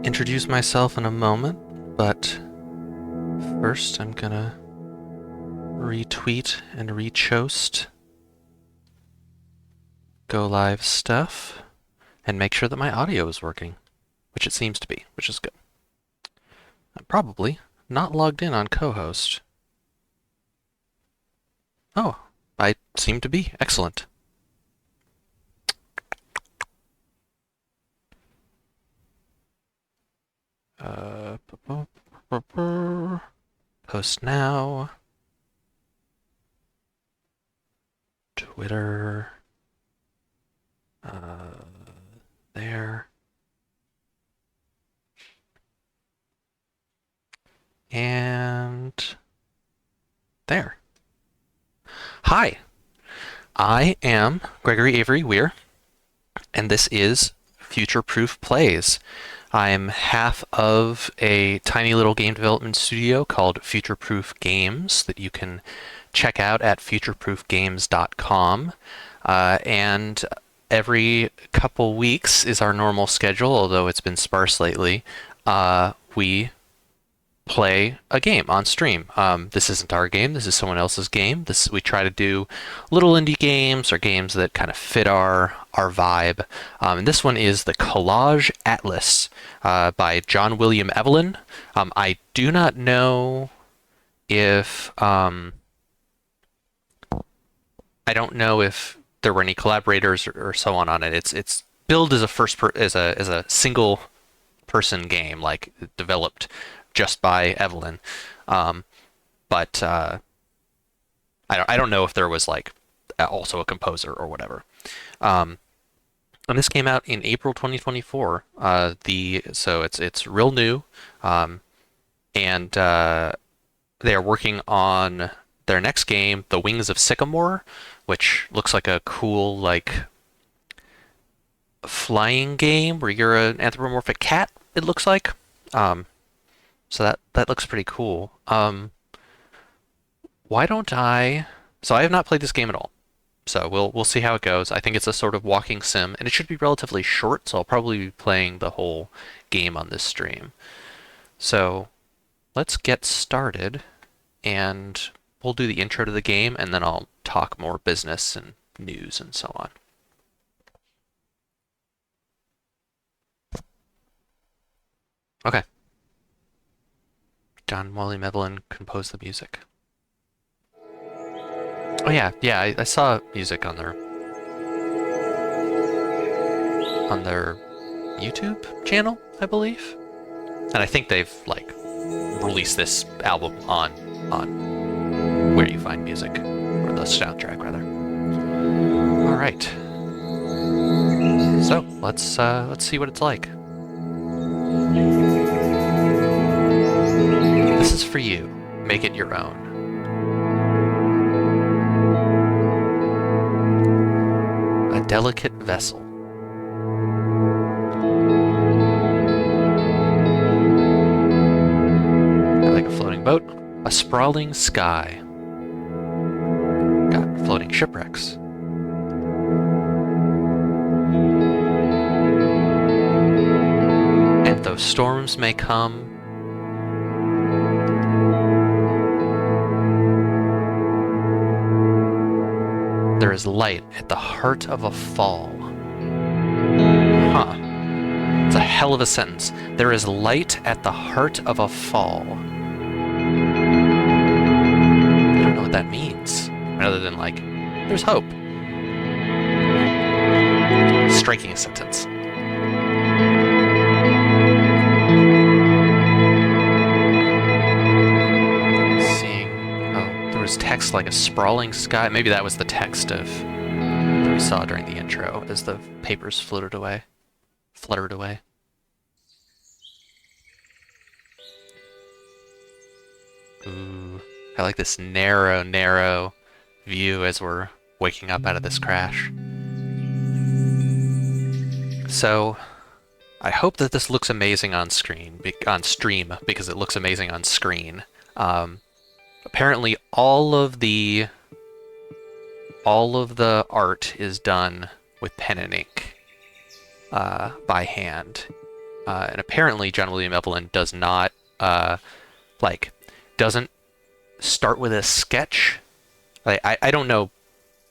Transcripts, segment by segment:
introduce myself in a moment, but first I'm gonna retweet and rechoast Go Live stuff and make sure that my audio is working, which it seems to be, which is good. I'm probably not logged in on co-host. Oh, I seem to be. Excellent. Post now. Twitter. There. And there. Hi, I am Gregory Avery Weir, and this is Future Proof Plays. I'm half of a tiny little game development studio called Future Proof Games that you can check out at futureproofgames.com. And every couple weeks is our normal schedule, although it's been sparse lately. We play a game on stream. This isn't our game. This is someone else's game. We try to do little indie games or games that kind of fit our vibe. And this one is the Collage Atlas by John William Evelyn. I do not know if I don't know if there were any collaborators or so on it. It's billed as a single person game, like developed just by Evelyn, but I don't know if there was like also a composer or whatever. And this came out in April 2024. So it's real new, and they are working on their next game, The Wings of Sycamore, which looks like a cool like flying game where you're an anthropomorphic cat. It looks like. So that looks pretty cool. Why don't I? So I have not played this game at all. So we'll see how it goes. I think it's a sort of walking sim, and it should be relatively short. So I'll probably be playing the whole game on this stream. So let's get started, and we'll do the intro to the game, and then I'll talk more business and news and so on. Okay. John William Evelyn composed the music. Oh yeah, I saw music on their YouTube channel, I believe. And I think they've like released this album on where you find music, or the soundtrack rather. All right. So let's see what it's like. This is for you. Make it your own. A delicate vessel. Like a floating boat. A sprawling sky. Got floating shipwrecks. And though storms may come, there is light at the heart of a fall. Huh. It's a hell of a sentence. There is light at the heart of a fall. I don't know what that means, other than like, there's hope. Striking sentence. Text like a sprawling sky. Maybe that was the text that we saw during the intro as the papers fluttered away. Ooh, I like this narrow view as we're waking up out of this crash. So, I hope that this looks amazing on stream because it looks amazing on screen. Apparently all of the art is done with pen and ink by hand. and apparently John William Evelyn does not like doesn't start with a sketch. I don't know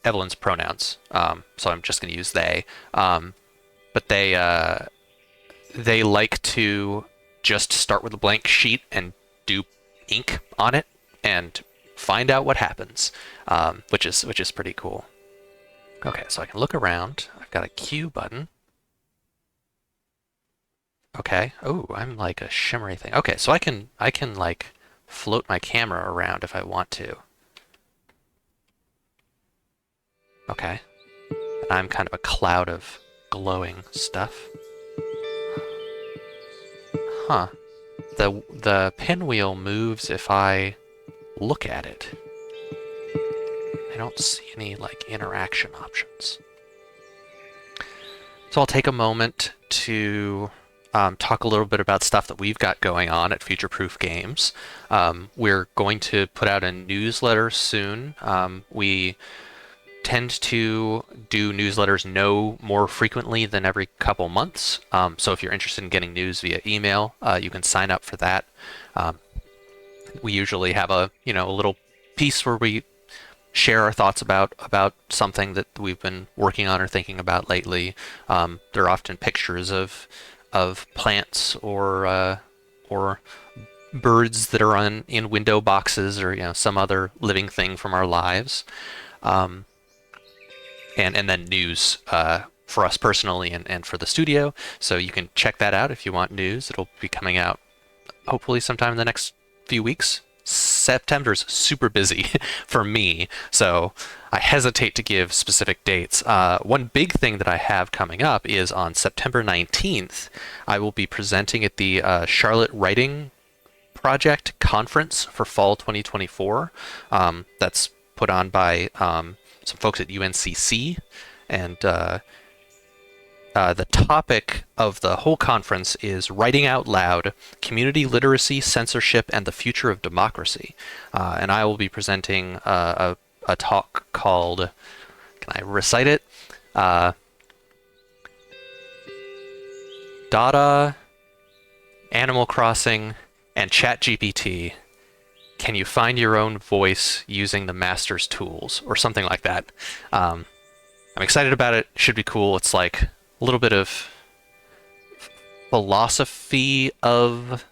Evelyn's pronouns, so I'm just going to use they. But they like to just start with a blank sheet and do ink on it and find out what happens, which is pretty cool. Okay, so I can look around. I've got a Q button. Okay. Oh, I'm like a shimmery thing. Okay, so I can like float my camera around if I want to. Okay. And I'm kind of a cloud of glowing stuff. Huh. The pinwheel moves if I look at it. I don't see any like interaction options. So I'll take a moment to talk a little bit about stuff that we've got going on at Future Proof Games. We're going to put out a newsletter soon. We tend to do newsletters no more frequently than every couple months. So if you're interested in getting news via email, you can sign up for that. We usually have a little piece where we share our thoughts about something that we've been working on or thinking about lately. There are often pictures of plants or birds that are in window boxes or some other living thing from our lives. And then news for us personally and for the studio. So you can check that out if you want news. It'll be coming out hopefully sometime in the next few weeks. September's super busy for me, so I hesitate to give specific dates. One big thing that I have coming up is on September 19th, I will be presenting at the Charlotte Writing Project Conference for Fall 2024. That's put on by some folks at UNCC, and the topic of the whole conference is Writing Out Loud, Community Literacy, Censorship, and the Future of Democracy. And I will be presenting a talk called, can I recite it? Dada, Animal Crossing, and ChatGPT. Can you find your own voice using the master's tools? Or something like that. I'm excited about it. Should be cool. It's like a little bit of philosophy of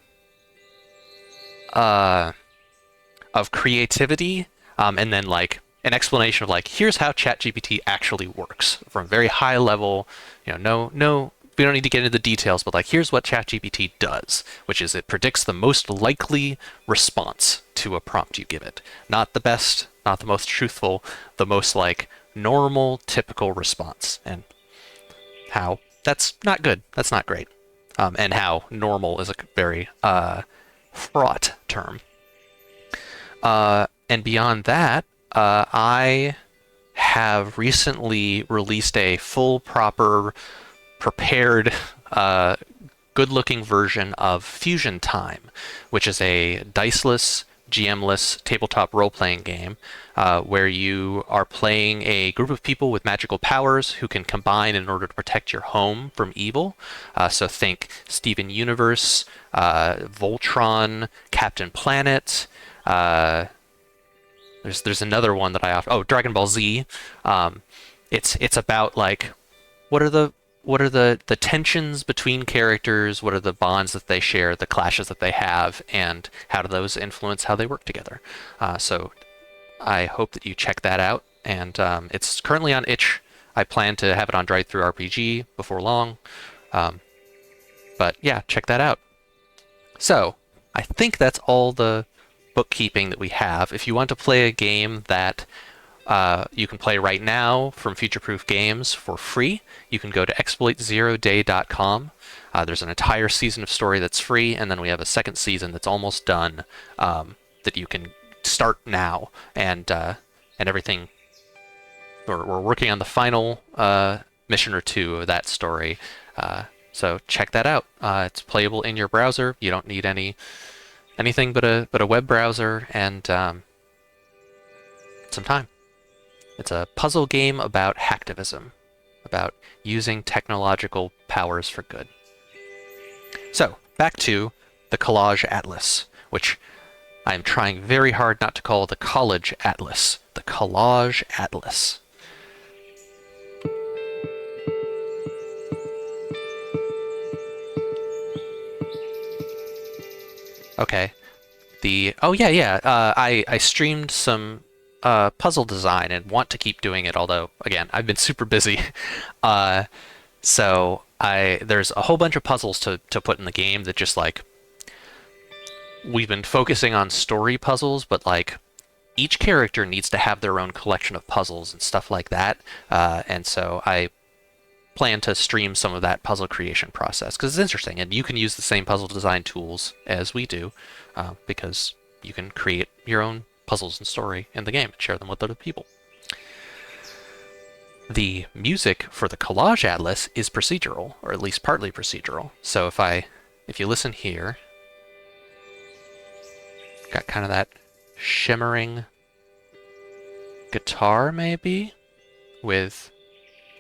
creativity, and then like an explanation of like, here's how ChatGPT actually works from very high level. No, we don't need to get into the details, but like, here's what ChatGPT does, which is it predicts the most likely response to a prompt you give it. Not the best, not the most truthful, the most like normal, typical response. And how that's not good. That's not great. And how normal is a very fraught term. And beyond that, I have recently released a full, proper, prepared, good-looking version of Fusion Time, which is a diceless, GM-less tabletop role-playing game where you are playing a group of people with magical powers who can combine in order to protect your home from evil. So think Steven Universe, Voltron, Captain Planet. There's another one that I often... Oh, Dragon Ball Z. It's about like what are the tensions between characters, what are the bonds that they share, the clashes that they have, and how do those influence how they work together. So I hope that you check that out. And it's currently on itch. I plan to have it on Drive Through RPG before long. But yeah, check that out. So I think that's all the bookkeeping that we have. If you want to play a game that you can play right now from Future Proof Games for free, you can go to exploitzeroday.com. There's an entire season of story that's free, and then we have a second season that's almost done that you can start now. And everything. We're working on the final mission or two of that story. So check that out. It's playable in your browser. You don't need anything but a web browser and some time. It's a puzzle game about hacktivism, about using technological powers for good. So, back to the Collage Atlas, which I'm trying very hard not to call the College Atlas. The Collage Atlas. Okay. Oh yeah. I streamed some puzzle design and want to keep doing it. Although again, I've been super busy. Uh, so there's a whole bunch of puzzles to put in the game that just like we've been focusing on story puzzles, but like each character needs to have their own collection of puzzles and stuff like that. And so I plan to stream some of that puzzle creation process because it's interesting, and you can use the same puzzle design tools as we do because you can create your own puzzles and story in the game and share them with other people. The music for the Collage Atlas is procedural, or at least partly procedural. So if you listen here, got kind of that shimmering guitar maybe with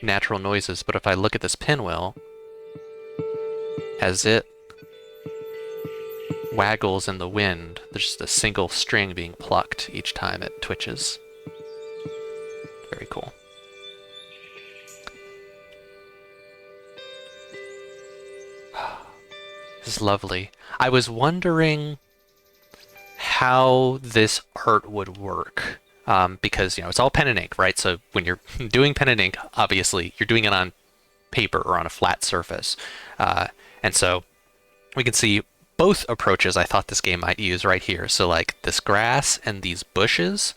natural noises, but if I look at this pinwheel, as it waggles in the wind, there's just a single string being plucked each time it twitches. Very cool. This is lovely. I was wondering how this art would work. Because, it's all pen and ink, right? So when you're doing pen and ink, obviously, you're doing it on paper or on a flat surface. And so we can see both approaches I thought this game might use right here. So like this grass and these bushes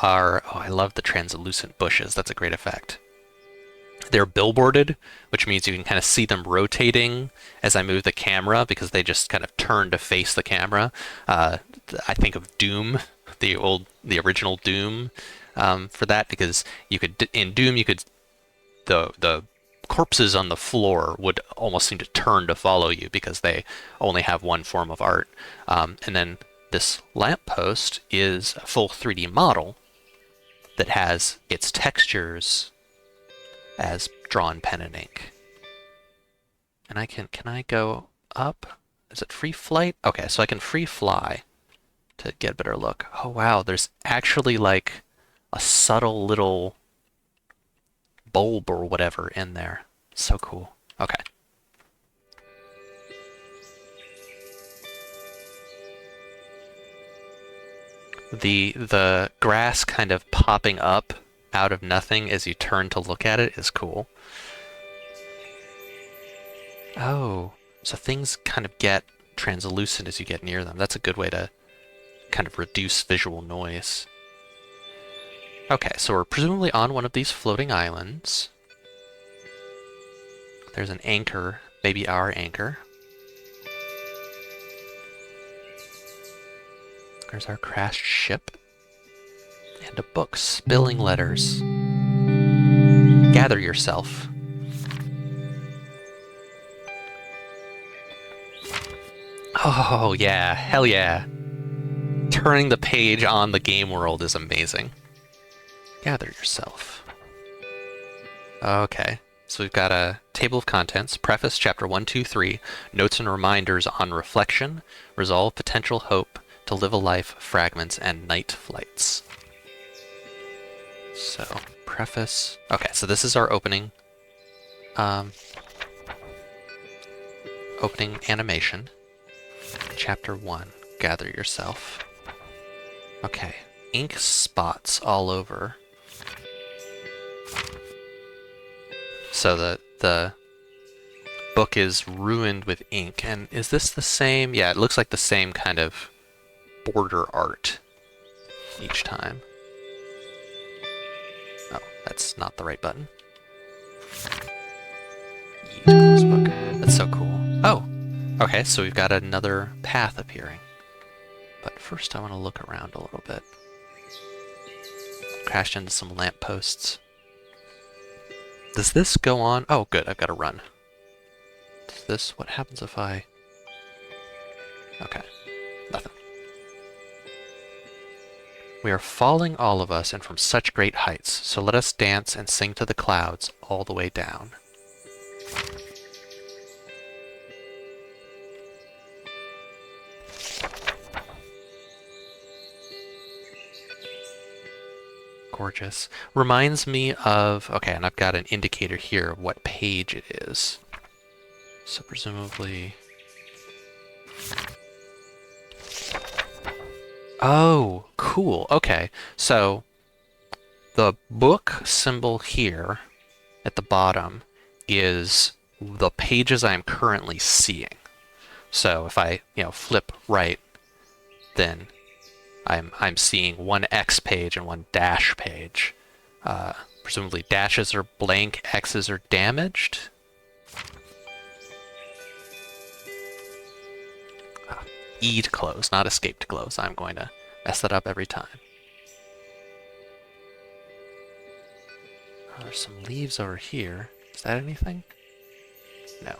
are, oh, I love the translucent bushes. That's a great effect. They're billboarded, which means you can kind of see them rotating as I move the camera because they just kind of turn to face the camera. I think of Doom, the original Doom, for that, because in Doom the corpses on the floor would almost seem to turn to follow you because they only have one form of art. And then this lamppost is a full 3D model that has its textures as drawn pen and ink. And can I go up? Is it free flight? Okay, so I can free fly to get a better look. Oh wow, there's actually like a subtle little bulb or whatever in there. So cool. Okay. The grass kind of popping up out of nothing as you turn to look at it is cool. Oh, so things kind of get translucent as you get near them. That's a good way to kind of reduce visual noise. Okay, so we're presumably on one of these floating islands. There's an anchor, maybe our anchor. There's our crashed ship. And a book, Spilling Letters. Gather yourself. Oh yeah, hell yeah. Turning the page on the game world is amazing. Gather yourself. Okay, so we've got a table of contents, preface, chapter 1, 2, 3, notes and reminders on reflection, resolve, potential, hope, to live a life, fragments, and night flights. So, preface. Okay, so this is our opening animation. Chapter 1, gather yourself. Okay, ink spots all over. So the book is ruined with ink. And is this the same? Yeah, it looks like the same kind of border art each time. Oh, that's not the right button. E to close book. That's so cool. Oh, okay, so we've got another path appearing. But first I want to look around a little bit. Crashed into some lampposts. Does this go on? Oh, good, I've got to run. Does this, what happens if I... Okay, nothing. We are falling, all of us, and from such great heights, so let us dance and sing to the clouds all the way down. gorgeous. Reminds me of, okay, and I've got an indicator here of what page it is. So presumably... Oh, cool. Okay, so the book symbol here at the bottom is the pages I'm currently seeing. So if I, flip right, then I'm seeing one X page and one dash page. Presumably dashes are blank, X's are damaged. E to close, not escape to close. I'm going to mess that up every time. There's some leaves over here. Is that anything? No.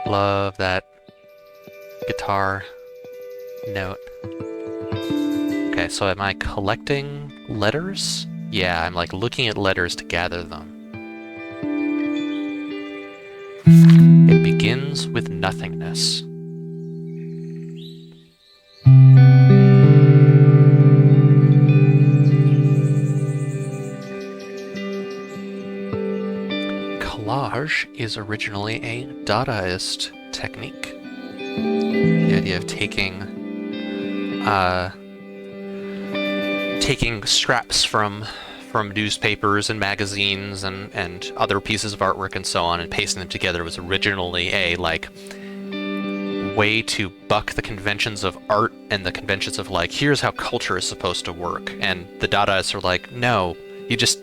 Love that guitar note. Okay, so am I collecting letters? Yeah, I'm like looking at letters to gather them. It begins with nothingness. Collage is originally a Dadaist technique. The idea of taking scraps from newspapers and magazines and other pieces of artwork and so on and pasting them together was originally a way to buck the conventions of art and the conventions of here's how culture is supposed to work. And the Dadaists are like, no, this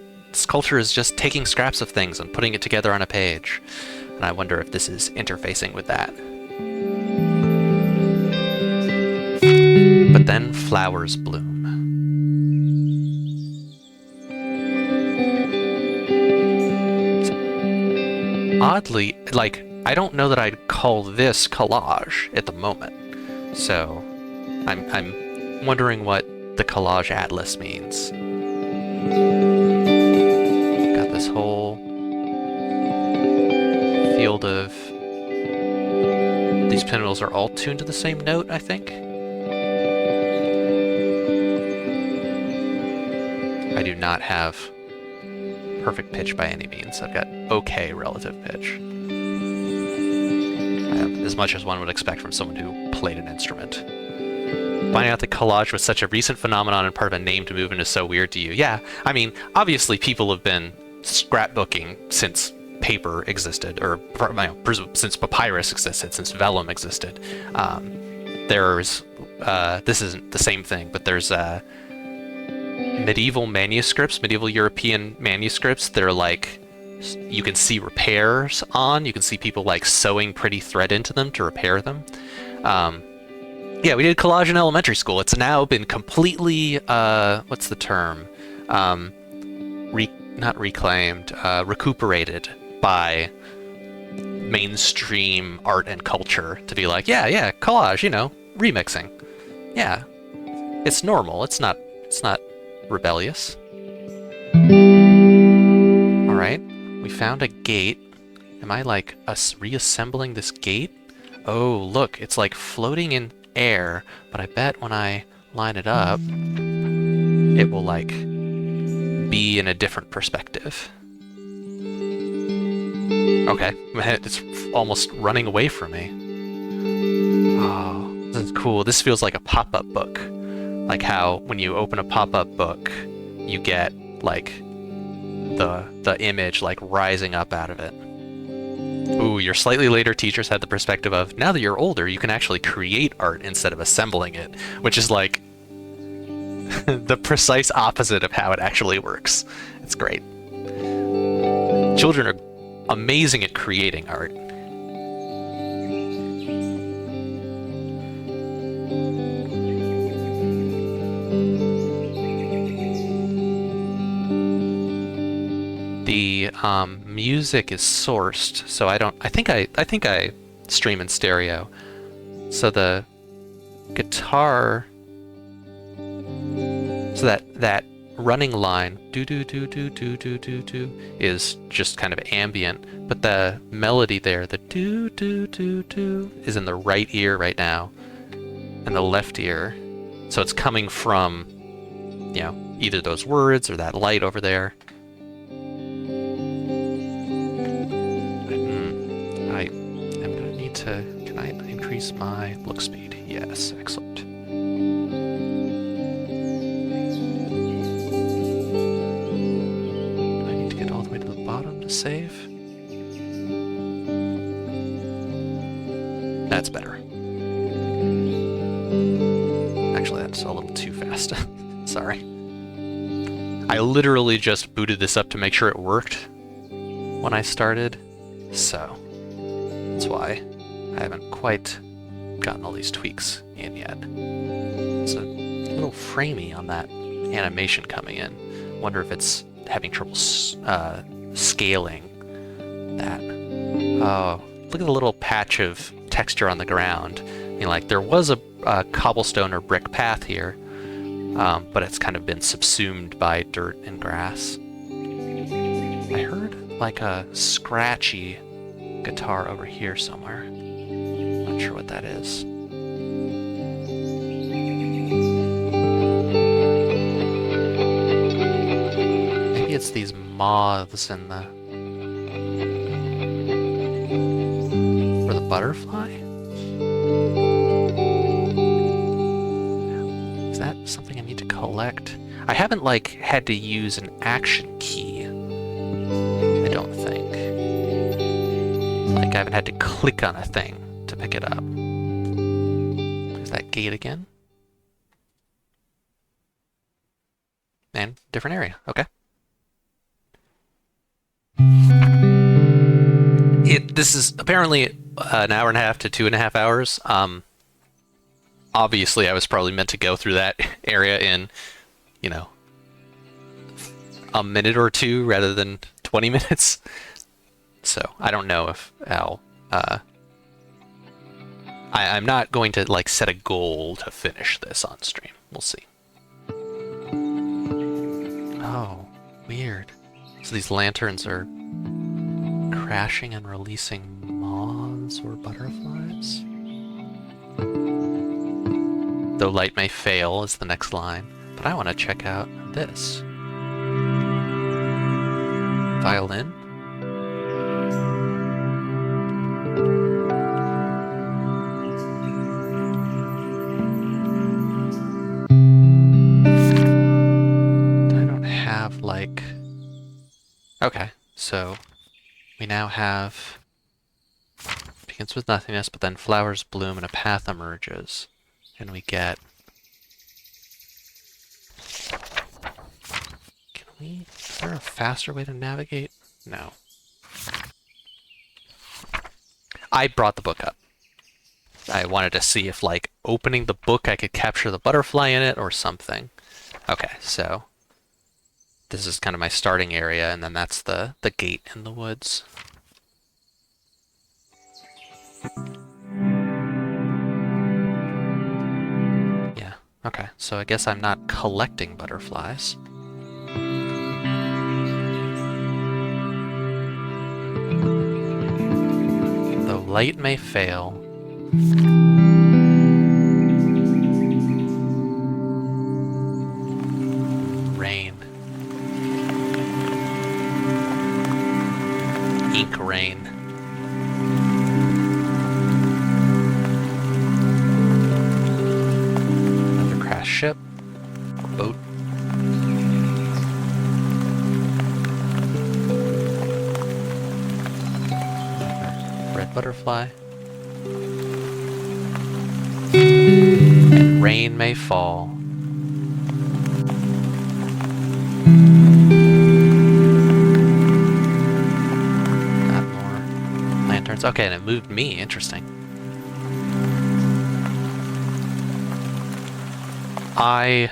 culture is just taking scraps of things and putting it together on a page. And I wonder if this is interfacing with that. But then flowers bloom. Oddly, I don't know that I'd call this collage at the moment. So I'm wondering what the collage atlas means. Got this whole field of... These pinwheels are all tuned to the same note, I think. I do not have perfect pitch by any means. I've got okay relative pitch. I have as much as one would expect from someone who played an instrument. Finding out that collage was such a recent phenomenon and part of a named movement is so weird to you. Yeah, I mean, obviously people have been scrapbooking since paper existed, or since papyrus existed, since vellum existed. This isn't the same thing, but there's medieval European manuscripts that are you can see repairs on. You can see people sewing pretty thread into them to repair them. Yeah, we did collage in elementary school. It's now been completely, what's the term? Not reclaimed, recuperated by mainstream art and culture to be yeah, collage, remixing. Yeah, it's normal. It's not rebellious. All right, we found a gate. Am I reassembling this gate? Oh, look, it's floating in air, but I bet when I line it up, it will be in a different perspective. Okay, it's almost running away from me. Oh, this is cool. This feels like a pop-up book. Like how when you open a pop-up book, you get the image rising up out of it. Ooh, your slightly later teachers had the perspective of, now that you're older, you can actually create art instead of assembling it, which is the precise opposite of how it actually works. It's great. Children are amazing at creating art. The music is sourced, so I think I stream in stereo. So the guitar, so that running line, do do do do do do do do, is just kind of ambient, but the melody there, the do do do do, is in the right ear right now, and the left ear, so it's coming from, you know, either those words or that light over there. I am gonna need to. Can I increase my look speed? Yes, excellent. Save. That's better. Actually, that's a little too fast. Sorry. I literally just booted this up to make sure it worked when I started, so that's why I haven't quite gotten all these tweaks in yet. It's a little framey on that animation coming in. Wonder if it's having trouble scaling that. Oh, look at the little patch of texture on the ground. I mean, like, there was a cobblestone or brick path here, but it's kind of been subsumed by dirt and grass. I heard like a scratchy guitar over here somewhere. Not sure what that is. Maybe it's these moths in the... or the butterfly? Is that something I need to collect? I haven't, like, had to use an action key. I don't think. Like, I haven't had to click on a thing to pick it up. There's that gate again. And different area. Okay. This is apparently an hour and a half to 2.5 hours. Obviously, I was probably meant to go through that area in, you know, a minute or two rather than 20 minutes. So I don't know if how. I'm not going to like set a goal to finish this on stream. We'll see. Oh, weird. So these lanterns are crashing and releasing moths or butterflies? Though light may fail is the next line, but I want to check out this. Violin? I don't have, like... Okay, so we now have... begins with nothingness, but then flowers bloom and a path emerges. And we get... Can we... Is there a faster way to navigate? No. I brought the book up. I wanted to see if, like, opening the book I could capture the butterfly in it or something. Okay, so... This is kind of my starting area, and then that's the gate in the woods. Yeah, okay, so I guess I'm not collecting butterflies. Though light may fail. Rain. Ink rain. Another crashed ship. Boat. Red butterfly. And rain may fall. Okay, and it moved me. Interesting. I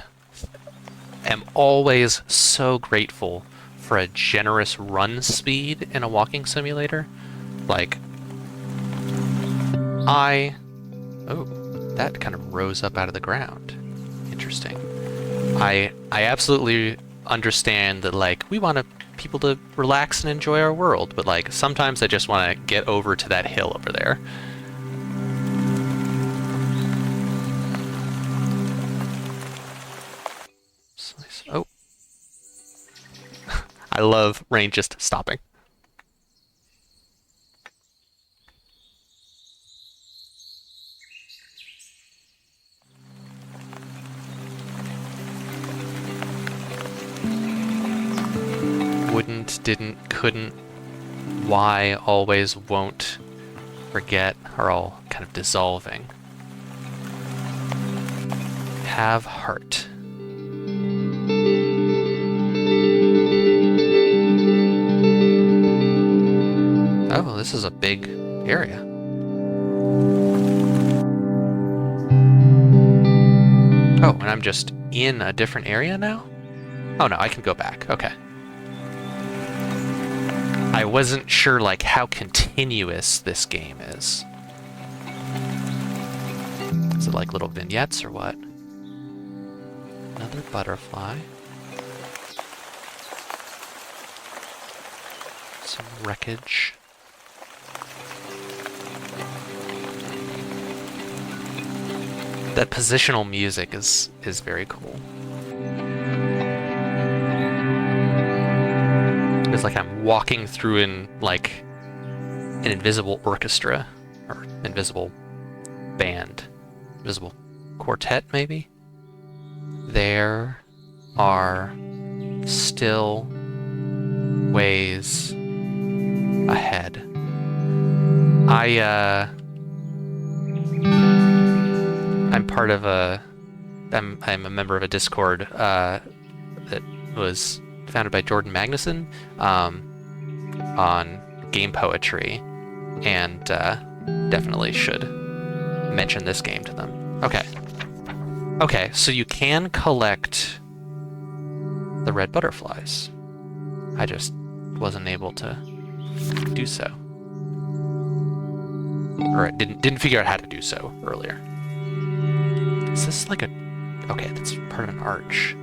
am always so grateful for a generous run speed in a walking simulator. Like, oh, that kind of rose up out of the ground. Interesting. I absolutely understand that, like, we want people to relax and enjoy our world, but, like, sometimes I just want to get over to that hill over there. Oh. I love rain just stopping. Wouldn't, didn't, couldn't, why, always, won't, forget are all kind of dissolving. Have heart. Oh, this is a big area. Oh, and I'm just in a different area now? Oh no, I can go back. Okay. I wasn't sure, like, how continuous this game is. Is it like little vignettes or what? Another butterfly. Some wreckage. That positional music is very cool. It's like I'm walking through in, like, an invisible orchestra, or invisible band, invisible quartet, maybe? There are still ways ahead. I'm part of I'm a member of a Discord that was founded by Jordan Magnuson on game poetry, and definitely should mention this game to them. Okay. Okay, so you can collect the red butterflies. I just wasn't able to do so. Or I didn't figure out how to do so earlier. Is this like a... Okay, that's part of an arch.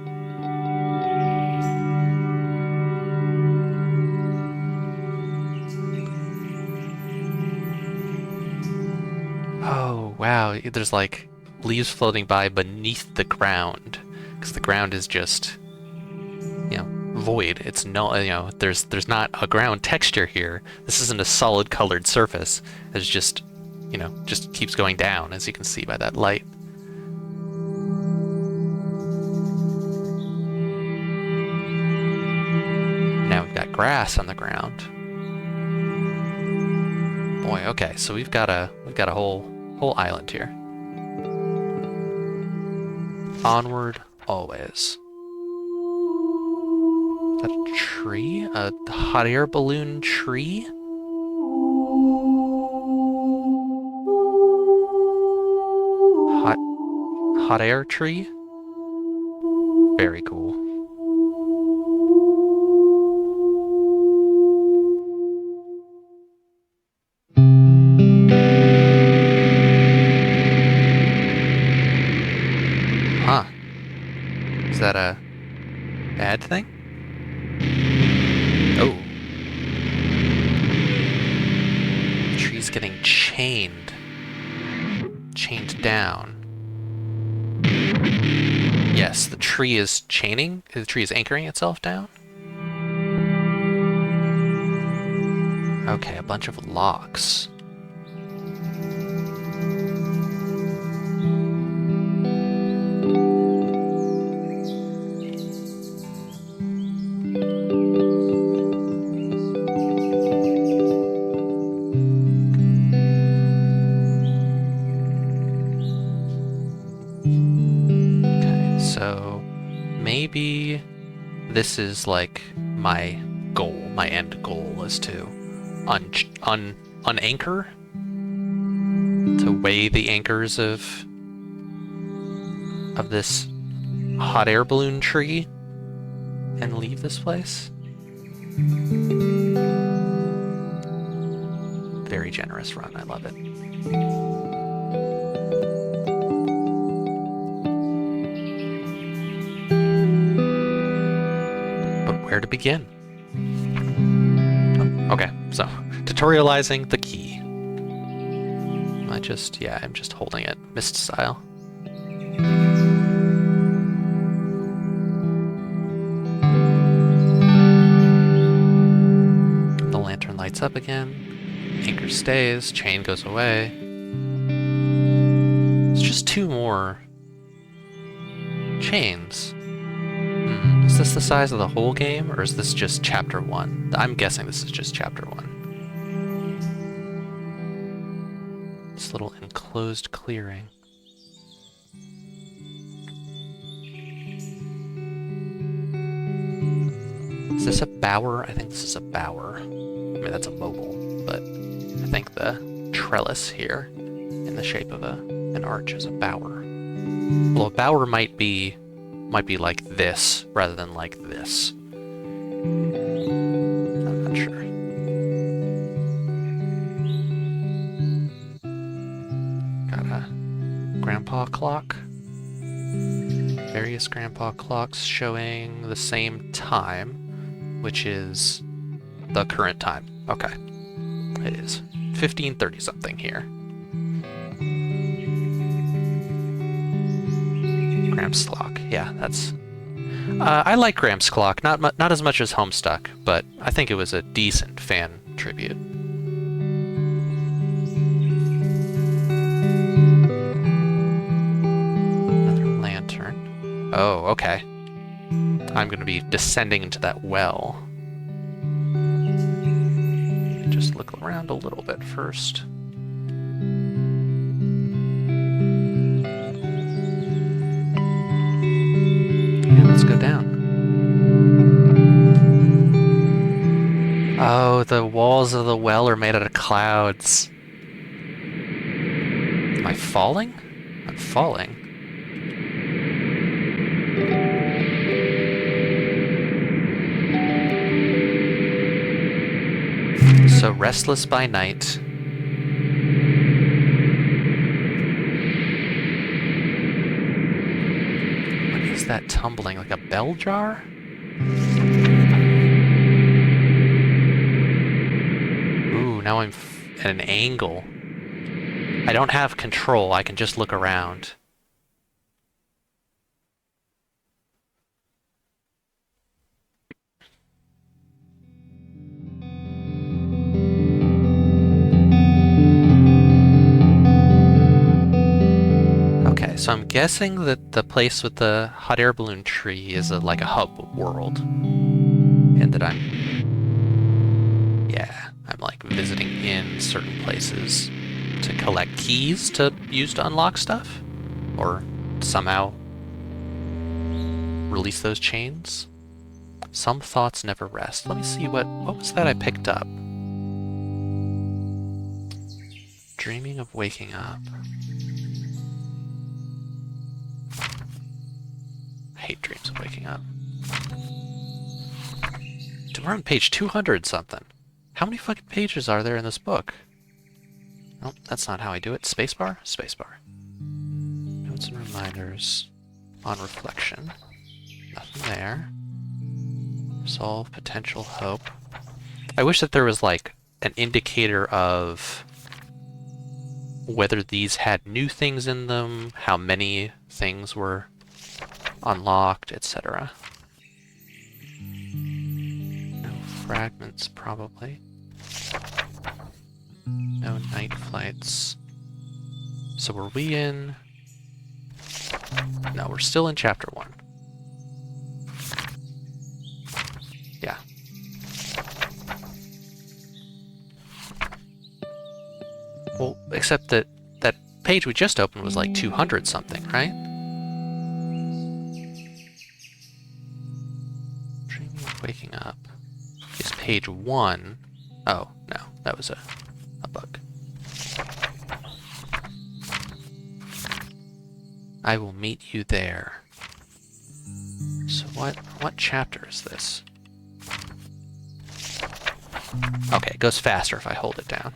Oh, wow. There's like leaves floating by beneath the ground, because the ground is just, you know, void. It's no, you know, there's not a ground texture here. This isn't a solid colored surface. It's just, you know, just keeps going down, as you can see by that light. Now we've got grass on the ground. Boy, okay, so we've got a whole island here. Onward, always. Is that a tree? A hot air balloon tree? Hot air tree? Very cool. Huh. Is that a bad thing? Oh. The tree's getting chained. Chained down. Yes, the tree is chaining. The tree is anchoring itself down. Okay, a bunch of locks. Maybe this is like my goal, my end goal is to unanchor, to weigh the anchors of this hot air balloon tree and leave this place. Very generous run, I love it. to begin? Oh, okay, so tutorializing the key. I'm just holding it mist style. The lantern lights up again. Anchor stays, chain goes away. It's just 2 more chains. Is this the size of the whole game, or is this just chapter 1? I'm guessing this is just chapter 1. This little enclosed clearing. Is this a bower? I think this is a bower. I mean, that's a mobile, but I think the trellis here in the shape of an arch is a bower. Well, a bower might be like this rather than like this. I'm not sure. Got a grandpa clock. Various grandpa clocks showing the same time, which is the current time. Okay. It is 15:30 something here. Gramps clock. Yeah, that's... I like Gramps clock. Not as much as Homestuck, but I think it was a decent fan tribute. Another lantern. Oh, okay. I'm going to be descending into that well. Just look around a little bit first. Let's go down. Oh, the walls of the well are made out of clouds. Am I falling? I'm falling. So restless by night. Is that tumbling? Like a bell jar? Ooh, now I'm at an angle. I don't have control, I can just look around. Okay, so I'm guessing that the place with the hot air balloon tree is like a hub world. And that I'm like visiting in certain places to collect keys to use to unlock stuff? Or somehow release those chains? Some thoughts never rest. Let me see, what was that I picked up? Dreaming of waking up. I hate dreams of waking up. We're on page 200 something. How many fucking pages are there in this book? Oh, that's not how I do it. Spacebar? Spacebar. Notes and reminders on reflection. Nothing there. Solve potential hope. I wish that there was like an indicator of whether these had new things in them, how many things were unlocked, etc. No fragments, probably. No night flights. So were we in... No, we're still in chapter 1. Yeah. Well, except that that page we just opened was like 200 something, right? Dreaming of waking up. Is page 1. Oh, no, that was a bug. I will meet you there. So what chapter is this? Okay, it goes faster if I hold it down.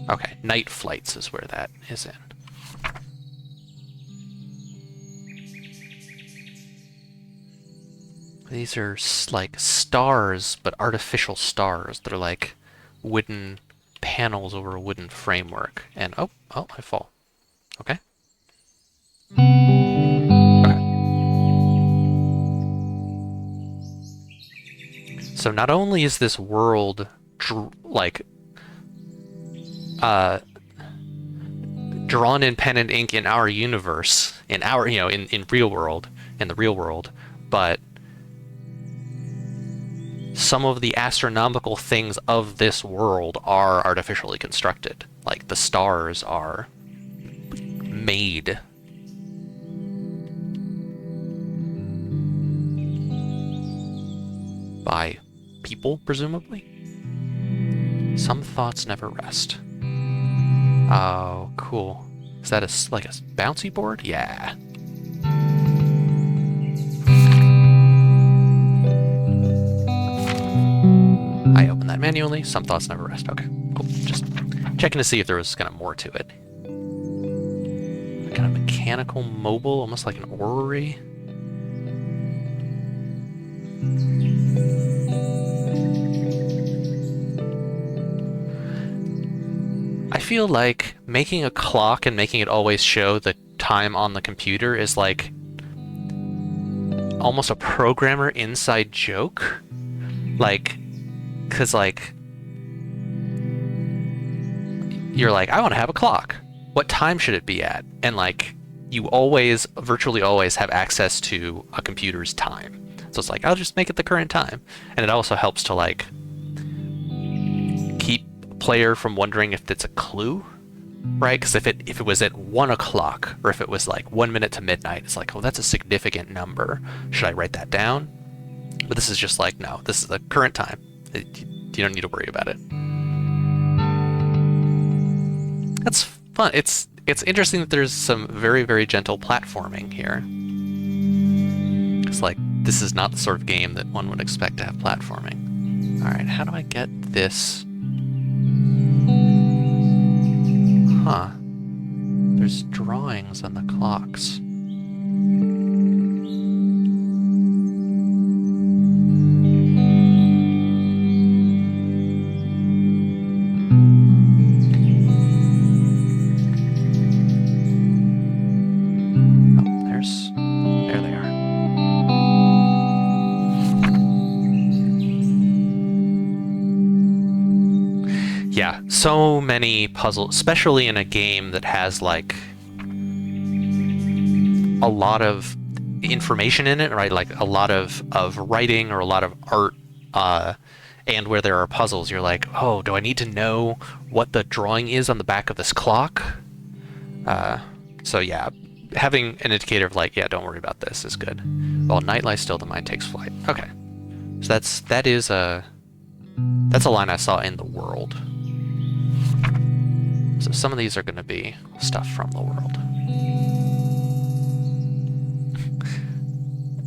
Okay, night flights is where that is in. These are like stars, but artificial stars. They're like wooden panels over a wooden framework. And oh, I fall. Okay. Okay. So not only is this world like drawn in pen and ink in our universe, in our in real world, in the real world, but some of the astronomical things of this world are artificially constructed. Like the stars are made. By people, presumably? Some thoughts never rest. Oh, cool. Is that like a bouncy board? Yeah. I opened that manually. Some thoughts never rest. Okay, cool. Just checking to see if there was kind of more to it. Kind of mechanical mobile, almost like an orrery. I feel like making a clock and making it always show the time on the computer is like almost a programmer inside joke. Like, cause like, you're like, I want to have a clock. What time should it be at? And like, you always, virtually always have access to a computer's time. So it's like, I'll just make it the current time. And it also helps to like keep player from wondering if it's a clue, right? Because if it was at 1 o'clock or if it was like 1 minute to midnight, it's like, oh, that's a significant number. Should I write that down? But this is just like, no, this is the current time. You don't need to worry about it. That's fun. It's interesting that there's some very, very gentle platforming here. It's like, this is not the sort of game that one would expect to have platforming. All right, how do I get this? Huh. There's drawings on the clocks. There they are. Yeah, so many puzzles, especially in a game that has like a lot of information in it, right? Like a lot of writing or a lot of art, and where there are puzzles, you're like, oh, do I need to know what the drawing is on the back of this clock? So yeah, having an indicator of like, yeah, don't worry about this is good. While night lies still, the mind takes flight. Okay, so that's a line I saw in the world. So some of these are going to be stuff from the world.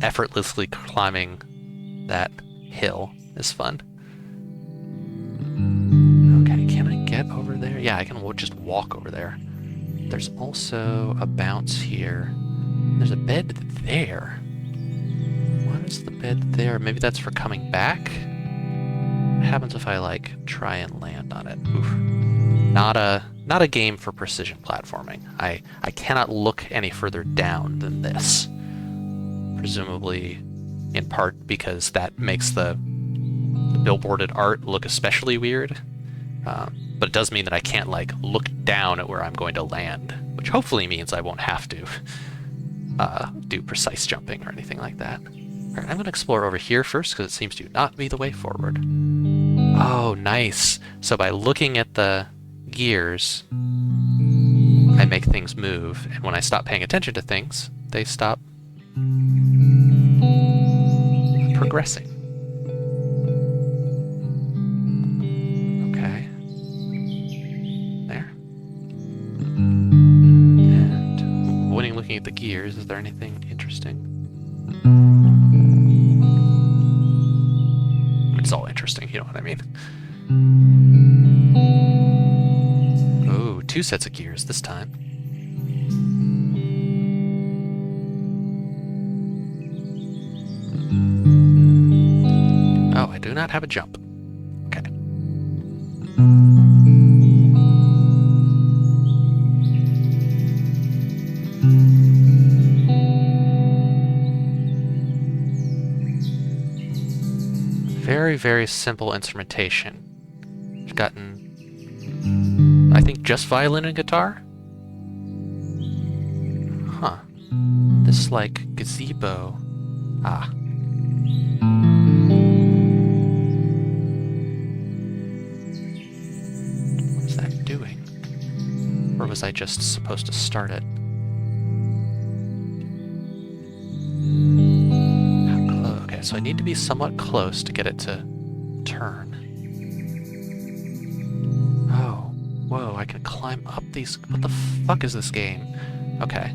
Effortlessly climbing that hill is fun. Okay, can I get over there? Yeah, I can just walk over there. There's also a bounce here. There's a bed there. What is the bed there? Maybe that's for coming back? What happens if I, like, try and land on it? Oof. Not a game for precision platforming. I cannot look any further down than this. Presumably, in part because that makes the billboarded art look especially weird. But it does mean that I can't, like, look down at where I'm going to land, which hopefully means I won't have to do precise jumping or anything like that. All right, I'm going to explore over here first because it seems to not be the way forward. Oh, nice. So by looking at the gears, I make things move, and when I stop paying attention to things, they stop progressing. Okay. There. And avoiding looking at the gears, is there anything interesting? It's all interesting, you know what I mean. Oh, 2 sets of gears this time. do not have a jump. Okay. Very, very simple instrumentation. I've gotten, I think, just violin and guitar? Huh. This, like, gazebo. Ah. What is that doing? Or was I just supposed to start it? Okay, so I need to be somewhat close to get it to turn. Oh. Whoa, I can climb up these... What the fuck is this game? Okay.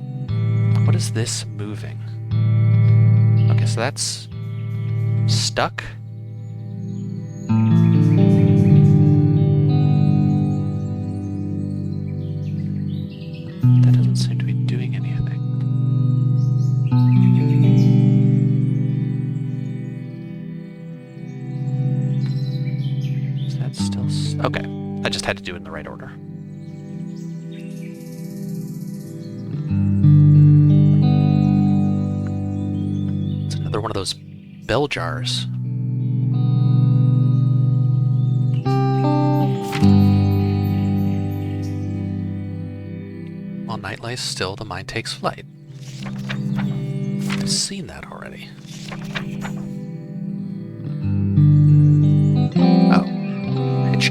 What is this moving? Okay, so that's... stuck? That doesn't seem to be doing anything. Is that still... Okay, I just had to do it in the right order. It's another one of those bell jars. While night lies still, the mind takes flight. I've seen that already. Oh.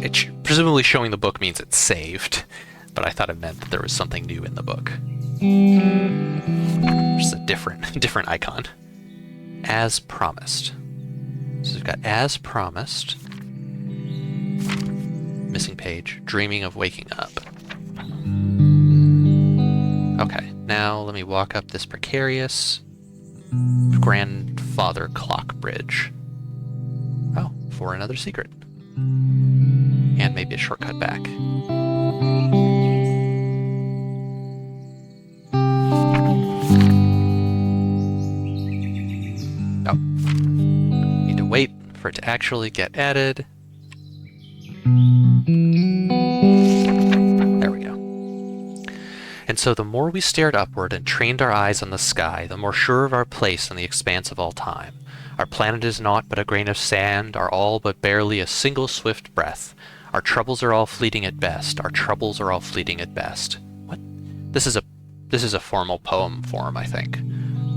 It's presumably showing the book means it's saved, but I thought it meant that there was something new in the book. Just a different icon. As promised. So we've got as promised. Missing page. Dreaming of waking up. Okay, now let me walk up this precarious grandfather clock bridge. Oh, for another secret. And maybe a shortcut back. Oh. Need to wait for it to actually get added. There we go. And so the more we stared upward and trained our eyes on the sky, the more sure of our place in the expanse of all time. Our planet is naught but a grain of sand, our all but barely a single swift breath. Our troubles are all fleeting at best, our troubles are all fleeting at best. What? This is a formal poem form, I think.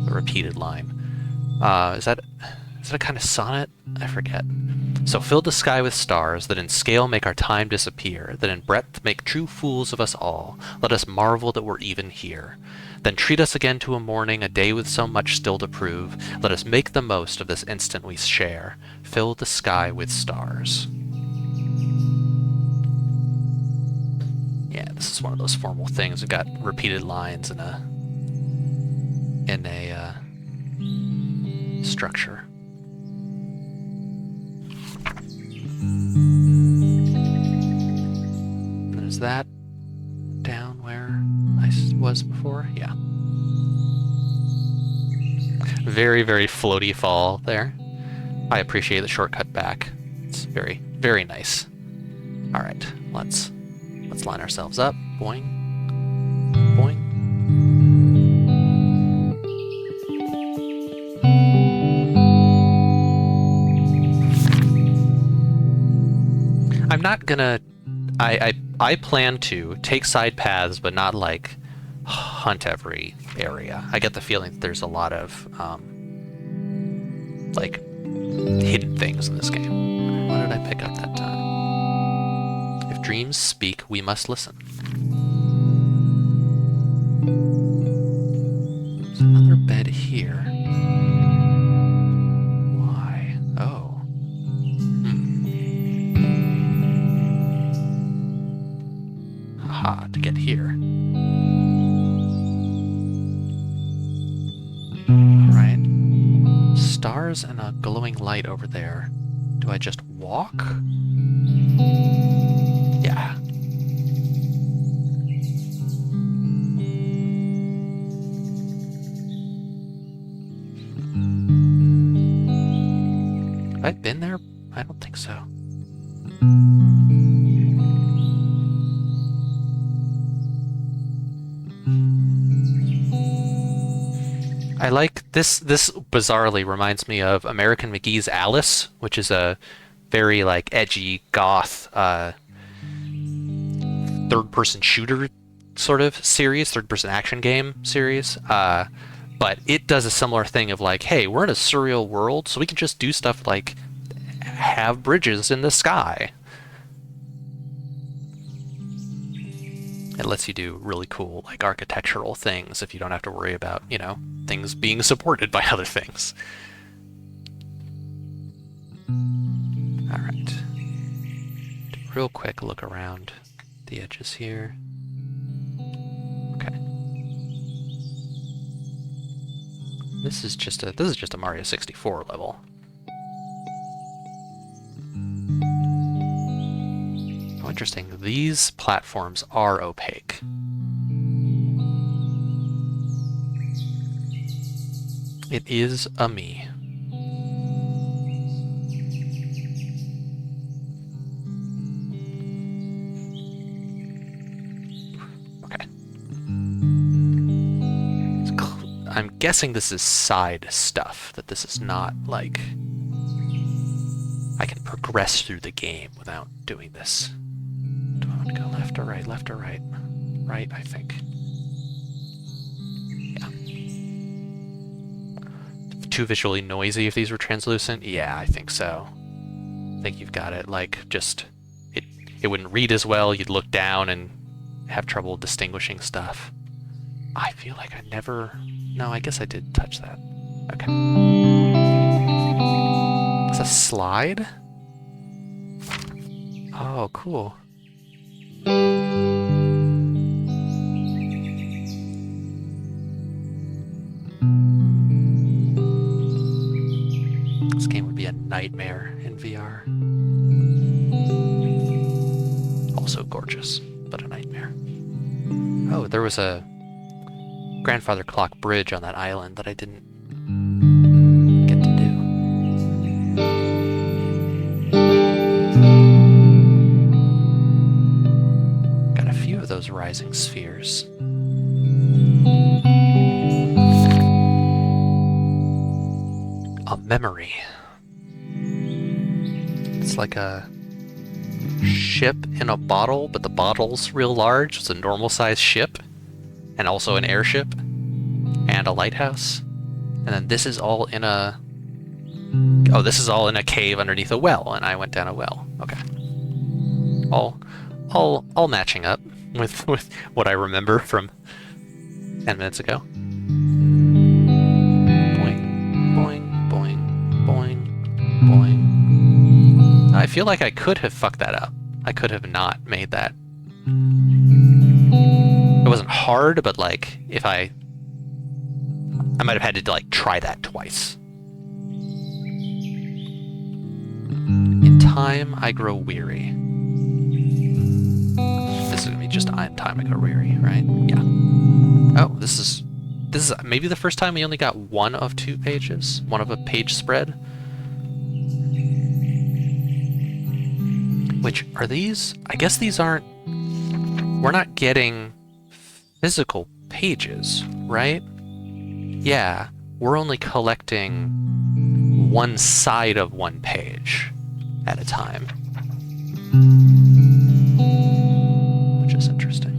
A repeated line. Is that a kind of sonnet? I forget. So fill the sky with stars, that in scale make our time disappear, that in breadth make true fools of us all. Let us marvel that we're even here. Then treat us again to a morning, a day with so much still to prove. Let us make the most of this instant we share. Fill the sky with stars. Yeah, this is one of those formal things. We've got repeated lines in a structure. And is that down where I was before? Yeah. Very, very floaty fall there. I appreciate the shortcut back. It's very, very nice. All right, let's line ourselves up. Boing, boing. I'm not gonna... I plan to take side paths, but not, like, hunt every area. I get the feeling that there's a lot of, like, hidden things in this game. What did I pick up that time? If dreams speak, we must listen. There's another bed here. Why? Oh. Haha, to get here. Alright. Stars and a glowing light over there. Do I just walk? Yeah. Have I been there? I don't think so. I like this. This bizarrely reminds me of American McGee's Alice, which is a very like edgy goth third-person shooter sort of series, third-person action game series. But it does a similar thing of like, hey, we're in a surreal world, so we can just do stuff like have bridges in the sky. It lets you do really cool like architectural things if you don't have to worry about, you know, things being supported by other things. All right. Real quick look around the edges here. Okay. This is just a Mario 64 level. Oh, interesting. These platforms are opaque. It is a me. Okay. I'm guessing this is side stuff, that this is not like I can progress through the game without doing this. Do I want to go left or right? Left or right? Right, I think. Yeah. Too visually noisy if these were translucent? Yeah, I think so. I think you've got it. Like, just... It wouldn't read as well, you'd look down and have trouble distinguishing stuff. I feel like I never... No, I guess I did touch that. Okay. It's a slide? Oh, cool. This game would be a nightmare in VR. Also gorgeous, but a nightmare. Oh, there was a grandfather clock bridge on that island that I didn't get to do. Got a few of those rising spheres. A memory. It's like a ship in a bottle, but the bottle's real large. It's a normal sized ship. And also an airship, and a lighthouse. And then this is all in a... Oh, this is all in a cave underneath a well, and I went down a well. Okay. All matching up with what I remember from 10 minutes ago. Boing, boing, boing, boing, boing. I feel like I could have fucked that up. I could have not made that. It wasn't hard, but like, if I might have had to like try that twice. In time, I grow weary. This is gonna be just in time I grow weary, right? Yeah. Oh, this is maybe the first time we only got one of two pages, one of a page spread. Which are these? I guess these aren't. We're not getting physical pages, right? Yeah, we're only collecting one side of one page at a time. Which is interesting.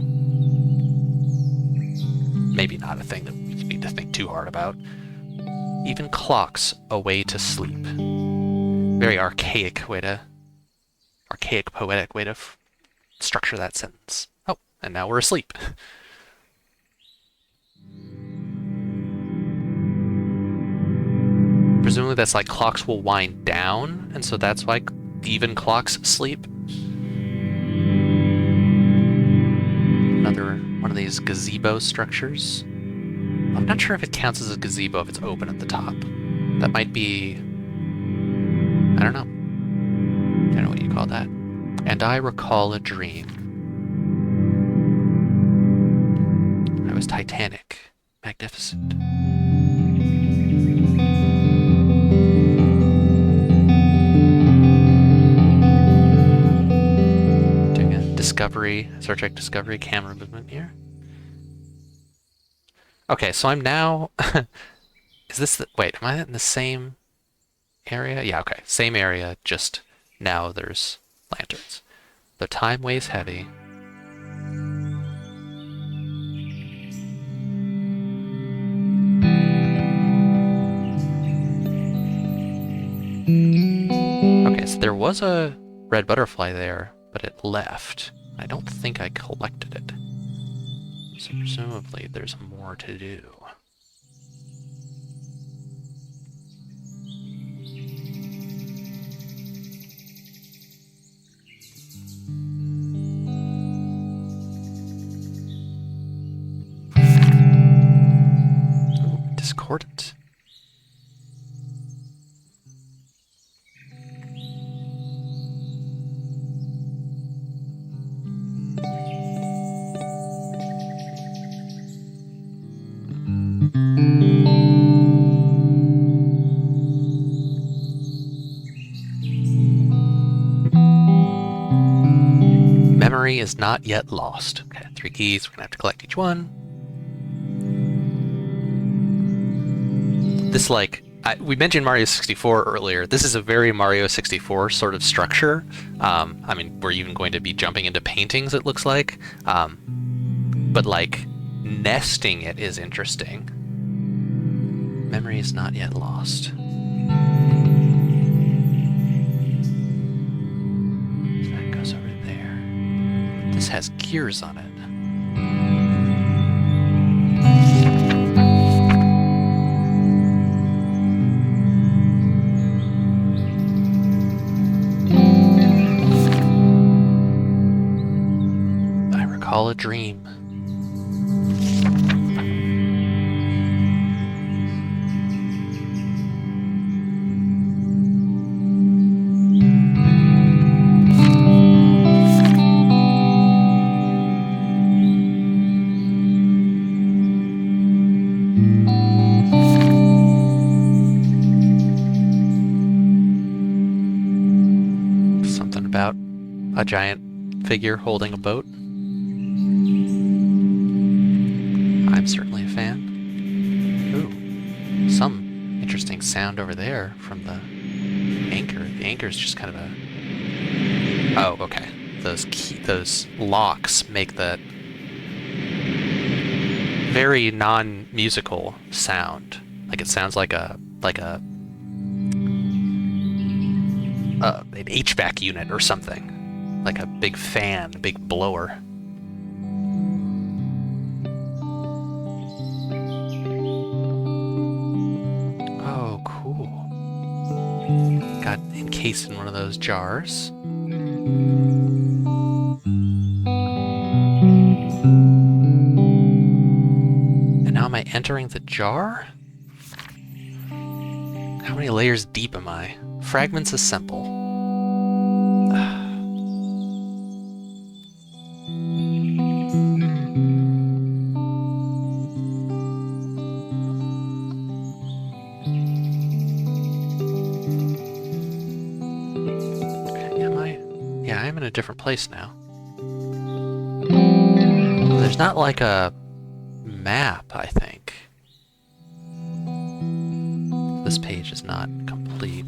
Maybe not a thing that we need to think too hard about. Even clocks, a way to sleep. Very archaic, poetic way to structure that sentence. Oh, and now we're asleep. Presumably that's like clocks will wind down, and so that's why even clocks sleep. Another one of these gazebo structures. I'm not sure if it counts as a gazebo if it's open at the top. That might be... I don't know. I don't know what you call that. And I recall a dream. I was Titanic. Magnificent. discovery, Star Trek Discovery camera movement here. Okay, so I'm now... Is this the... Wait, am I in the same area? Yeah, okay. Same area, just now there's lanterns. The time weighs heavy. Okay, so there was a red butterfly there, but it left. I don't think I collected it. So presumably there's more to do. Ooh, discordant. Memory is not yet lost. Okay, 3 keys. We're gonna have to collect each one. This, like, we mentioned Mario 64 earlier. This is a very Mario 64 sort of structure. I mean, we're even going to be jumping into paintings, it looks like. But, like, nesting it is interesting. Memory is not yet lost. So that goes over there. This has gears on it. I recall a dream. A giant figure holding a boat. I'm certainly a fan. Ooh, some interesting sound over there from the anchor. The anchor's just kind of a... Oh, okay. Those locks make that very non-musical sound. Like it sounds like an HVAC unit or something. Like a big fan, a big blower. Oh, cool. Got encased in one of those jars. And now am I entering the jar? How many layers deep am I? Fragments assemble. A different place now. There's not like a map, I think. This page is not complete.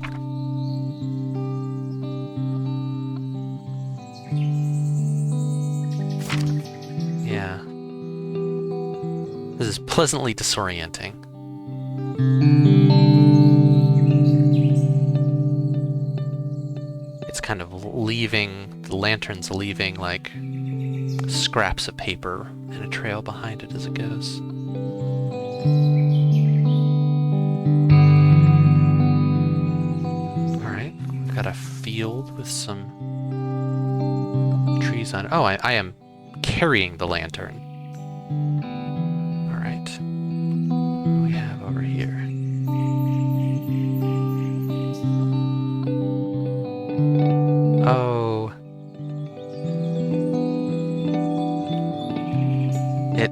Yeah. This is pleasantly disorienting. It's kind of leaving, the lantern's leaving like scraps of paper and a trail behind it as it goes. Alright, I've got a field with some trees on it. Oh, I am carrying the lantern. Alright. What do we have over here? Oh. It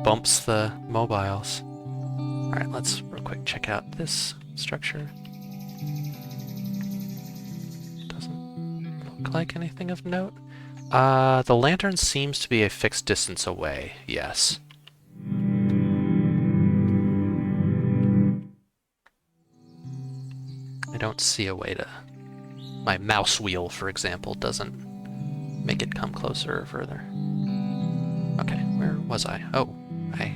bumps the mobiles. Alright, let's real quick check out this structure. Doesn't look like anything of note. The lantern seems to be a fixed distance away, yes. I don't see a way to... My mouse wheel, for example, doesn't make it come closer or further. Okay, where was I? Oh, I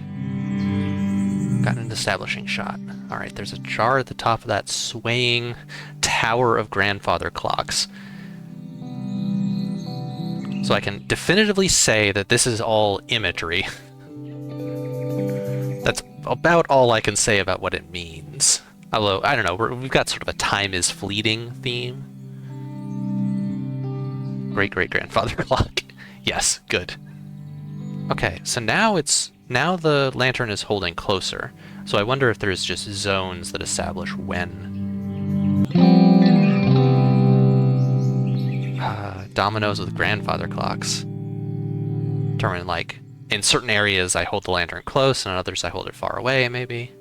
got an establishing shot. Alright, there's a jar at the top of that swaying tower of grandfather clocks. So I can definitively say that this is all imagery. That's about all I can say about what it means. Although, I don't know, we've got sort of a time is fleeting theme. Great-great-grandfather clock. Yes, good. Okay, so now the lantern is holding closer. So I wonder if there's just zones that establish when. Dominoes with grandfather clocks. Determine, like, in certain areas I hold the lantern close, and in others I hold it far away, maybe.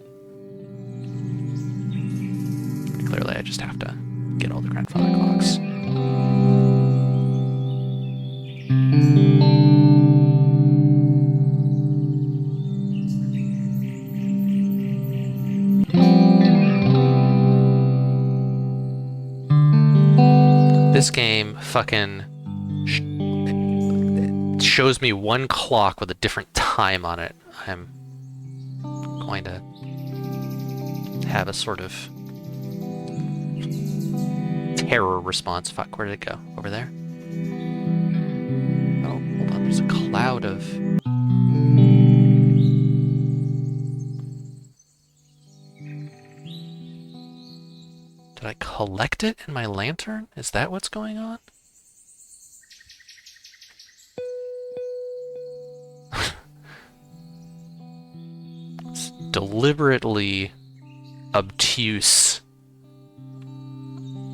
Clearly I just have to get all the grandfather clocks. This game fucking shows me one clock with a different time on it. I'm going to have a sort of terror response. Fuck, where did it go? Over there? Oh, hold on, there's a cloud of... Did I collect it in my lantern? Is that what's going on? It's deliberately obtuse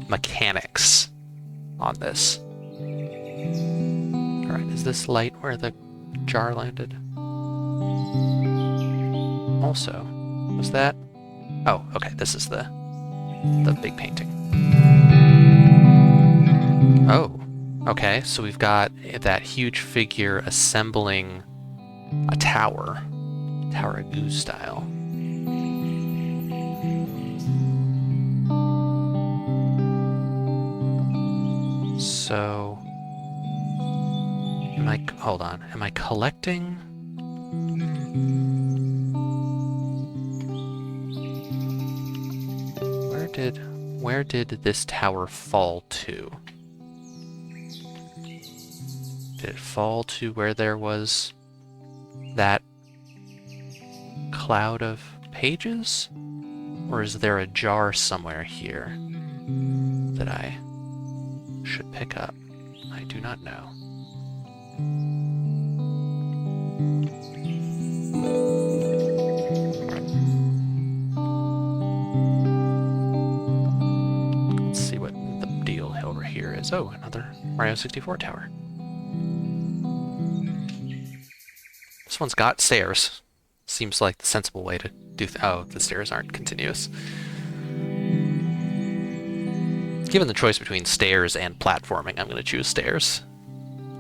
mechanics on this. Alright, is this light where the jar landed? Also, was that... Oh, okay, this is the big painting. Oh, okay, so we've got that huge figure assembling a tower. Tower of Goose style. So... Hold on, am I collecting... Where did this tower fall to? Did it fall to where there was that cloud of pages? Or is there a jar somewhere here that I should pick up? I do not know. Oh, another Mario 64 tower. This one's got stairs. Seems like the sensible way to do oh, the stairs aren't continuous. Given the choice between stairs and platforming, I'm going to choose stairs.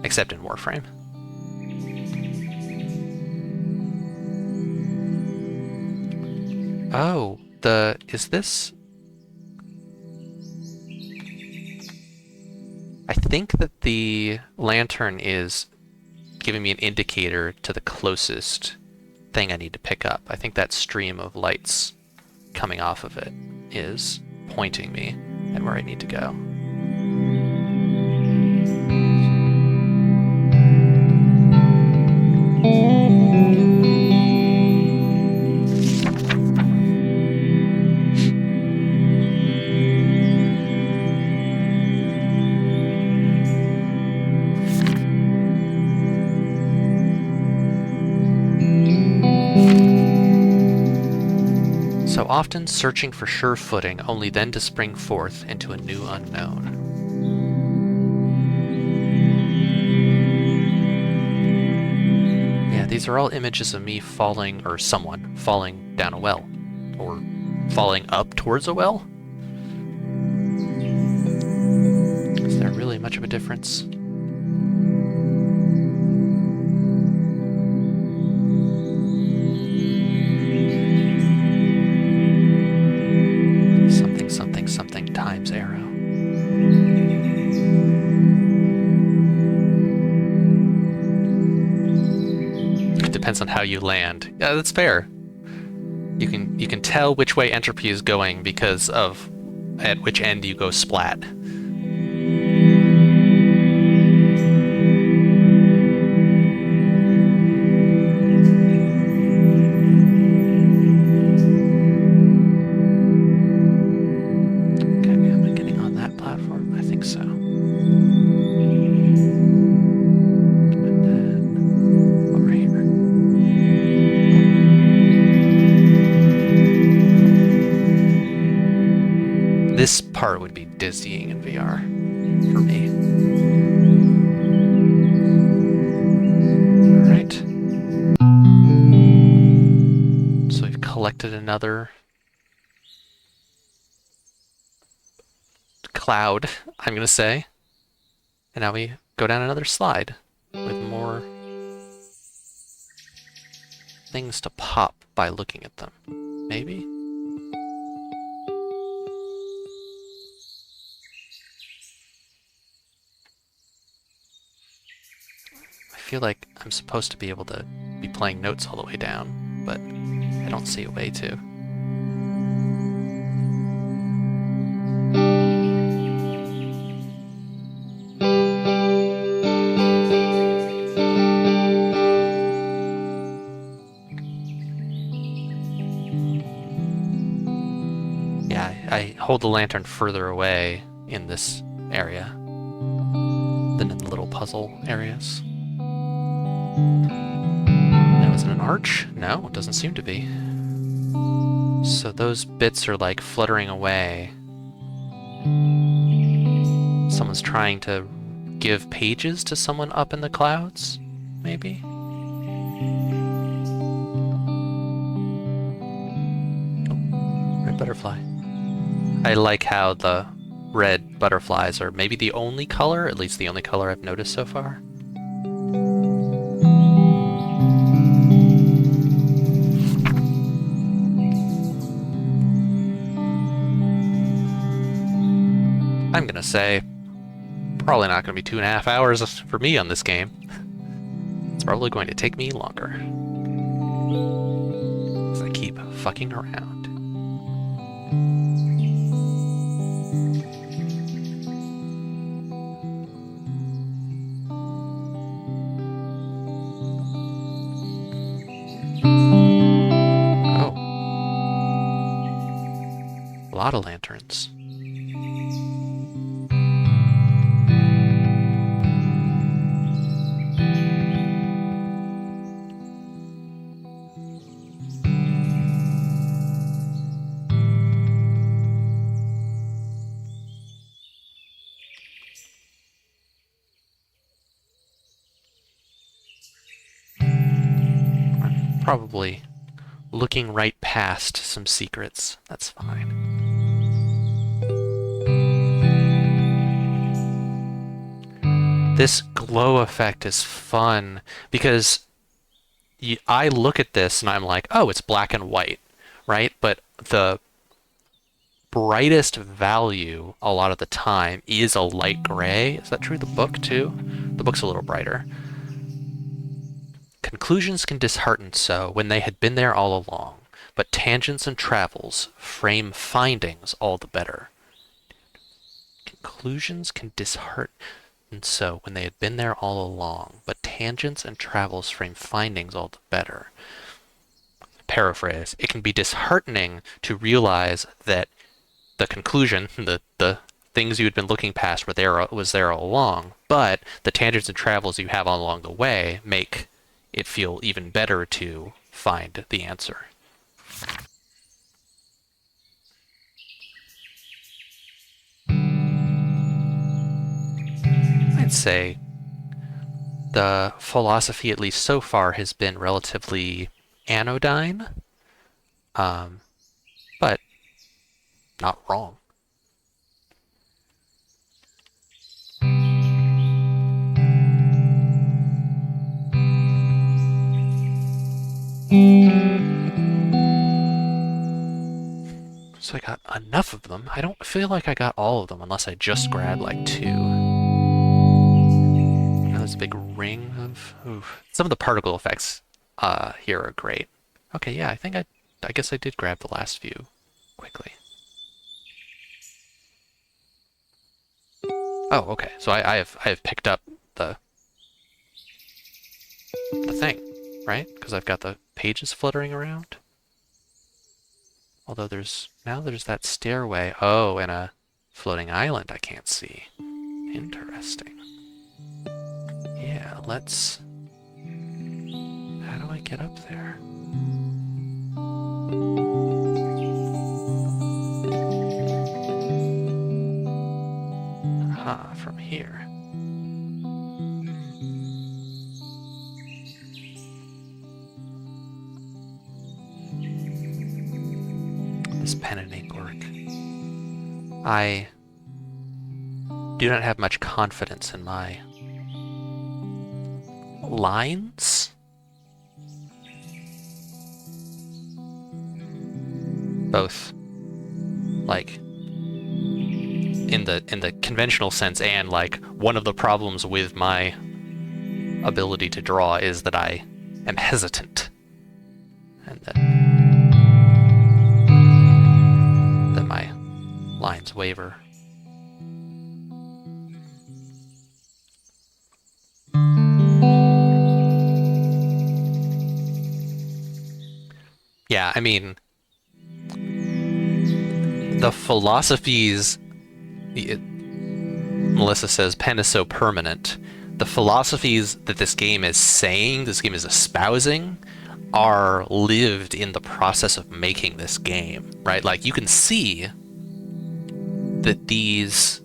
Except in Warframe. Oh, is this... I think that the lantern is giving me an indicator to the closest thing I need to pick up. I think that stream of lights coming off of it is pointing me at where I need to go. So often searching for sure footing, only then to spring forth into a new unknown. Yeah, these are all images of me falling, or someone falling down a well. Or falling up towards a well? Is there really much of a difference? depends on how you land. Yeah, that's fair. You can tell which way entropy is going because of at which end you go splat. Okay, am I getting on that platform? I think so. And then over here. This part would be dizzying in VR for me. Alright. So we've collected another cloud, I'm gonna say. And now we go down another slide with more things to pop by looking at them. Maybe? I feel like I'm supposed to be able to be playing notes all the way down, but I don't see a way to. Yeah, I hold the lantern further away in this area than in the little puzzle areas. Now, is it an arch? No, it doesn't seem to be. So those bits are like fluttering away. Someone's trying to give pages to someone up in the clouds, maybe? Oh, red butterfly. I like how the red butterflies are maybe the only color, at least the only color I've noticed so far. I'm gonna say probably not gonna be 2.5 hours for me on this game. It's probably going to take me longer. As I keep fucking around. Oh. A lot of lanterns. Probably looking right past some secrets. That's fine. This glow effect is fun because I look at this and I'm like, oh, it's black and white, right? But the brightest value a lot of the time is a light gray. Is that true of the book too? The book's a little brighter. Conclusions can dishearten so when they had been there all along, but tangents and travels frame findings all the better. Conclusions can dishearten so when they had been there all along, but tangents and travels frame findings all the better. Paraphrase, it can be disheartening to realize that the conclusion, the things you had been looking past was there all along, but the tangents and travels you have along the way make it feel even better to find the answer. I'd say the philosophy, at least so far, has been relatively anodyne, but not wrong. So I got enough of them. I don't feel like I got all of them unless I just grabbed like 2. Now there's a big ring of... Oof. Some of the particle effects here are great. Okay, yeah, I guess I did grab the last few quickly. Oh, okay. So I have picked up the thing, right? Because I've got the pages fluttering around. Although there's that stairway. Oh, and a floating island I can't see. Interesting. Yeah, let's... How do I get up there? Aha, from here. This pen and ink work. I do not have much confidence in my lines. Both, like, in the conventional sense, and like one of the problems with my ability to draw is that I am hesitant, and that my lines waver. Yeah, I mean, the philosophies... Melissa says, pen is so permanent. The philosophies that this game is saying, this game is espousing, are lived in the process of making this game, right? Like, you can see that these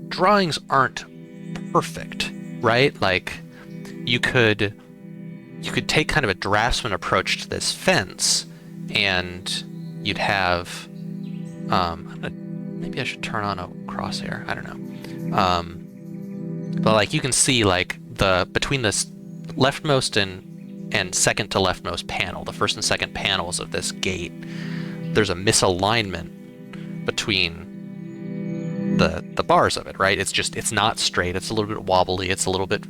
drawings aren't perfect, right? Like, you could take kind of a draftsman approach to this fence, and you'd have maybe I should turn on a crosshair. I don't know. But like, you can see like between this leftmost and second to leftmost panel, the first and second panels of this gate, there's a misalignment between the bars of it, right? It's not straight. It's a little bit wobbly. It's a little bit,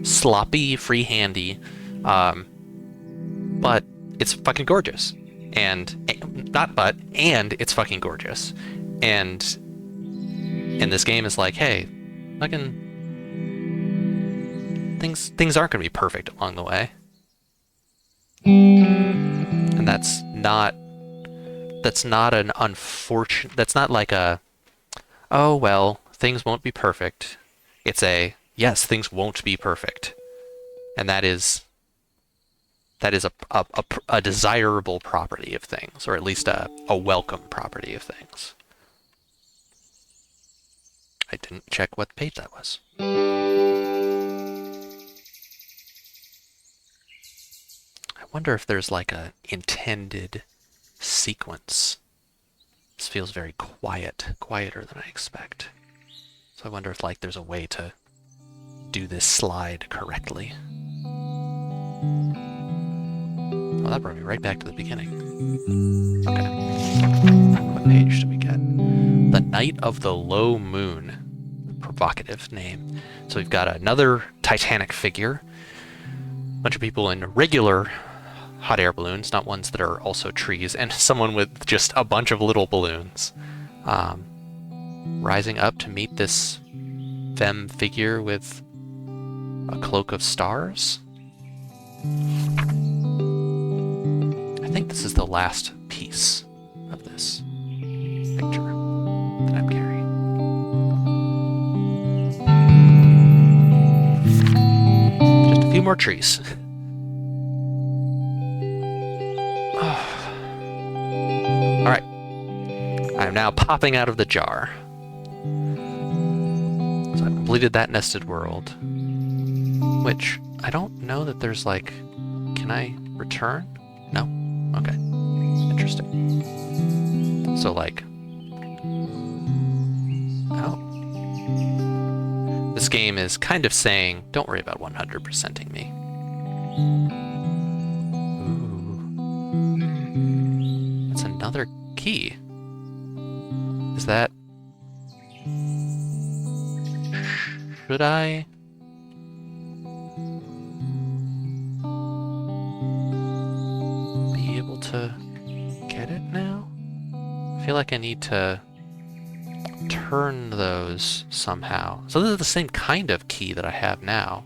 sloppy, free-handy. But it's fucking gorgeous. And it's fucking gorgeous. And this game is like, hey, fucking things aren't going to be perfect along the way. And that's not an unfortunate, that's not like a, oh well, things won't be perfect. It's a, yes, things won't be perfect. And that is a desirable property of things, or at least a welcome property of things. I didn't check what page that was. I wonder if there's like a intended sequence. This feels very quiet, quieter than I expect. So I wonder if like there's a way to do this slide correctly. Well, that brought me right back to the beginning. Okay. What page do we get? The Night of the Low Moon. Provocative name. So we've got another Titanic figure. A bunch of people in regular hot air balloons, not ones that are also trees, and someone with just a bunch of little balloons. Rising up to meet this femme figure with a cloak of stars. I think this is the last piece of this picture that I'm carrying. Just a few more trees. Alright. I am now popping out of the jar. So I've completed that nested world. Which, I don't know that there's like... Can I return? No? Okay. Interesting. So like... Oh. This game is kind of saying, don't worry about 100%ing me. Ooh. That's another key. Is that... Should I... to get it now? I feel like I need to turn those somehow. So this is the same kind of key that I have now.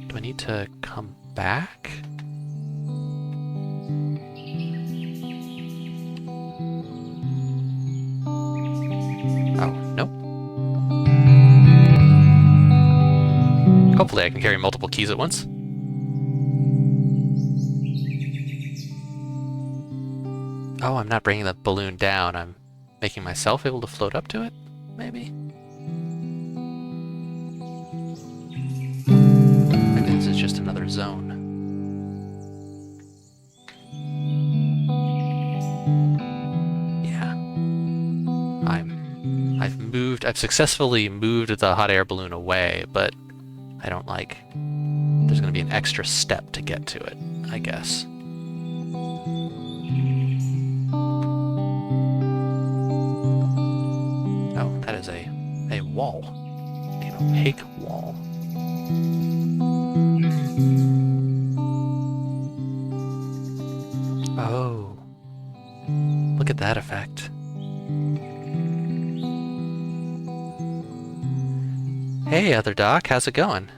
Do I need to come back? Oh, nope. Hopefully I can carry multiple keys at once. Oh, I'm not bringing the balloon down. I'm making myself able to float up to it, maybe? Maybe this is just another zone. Yeah. I've successfully moved the hot air balloon away, but I don't like... There's gonna be an extra step to get to it, I guess. Oh, that is a wall. An opaque wall. Oh. Look at that effect. Hey, other Doc, how's it going?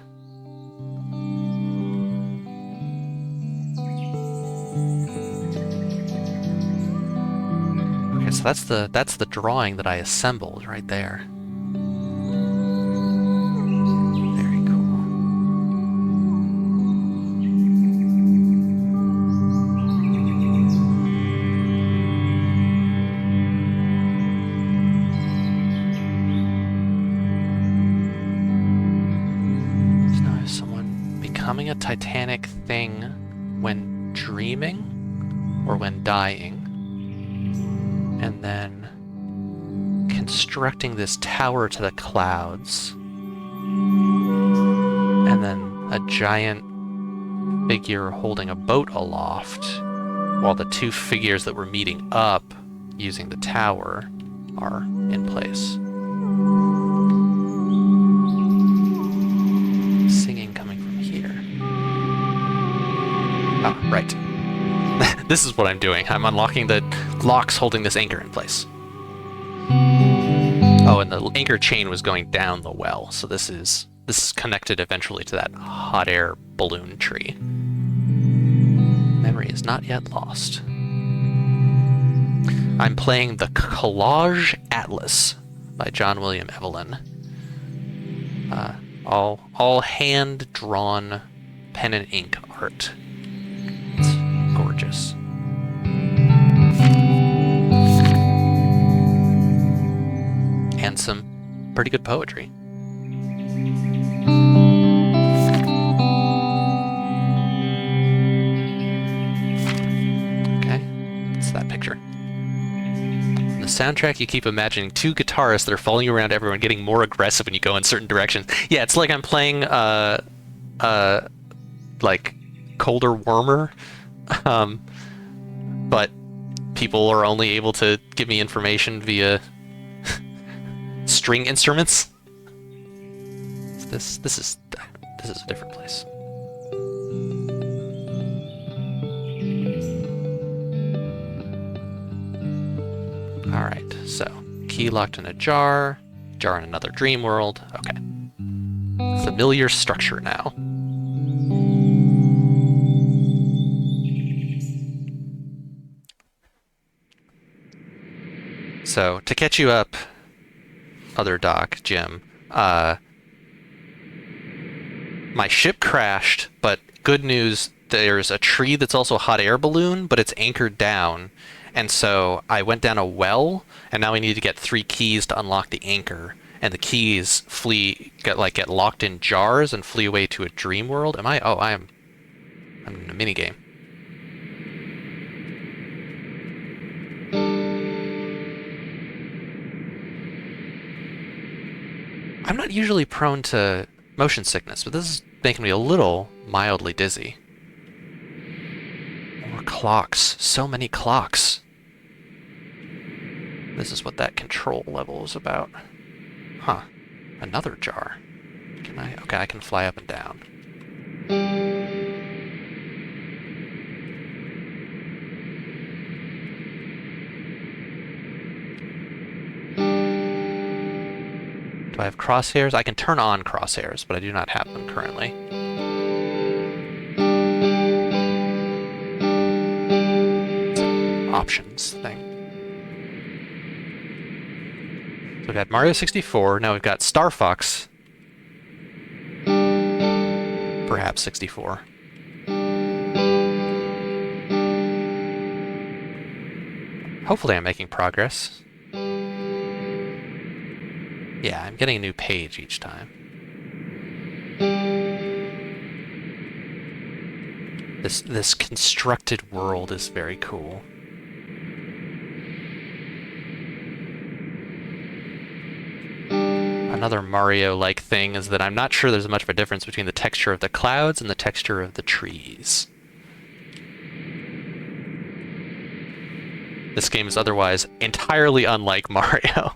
Okay, so that's the drawing that I assembled right there. Very cool. So now is someone becoming a Titanic thing when dreaming or when dying? And then constructing this tower to the clouds. And then a giant figure holding a boat aloft, while the two figures that were meeting up using the tower are in place. Singing coming from here. Ah, right. This is what I'm doing. I'm unlocking the locks holding this anchor in place. Oh, and the anchor chain was going down the well, so this is connected eventually to that hot air balloon tree. Memory is not yet lost. I'm playing the Collage Atlas by John William Evelyn. All hand-drawn pen and ink art. It's gorgeous. And some pretty good poetry. Okay, it's that picture. In the soundtrack, you keep imagining two guitarists that are following you around everywhere and getting more aggressive when you go in certain directions. Yeah, it's like I'm playing, like, colder, warmer, but people are only able to give me information via string instruments. This is a different place. All right, so key locked in a jar in another dream world. Okay, familiar structure now. So to catch you up, other Doc, Jim, my ship crashed, but good news, there's a tree that's also a hot air balloon, but it's anchored down. And so I went down a well, and now we need to get 3 keys to unlock the anchor. And the keys get locked in jars and flee away to a dream world. Am I? Oh, I'm in a mini game. I'm not usually prone to motion sickness, but this is making me a little mildly dizzy. More clocks. So many clocks. This is what that control level is about. Huh. Another jar. Can I? Okay, I can fly up and down. I have crosshairs? I can turn on crosshairs, but I do not have them currently. It's an options thing. So we've got Mario 64, now we've got Star Fox. Perhaps 64. Hopefully I'm making progress. Yeah, I'm getting a new page each time. This constructed world is very cool. Another Mario-like thing is that I'm not sure there's much of a difference between the texture of the clouds and the texture of the trees. This game is otherwise entirely unlike Mario.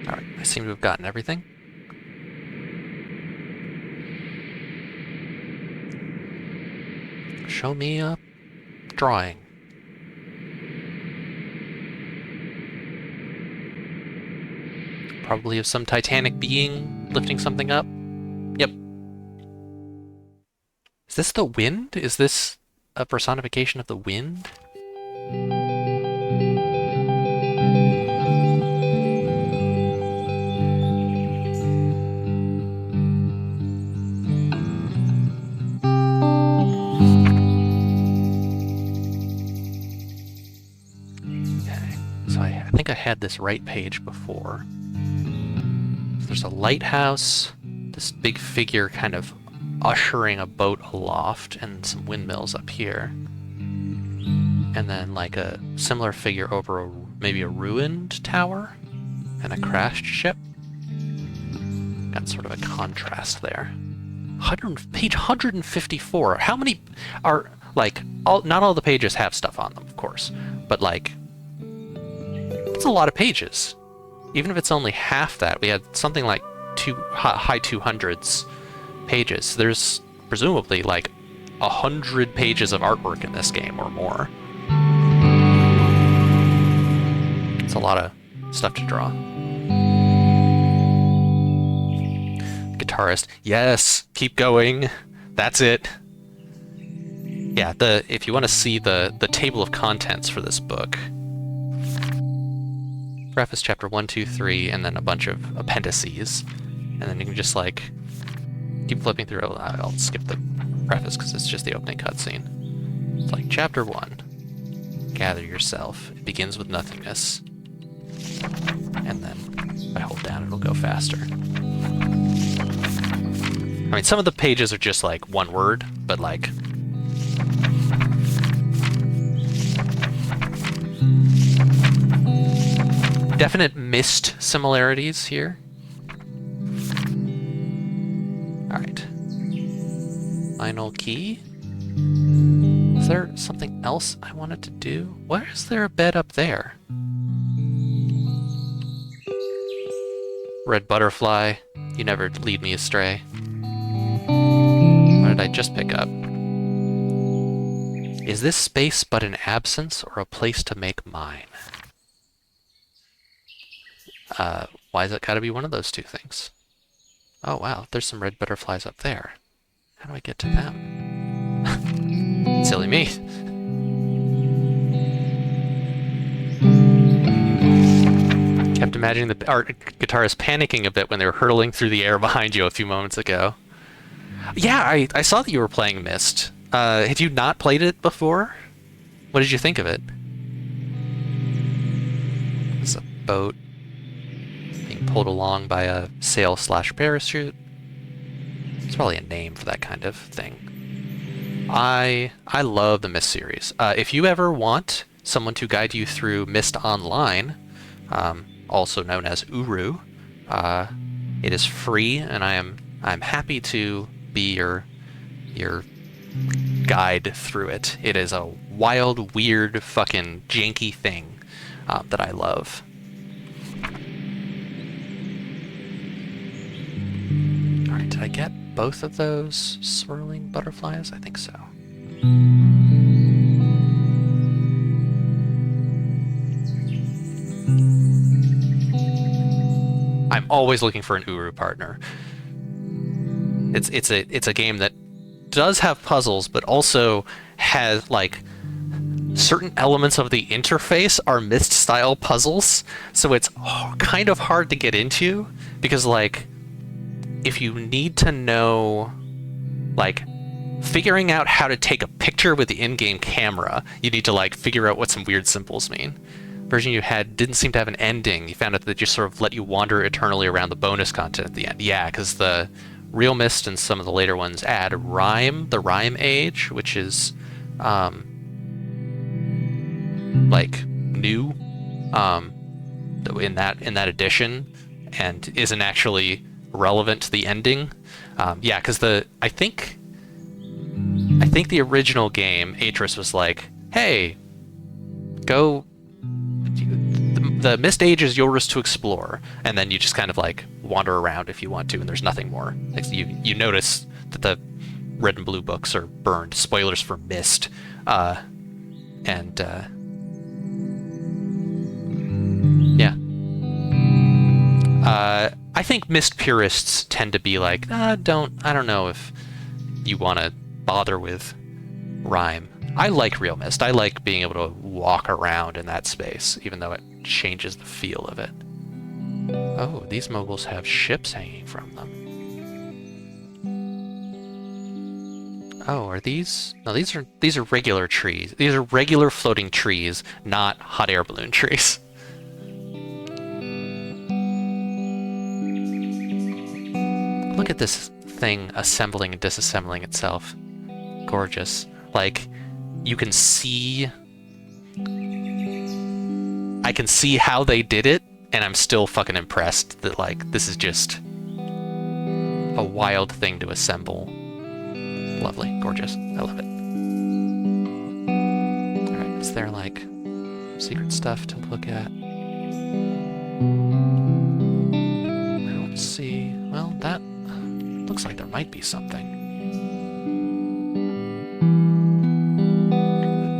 Alright, I seem to have gotten everything. Show me a drawing. Probably of some titanic being lifting something up. Yep. Is this the wind? Is this a personification of the wind? I think I had this right page before. So there's a lighthouse, this big figure kind of ushering a boat aloft, and some windmills up here. And then like a similar figure over maybe a ruined tower and a crashed ship. Got sort of a contrast there. Page 154. How many are, like, not all the pages have stuff on them, of course, but like, it's a lot of pages. Even if it's only half that, we had something like high 200s pages. There's presumably like 100 pages of artwork in this game or more. It's a lot of stuff to draw. Guitarist, yes, keep going. That's it. Yeah, if you want to see the table of contents for this book, preface, chapter 1, 2, 3, and then a bunch of appendices, and then you can just like keep flipping through. I'll skip the preface because it's just the opening cutscene. It's like chapter 1, gather yourself. It begins with nothingness, and then if I hold down, it'll go faster. I mean, some of the pages are just like one word, but like definite missed similarities here. Alright. Final key. Is there something else I wanted to do? Why is there a bed up there? Red butterfly, you never lead me astray. What did I just pick up? Is this space but an absence or a place to make mine? Why has it gotta be one of those two things? Oh wow, there's some red butterflies up there. How do I get to them? Silly me. Kept imagining the art guitarist panicking a bit when they were hurtling through the air behind you a few moments ago. Yeah, I saw that you were playing Myst. Had you not played it before? What did you think of it? It's a boat being pulled along by a sail/parachute. It's probably a name for that kind of thing. I love the Myst series. If you ever want someone to guide you through Myst Online, also known as Uru, it is free, and I'm happy to be your guide through it. It is a wild, weird, fucking janky thing that I love. Alright, did I get both of those swirling butterflies? I think so. I'm always looking for an Uru partner. It's a game that does have puzzles, but also has like certain elements of the interface are Myst style puzzles, so it's kind of hard to get into because like if you need to know like figuring out how to take a picture with the in-game camera, you need to like figure out what some weird symbols mean. Version you had didn't seem to have an ending. You found out that they just sort of let you wander eternally around the bonus content at the end. Yeah, because the Real Myst and some of the later ones add Rhyme, the Rhyme Age, which is like new in that edition and isn't actually relevant to the ending. Yeah, because I think the original game Atris was like, hey, go. The Myst Age is yours to explore, and then you just kind of like wander around if you want to, and there's nothing more. Like you notice that the red and blue books are burned. Spoilers for Myst, and yeah. I think Myst purists tend to be like, I don't know if you want to bother with Rhyme. I like Real Myst. I like being able to walk around in that space, even though it changes the feel of it. Oh, these moguls have ships hanging from them. Oh, are these? No, these are regular trees. These are regular floating trees, not hot air balloon trees. Look at this thing assembling and disassembling itself. Gorgeous. Like, you can see... I can see how they did it, and I'm still fucking impressed that, like, this is just a wild thing to assemble. Lovely. Gorgeous. I love it. Alright, is there, like, secret stuff to look at? I don't see... Well, that looks like there might be something.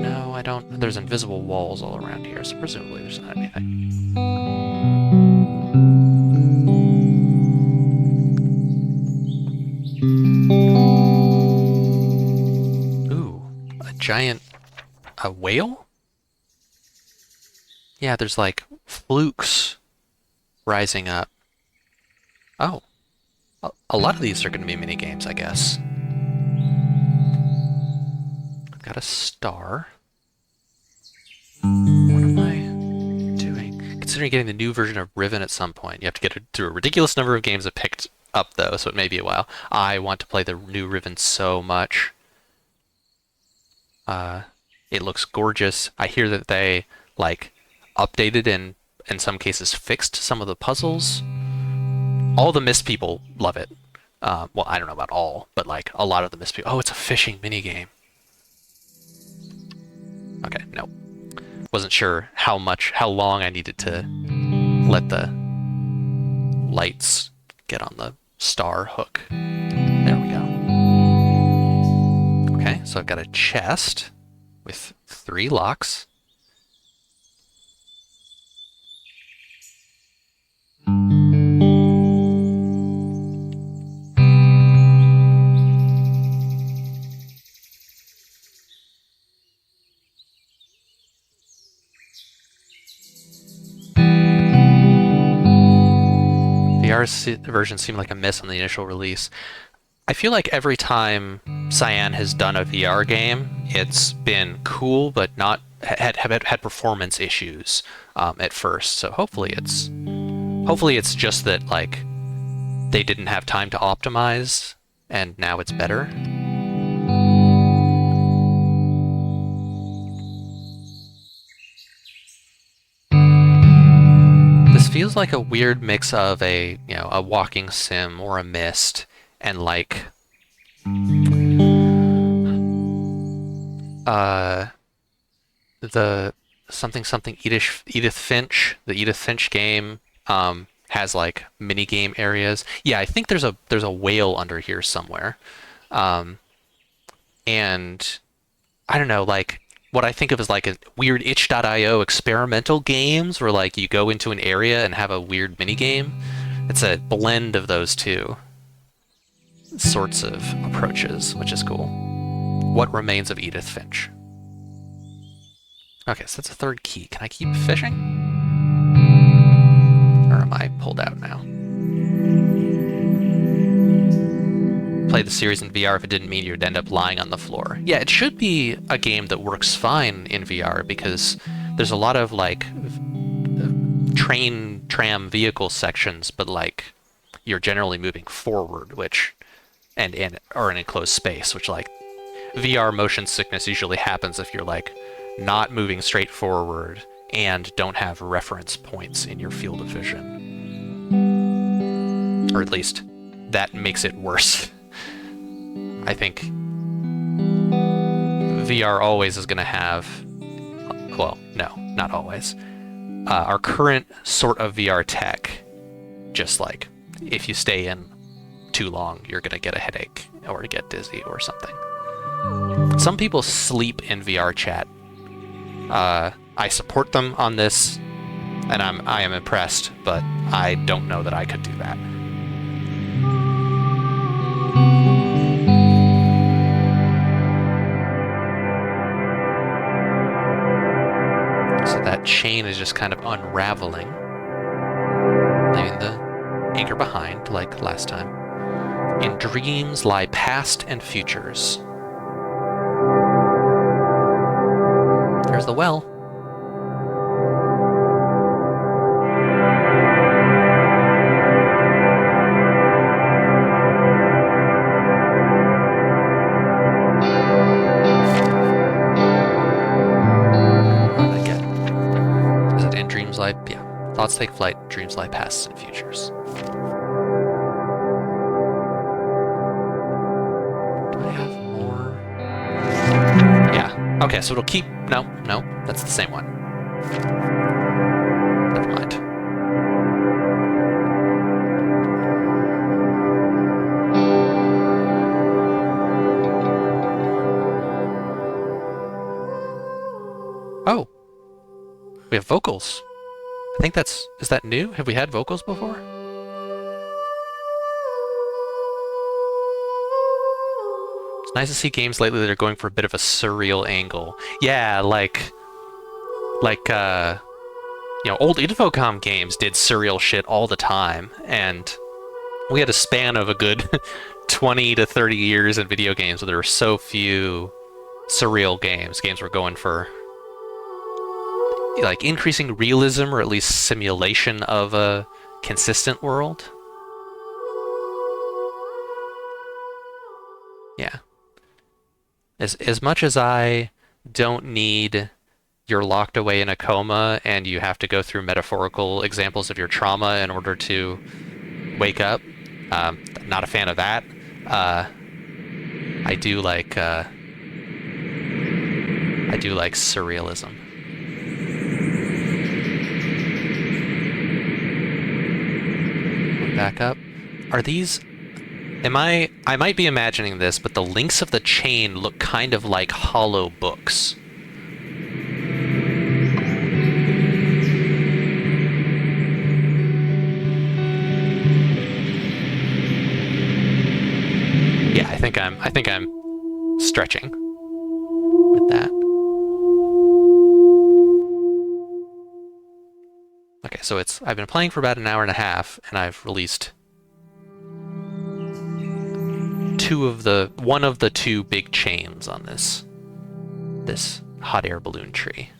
No, I don't... There's invisible walls all around here, so presumably there's not anything. Ooh, a giant... A whale? Yeah, there's like flukes rising up. Oh. A lot of these are going to be mini games, I guess. I've got a star. What am I doing? Considering getting the new version of Riven at some point, you have to get through a ridiculous number of games that picked up, though, so it may be a while. I want to play the new Riven so much. It looks gorgeous. I hear that they, like, updated and, in some cases, fixed some of the puzzles. All the Myst people love it. Well, I don't know about all, but like a lot of the Myst people. Oh, it's a fishing minigame. Okay, no. Wasn't sure how long I needed to let the lights get on the star hook. There we go. Okay, so I've got a chest with 3 locks. VR version seemed like a miss on the initial release. I feel like every time Cyan has done a VR game, it's been cool, but not had performance issues at first. So hopefully it's just that like they didn't have time to optimize, and now it's better. This feels like a weird mix of a walking sim or a Myst and like the something Edith Finch, the Edith Finch game, has like mini game areas. Yeah, I think there's a whale under here somewhere. Um, and I don't know, like what I think of as like a weird itch.io experimental games where like you go into an area and have a weird mini game. It's a blend of those two sorts of approaches, which is cool. What remains of Edith Finch? Okay, so that's a third key. Can I keep fishing? Or am I pulled out now? Play the series in VR if it didn't mean you'd end up lying on the floor. Yeah, it should be a game that works fine in VR because there's a lot of like train, tram, vehicle sections, but like you're generally moving forward, which or an enclosed space, which like VR motion sickness usually happens if you're like not moving straight forward and don't have reference points in your field of vision. Or at least that makes it worse. I think VR always is going to have, well, no, not always. Our current sort of VR tech, just like if you stay in too long, you're going to get a headache or get dizzy or something. Some people sleep in VR chat. I support them on this, and I am impressed, but I don't know that I could do that. So that chain is just kind of unraveling, leaving the anchor behind, like last time. In dreams lie past and futures. There's the well. What did I get? Is it in dreams lie? Yeah. Thoughts take flight, dreams lie past and futures. Do I have more? Yeah. Okay, so it'll keep... No, that's the same one. Never mind. Oh! We have vocals. I think is that new? Have we had vocals before? It's nice to see games lately that are going for a bit of a surreal angle. Yeah, like old Infocom games did surreal shit all the time, and we had a span of a good 20 to 30 years in video games where there were so few surreal games. Games were going for like increasing realism or at least simulation of a consistent world. Yeah. As much as I don't need you're locked away in a coma and you have to go through metaphorical examples of your trauma in order to wake up, not a fan of that. I do like surrealism. Back up. Are these... I might be imagining this, but the links of the chain look kind of like hollow books. Yeah, I think I'm stretching with that. Okay, so I've been playing for about an hour and a half, and I've released one of the two big chains on this hot air balloon tree.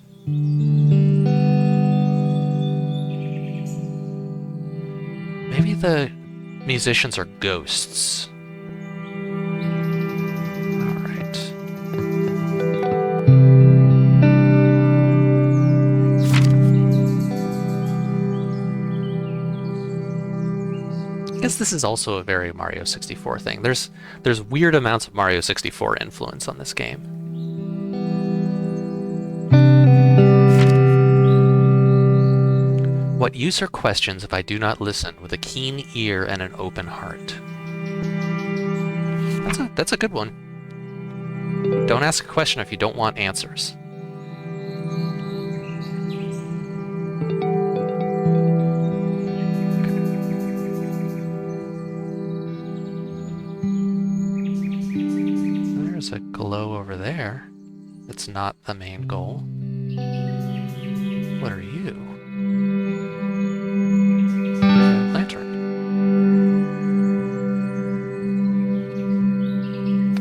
Maybe the musicians are ghosts. I guess this is also a very Mario 64 thing. There's weird amounts of Mario 64 influence on this game. What use are questions if I do not listen with a keen ear and an open heart? That's a good one. Don't ask a question if you don't want answers. There's a glow over there. It's not the main goal. What are you? Lantern.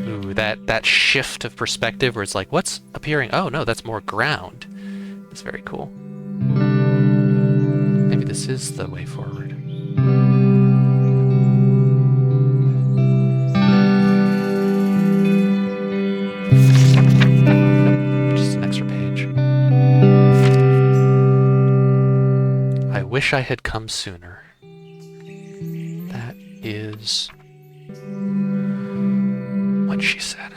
Ooh, that shift of perspective where it's like, what's appearing? Oh no, that's more ground. It's very cool. Maybe this is the way forward. Wish I had come sooner. That is what she said.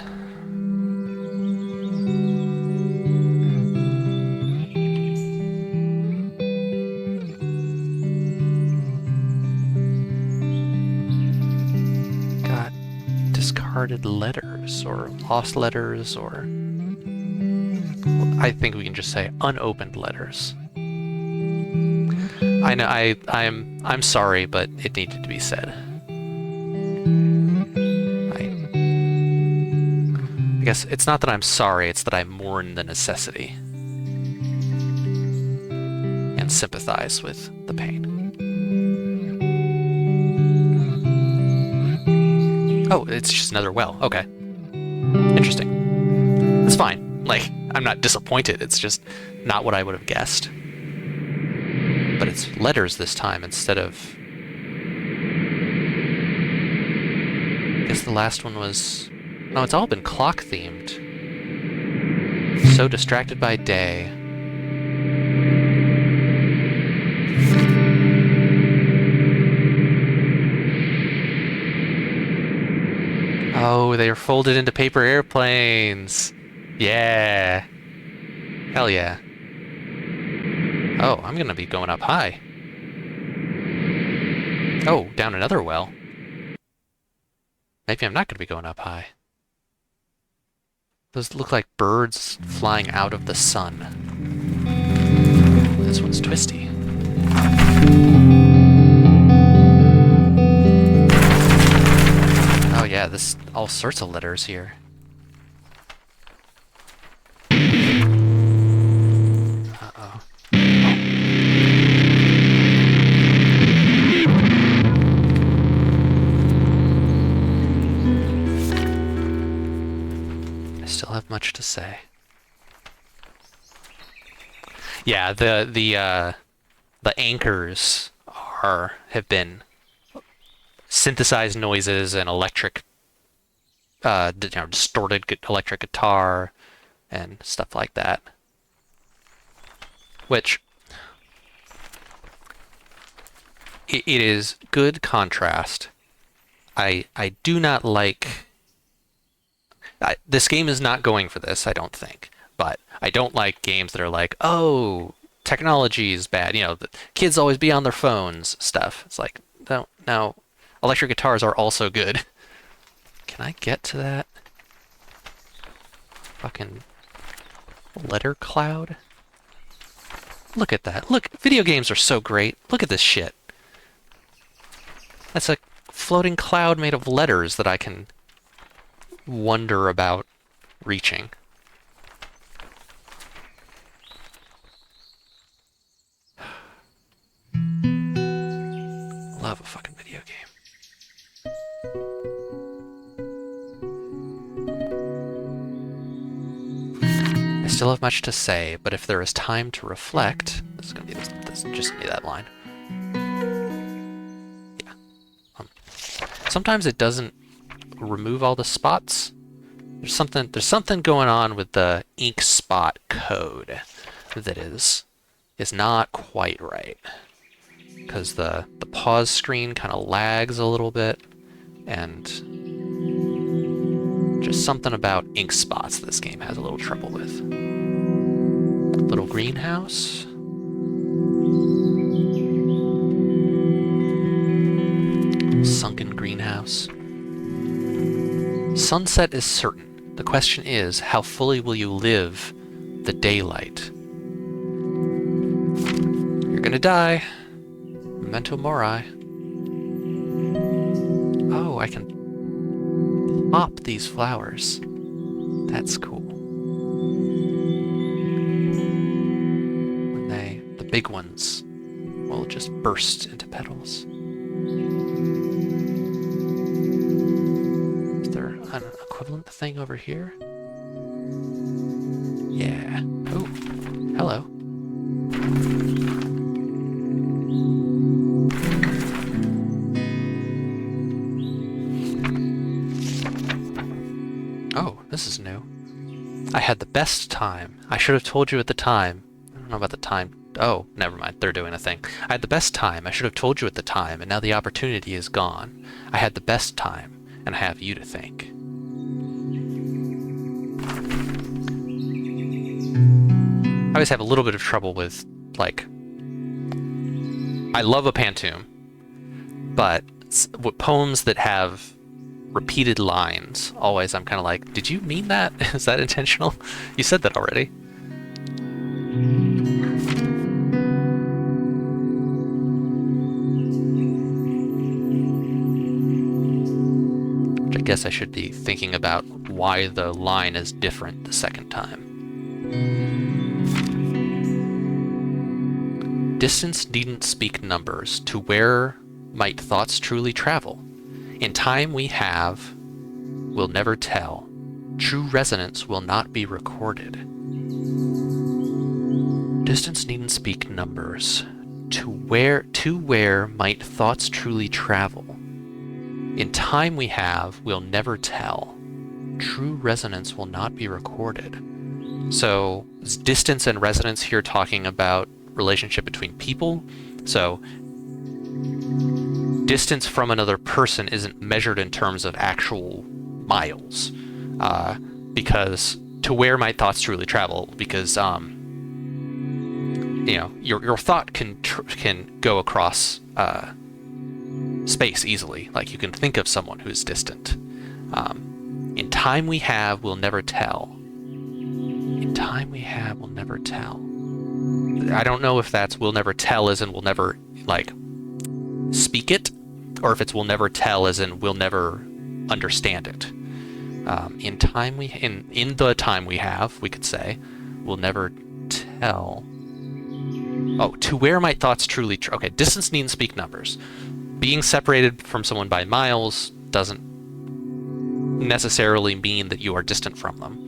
Got discarded letters or lost letters, or I think we can just say unopened letters. I know I'm sorry, but it needed to be said. I guess it's not that I'm sorry, it's that I mourn the necessity and sympathize with the pain. Oh, it's just another well. Okay. Interesting. It's fine. Like, I'm not disappointed. It's just not what I would have guessed. But it's letters this time instead of... I guess the last one was... No, it's all been clock-themed. So distracted by day. Oh, they are folded into paper airplanes. Yeah. Hell yeah. Oh, I'm gonna be going up high. Oh, down another well. Maybe I'm not gonna be going up high. Those look like birds flying out of the sun. This one's twisty. Oh yeah, this all sorts of letters here. Uh-oh. I still have much to say. Yeah, the anchors have been synthesized noises and electric, distorted electric guitar and stuff like that. Which it is good contrast. I do not like. This game is not going for this, I don't think. But I don't like games that are like, oh, technology is bad. You know, the kids always be on their phones stuff. It's like, no, electric guitars are also good. Can I get to that? Fucking letter cloud? Look at that. Look, video games are so great. Look at this shit. That's a floating cloud made of letters that I can wonder about reaching. Love a fucking video game. I still have much to say, but if there is time to reflect, this is gonna be this just gonna be that line. Yeah. Sometimes it doesn't remove all the spots. There's something going on with the ink spot code that is not quite right. Because the pause screen kind of lags a little bit, and just something about ink spots this game has a little trouble with. Little greenhouse. sunset is certain. The question is, how fully will you live the daylight? You're gonna die. Memento mori. Oh, I can pop these flowers. That's cool. When the big ones will just burst into petals. Is there an equivalent thing over here? Yeah. Oh, hello. Oh, this is new. I had the best time. I should have told you at the time. I don't know about the time. Oh, never mind. They're doing a thing. I had the best time. I should have told you at the time, and now the opportunity is gone. I had the best time, and I have you to thank. I always have a little bit of trouble with, like, I love a pantoum, but poems that have repeated lines, always I'm kind of like, did you mean that? Is that intentional? You said that already. Which I guess I should be thinking about why the line is different the second time. Distance needn't speak numbers. To where might thoughts truly travel? In time we have, will never tell. True resonance will not be recorded. Distance needn't speak numbers. To where might thoughts truly travel? In time we have, will never tell. True resonance will not be recorded. So, is distance and resonance here talking about relationship between people? So, distance from another person isn't measured in terms of actual miles, because to where might thoughts truly travel? Because your thought can go across space easily. Like, you can think of someone who's distant. In time we have, we'll never tell. In time we have, we'll never tell. I don't know if that's we'll never tell as in we'll never, like, speak it, or if it's we'll never tell as in we'll never understand it. In the time we have, we could say, we'll never tell. Oh, to where might thoughts truly okay, distance needn't speak numbers. Being separated from someone by miles doesn't necessarily mean that you are distant from them.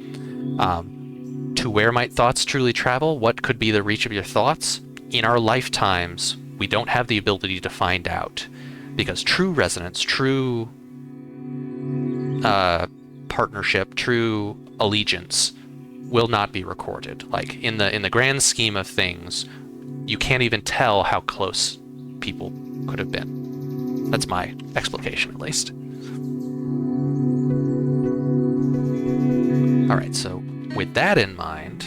To where might thoughts truly travel? What could be the reach of your thoughts? In our lifetimes, we don't have the ability to find out, because true resonance, true partnership, true allegiance will not be recorded. Like, in the grand scheme of things, you can't even tell how close people could have been. That's my explication, at least. All right, so with that in mind,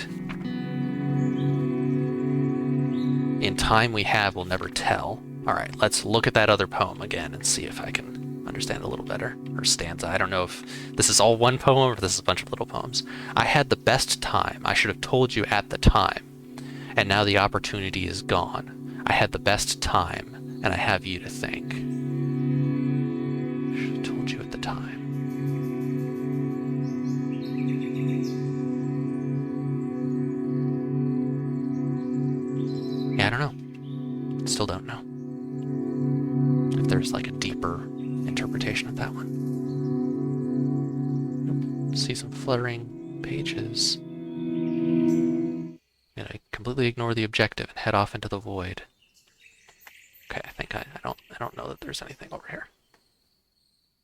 in time we have, we'll never tell. All right, let's look at that other poem again and see if I can understand a little better. Or stanza. I don't know if this is all one poem or if this is a bunch of little poems. I had the best time. I should have told you at the time. And now the opportunity is gone. I had the best time, and I have you to thank. I should have told you at the time. Yeah, I don't know. Still don't know if there's like a deeper interpretation of that one. Nope. See some fluttering pages. And I completely ignore the objective and head off into the void. Okay, I think I don't know that there's anything over here.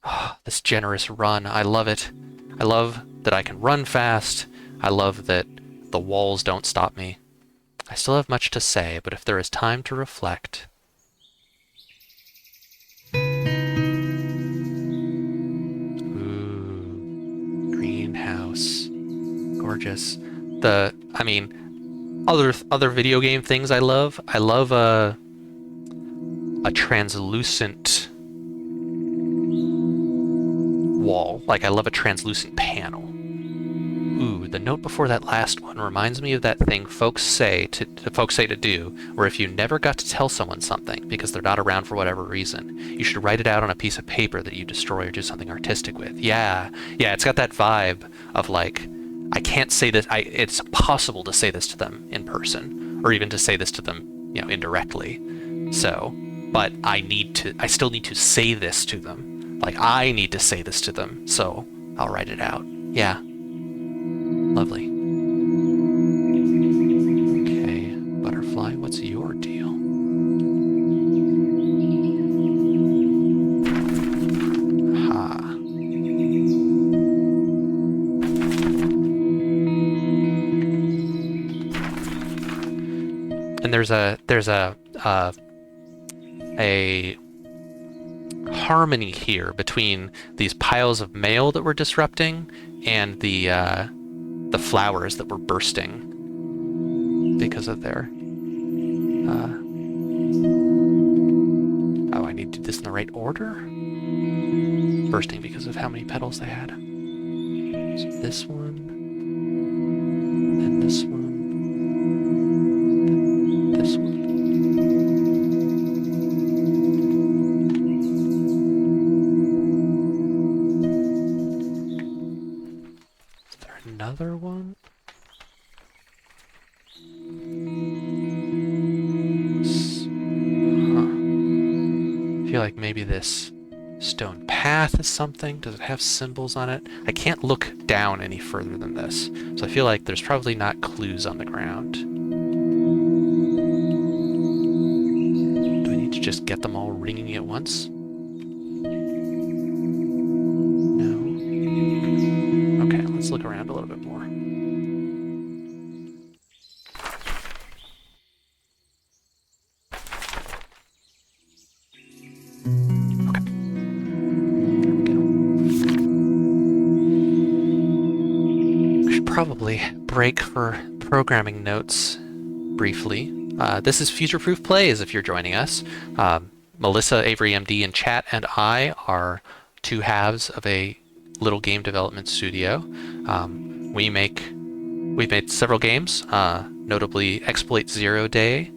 Oh, this generous run. I love it. I love that I can run fast. I love that the walls don't stop me. I still have much to say, but if there is time to reflect... Ooh, greenhouse. Gorgeous. Other video game things I love. I love a wall. Like, I love a translucent panel. Ooh, the note before that last one reminds me of that thing folks say to do, where if you never got to tell someone something because they're not around for whatever reason, you should write it out on a piece of paper that you destroy or do something artistic with. Yeah, it's got that vibe of like, I can't say this. It's possible to say this to them in person, or even to say this to them, indirectly. So, but I still need to say this to them. Like, I need to say this to them, so I'll write it out. Yeah. Lovely. Okay, butterfly, what's your deal? Aha. And there's a harmony here between these piles of mail that we're disrupting and the flowers that were bursting because of their... oh, I need to do this in the right order? Bursting because of how many petals they had. So this one, and this one, then this one. Another one? I feel like maybe this stone path is something. Does it have symbols on it? I can't look down any further than this, so I feel like there's probably not clues on the ground. Do I need to just get them all ringing at once? No. Okay, let's look around a little bit more. Probably break for programming notes briefly. This is Future Proof Plays if you're joining us. Melissa, Avery MD, and Chat and I are two halves of a little game development studio. We've made several games, notably Exploit Zero Day,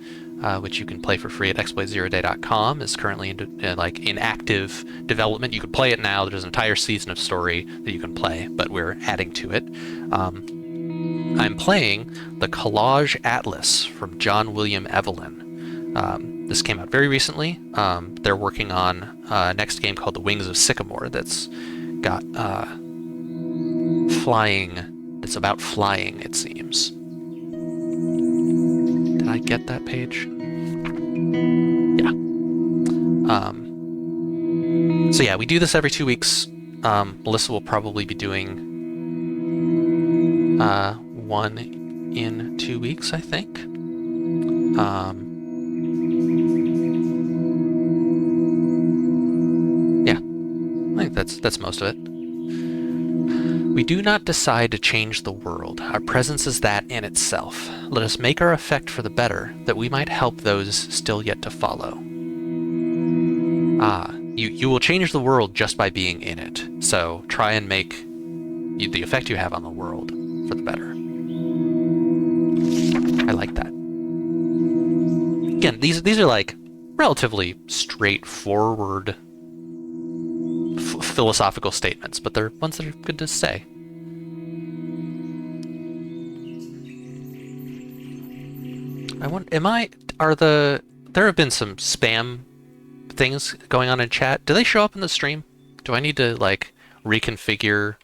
which you can play for free at exploitzeroday.com, is currently in active development. You can play it now. There's an entire season of story that you can play, but we're adding to it. I'm playing the Collage Atlas from John William Evelyn. This came out very recently. They're working on a next game called The Wings of Sycamore that's got flying. It's about flying, it seems. Did I get that page? Yeah. So yeah, we do this every 2 weeks. Melissa will probably be doing one in 2 weeks, I think. Yeah, I think that's most of it. We do not decide to change the world. Our presence is that in itself. Let us make our effect for the better, that we might help those still yet to follow. You will change the world just by being in it. So try and make the effect you have on the world for the better. I like that. Again, these are like relatively straightforward philosophical statements, but they're ones that are good to say. I wonder, there have been some spam things going on in chat. Do they show up in the stream? Do I need to like reconfigure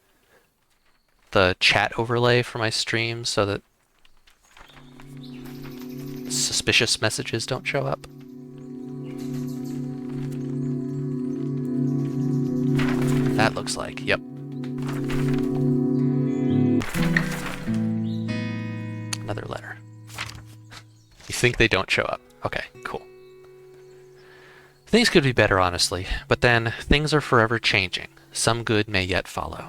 the chat overlay for my stream so that suspicious messages don't show up? That looks like, yep. Another letter. You think they don't show up? Okay, cool. Things could be better, honestly, but then things are forever changing. Some good may yet follow.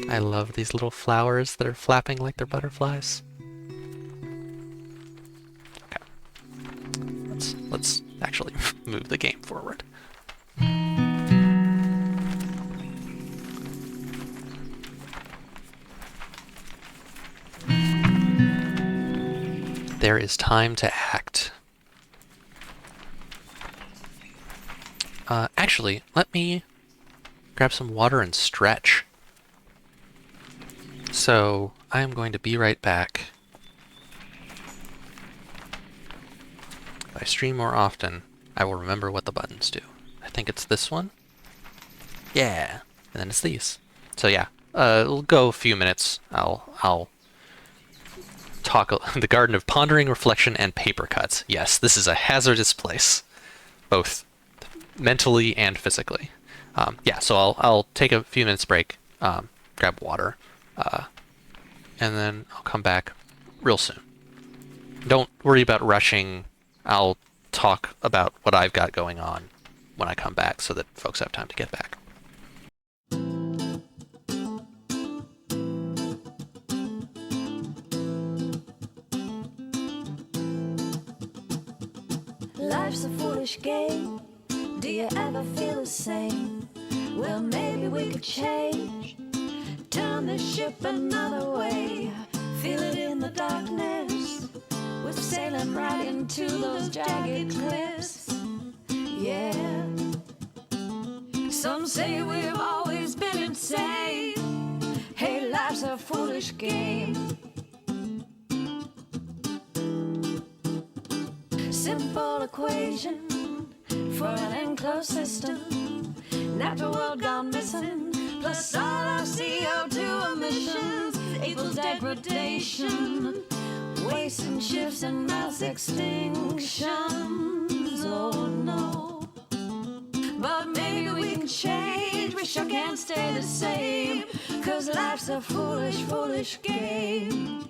I love these little flowers that are flapping like they're butterflies. actually move the game forward. There is time to act. Actually, let me grab some water and stretch. So, I am going to be right back. If I stream more often, I will remember what the buttons do. I think it's this one. Yeah, and then it's these. So yeah, it'll go a few minutes. I'll talk the Garden of Pondering, Reflection, and Paper Cuts. Yes, this is a hazardous place, both mentally and physically. Yeah, so I'll take a few minutes break, grab water, and then I'll come back real soon. Don't worry about rushing. I'll talk about what I've got going on when I come back so that folks have time to get back. Life's a foolish game. Do you ever feel the same? Well, maybe we could change. Turn the ship another way. Feel it in the darkness. We're sailing right into those jagged cliffs. Yeah. Some say we've always been insane. Hey, life's a foolish game. Simple equation for an enclosed system. Natural world gone missing, plus all our CO2 emissions equals degradation, waste and shifts and mass extinctions. Oh no. But maybe we can change, we sure can't stay the same, 'cause life's a foolish, foolish game.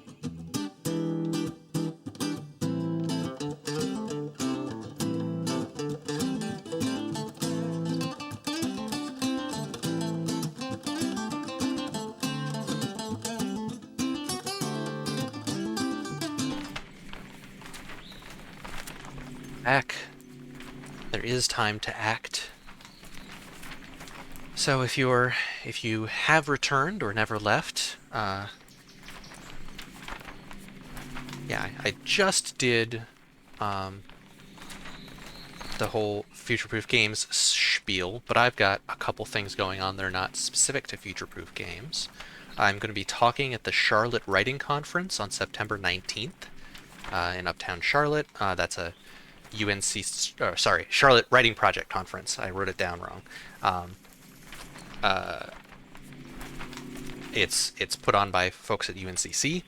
Back. There is time to act. So if you have returned or never left, yeah, I just did the whole future-proof games spiel, but I've got a couple things going on that are not specific to future-proof games. I'm going to be talking at the Charlotte Writing Conference on September 19th in Uptown Charlotte. That's a Charlotte Writing Project Conference. I wrote it down wrong. It's put on by folks at UNCC.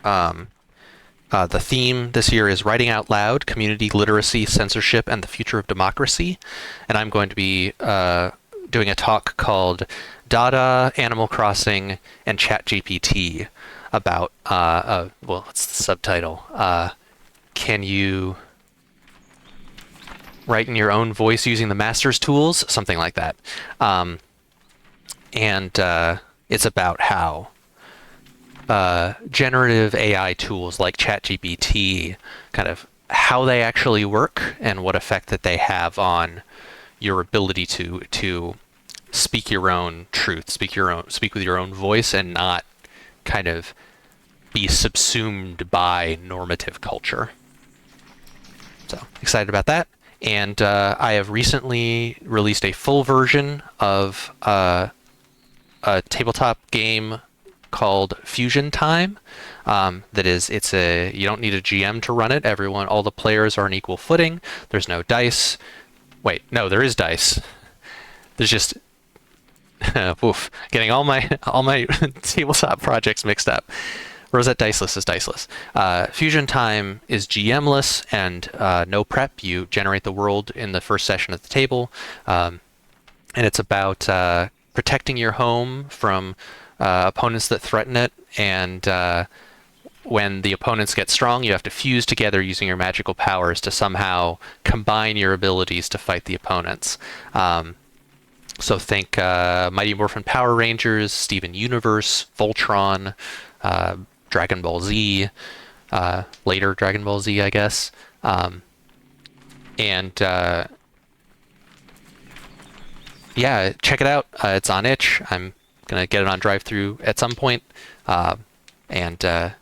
The theme this year is Writing Out Loud, Community Literacy, Censorship, and the Future of Democracy. And I'm going to be doing a talk called Dada, Animal Crossing, and ChatGPT about, well, what's the subtitle? Can you write in your own voice using the master's tools? Something like that. It's about how generative AI tools like ChatGPT, kind of how they actually work and what effect that they have on your ability to speak your own truth, speak with your own voice, and not kind of be subsumed by normative culture. So excited about that. And I have recently released a full version of a tabletop game called Fusion Time. You don't need a GM to run it. All the players are on equal footing. There's no dice. Wait, no, there is dice. There's just oof, getting all my tabletop projects mixed up. Rosette Diceless is diceless. Fusion Time is GM-less and no prep. You generate the world in the first session at the table, and it's about protecting your home from opponents that threaten it, and when the opponents get strong, you have to fuse together using your magical powers to somehow combine your abilities to fight the opponents. So think Mighty Morphin Power Rangers, Steven Universe, Voltron, Dragon Ball Z, later Dragon Ball Z, I guess. And yeah, check it out. It's on itch. I'm gonna get it on drive-through at some point. And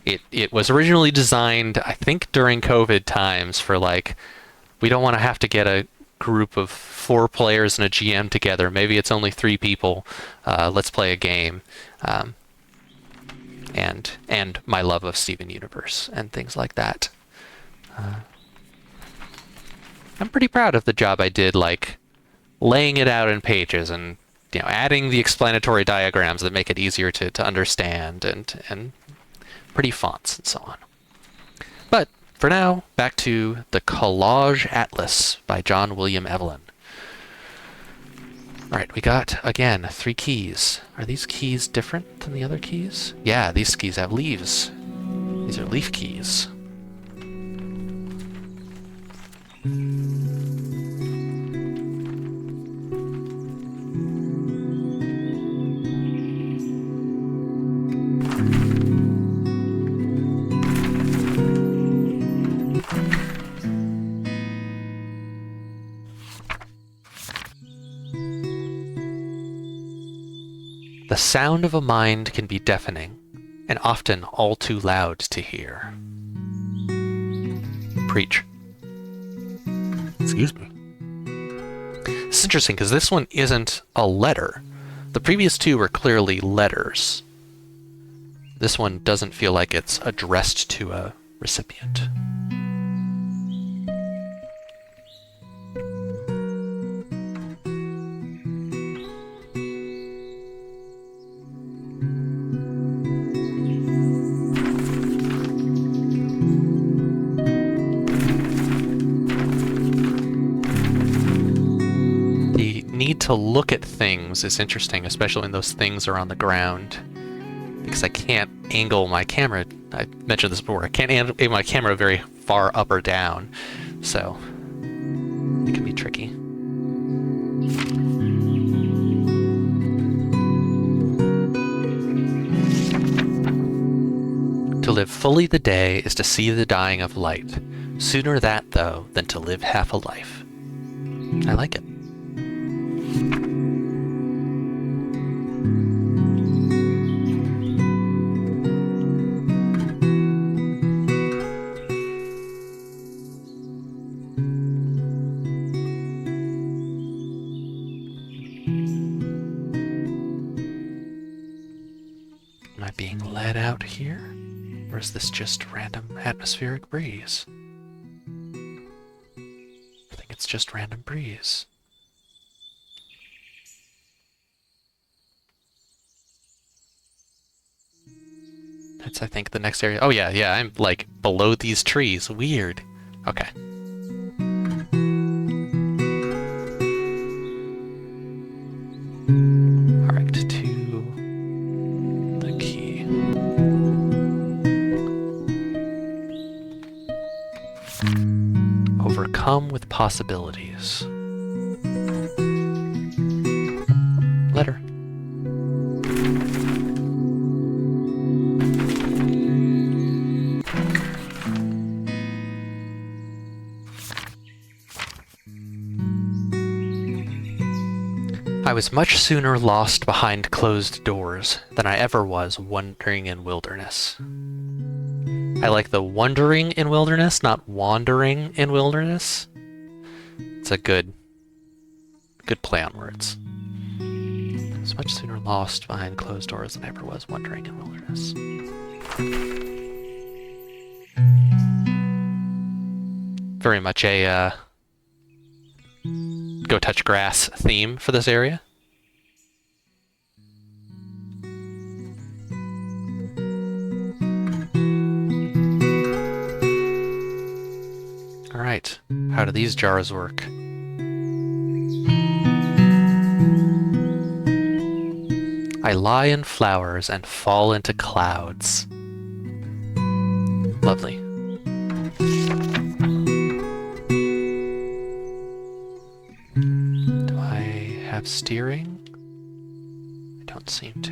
it was originally designed, I think, during COVID times for like, we don't want to have to get a group of 4 players and a GM together. Maybe it's only 3 people. Let's play a game. And my love of Steven Universe and things like that. I'm pretty proud of the job I did, like laying it out in pages and adding the explanatory diagrams that make it easier to understand and pretty fonts and so on. But for now, back to the Collage Atlas by John William Evelyn. All right, we got, again, 3 keys. Are these keys different than the other keys? Yeah, these keys have leaves. These are leaf keys. The sound of a mind can be deafening, and often all too loud to hear. Preach. Excuse me. It's interesting because this one isn't a letter. The previous 2 were clearly letters. This one doesn't feel like it's addressed to a recipient. To look at things is interesting, especially when those things are on the ground, because I can't angle my camera. I mentioned this before. I can't angle my camera very far up or down, so it can be tricky. To live fully the day is to see the dying of light. Sooner that, though, than to live half a life. I like it. Am I being led out here? Or is this just random atmospheric breeze? I think it's just random breeze. That's, I think, the next area. Oh, yeah, I'm, like, below these trees. Weird. Okay. Alright, to the key. Overcome with possibilities. Letter. I was much sooner lost behind closed doors than I ever was wandering in wilderness. I like the wandering in wilderness, not wandering in wilderness. It's a good play on words. I was much sooner lost behind closed doors than I ever was wandering in wilderness. Very much a go touch grass theme for this area. All right, how do these jars work? I lie in flowers and fall into clouds. Lovely. Do I have steering? I don't seem to.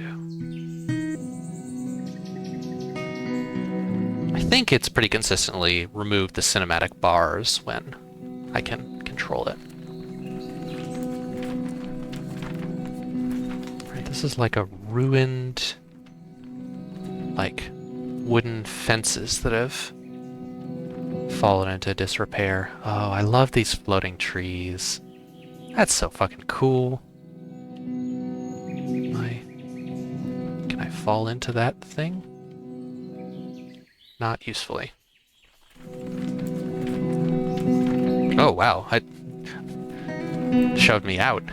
I think it's pretty consistently removed the cinematic bars when I can control it. Right, this is like a ruined, like, wooden fences that have fallen into disrepair. Oh, I love these floating trees. That's so fucking cool. Can I fall into that thing? Not usefully. Oh wow, it shoved me out.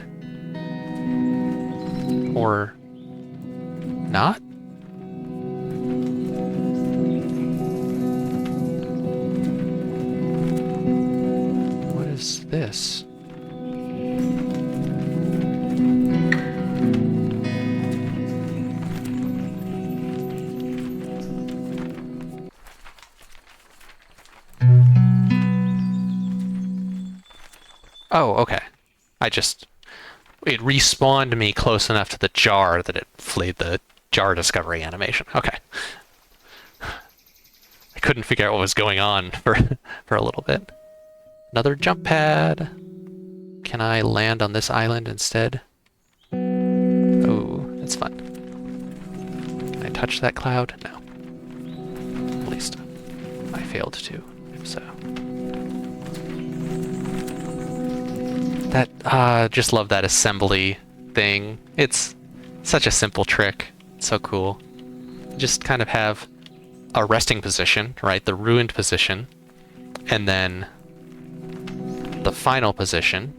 Or not? What is this? Oh, okay. It respawned me close enough to the jar that it played the jar discovery animation. Okay. I couldn't figure out what was going on for a little bit. Another jump pad. Can I land on this island instead? Oh, that's fun. Can I touch that cloud? No. At least I failed to, so. Just love that assembly thing. It's such a simple trick. It's so cool. Just kind of have a resting position, right? The ruined position, and then the final position,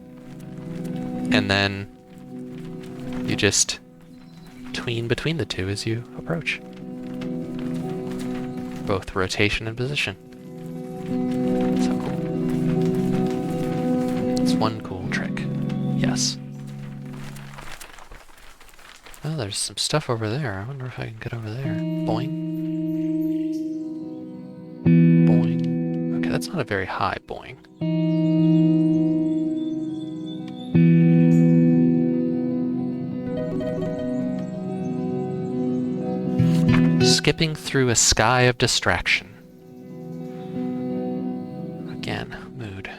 and then you just tween between the two as you approach. Both rotation and position. So cool. It's one cool trick. Yes. Oh, there's some stuff over there. I wonder if I can get over there. Boing. Boing. Okay, that's not a very high boing. Skipping through a sky of distraction. Again, mood.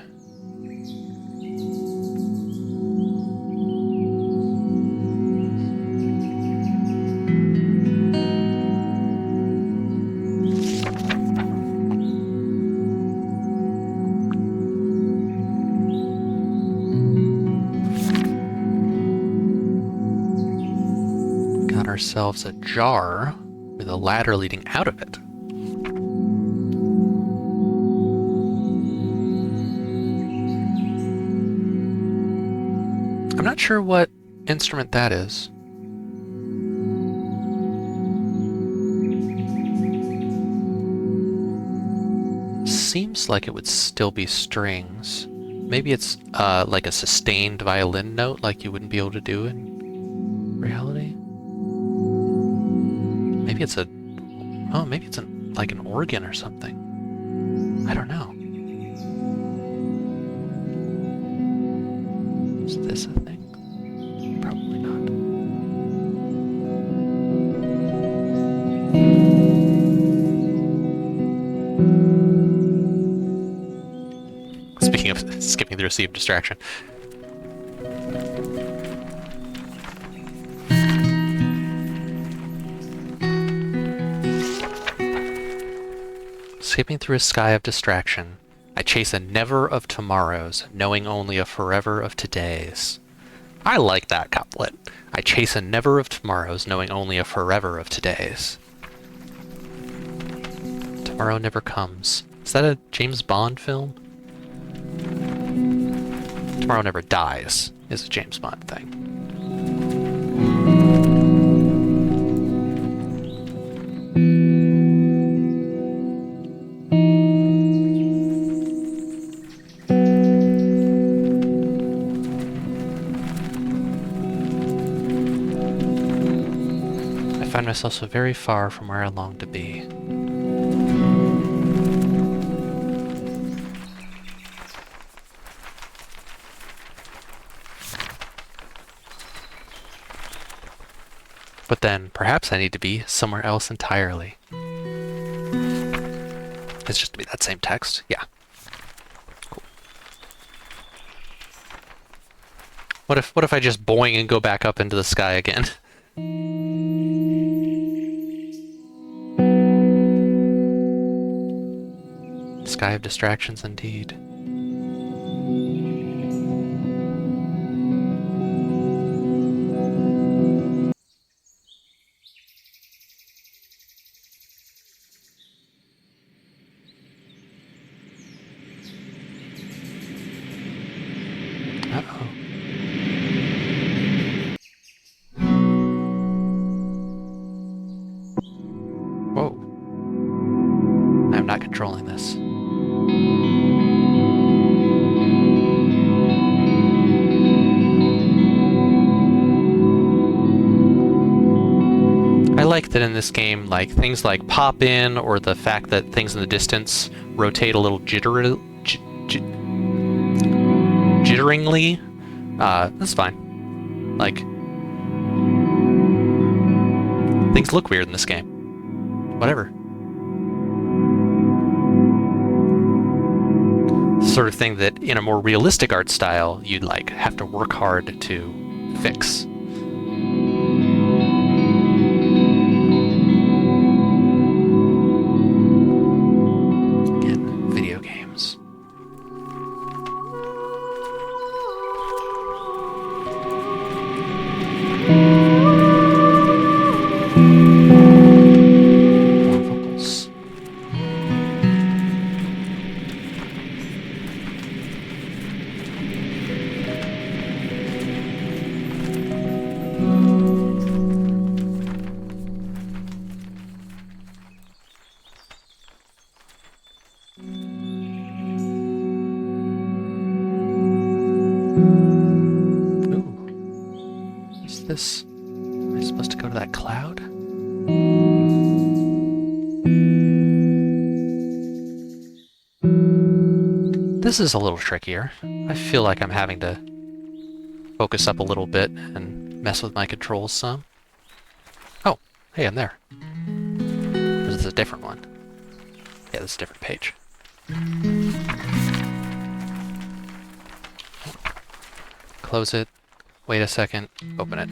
Got ourselves a jar with a ladder leading out of it. I'm not sure what instrument that is. Seems like it would still be strings. Maybe it's like a sustained violin note like you wouldn't be able to do in reality. Maybe it's like an organ or something. I don't know. Is this a thing? Probably not. Speaking of skipping through a sea of distraction. Skipping through a sky of distraction, I chase a never of tomorrows, knowing only a forever of todays. I like that couplet. I chase a never of tomorrows, knowing only a forever of todays. Tomorrow never comes. Is that a James Bond film? Tomorrow Never Dies is a James Bond thing. I find myself so very far from where I long to be. But then, perhaps I need to be somewhere else entirely. It's just to be that same text. Yeah. Cool. What if I just boing and go back up into the sky again? Sky of distractions indeed. Uh-oh. Whoa. I'm not controlling this. I like that in this game, like, things like pop in, or the fact that things in the distance rotate a little jitteringly. That's fine. Like, things look weird in this game. Whatever. Sort of thing that in a more realistic art style you'd like have to work hard to fix. Again, video games. More vocals. Ooh. What's this? Am I supposed to go to that cloud? This is a little trickier. I feel like I'm having to focus up a little bit and mess with my controls some. Oh, hey, I'm there. This is a different one. Yeah, this is a different page. Close it. Wait a second. Open it.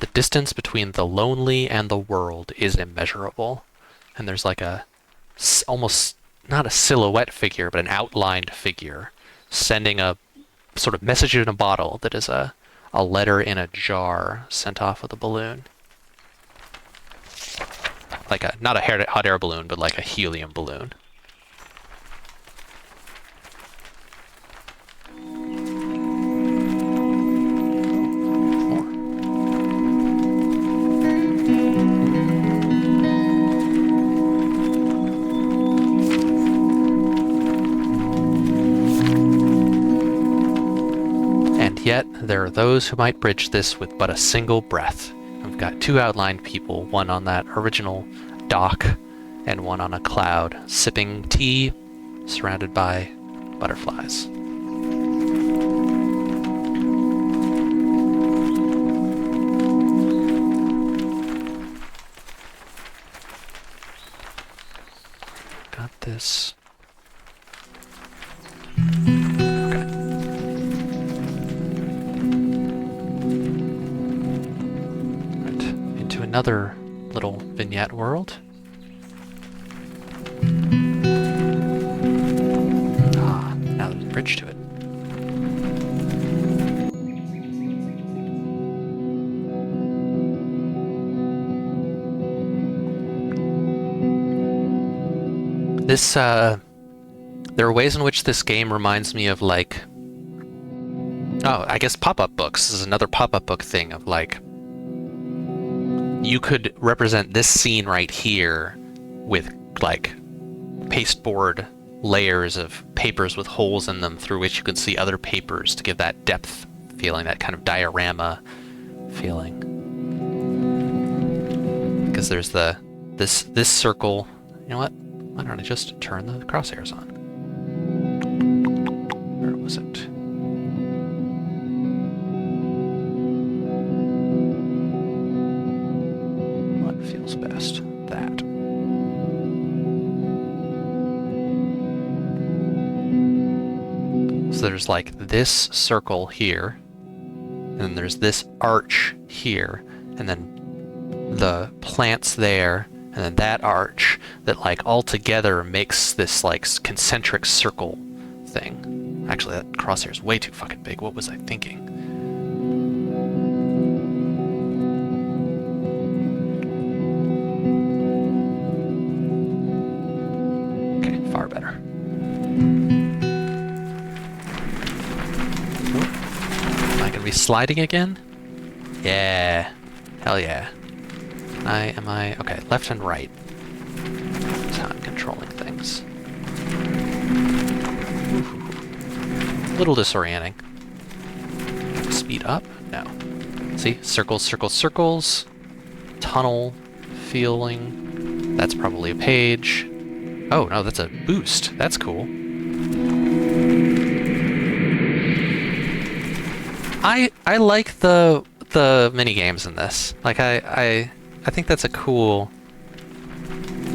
The distance between the lonely and the world is immeasurable. And there's like a almost not a silhouette figure, but an outlined figure sending a sort of message in a bottle that is a letter in a jar sent off with a balloon. Like a, not a hot air balloon, but like a helium balloon. Yet there are those who might bridge this with but a single breath. I've got two outlined people, one on that original dock and one on a cloud, sipping tea, surrounded by butterflies. Got this. Another little vignette world. Ah, now there's a bridge to it. This, there are ways in which this game reminds me of, like, oh, I guess pop-up books. This is another pop-up book thing of, like, you could represent this scene right here with, like, pasteboard layers of papers with holes in them through which you could see other papers to give that depth feeling, that kind of diorama feeling. Because there's this circle. You know what? Why don't I just turn the crosshairs on? Where was it? Feels best. That. there's like this circle here, and then there's this arch here, and then the plants there, and then that arch that like all together makes this like concentric circle thing. Actually, that crosshair is way too fucking big. What was I thinking? Okay, far better. Am I gonna be sliding again? Yeah. Hell yeah. Am I? Okay, left and right. That's how I'm controlling things. Ooh. A little disorienting. Speed up? No. See? Circles, circles, circles. Tunnel feeling. That's probably a page. Oh, no, that's a boost. That's cool. I like the mini games in this. Like I think that's a cool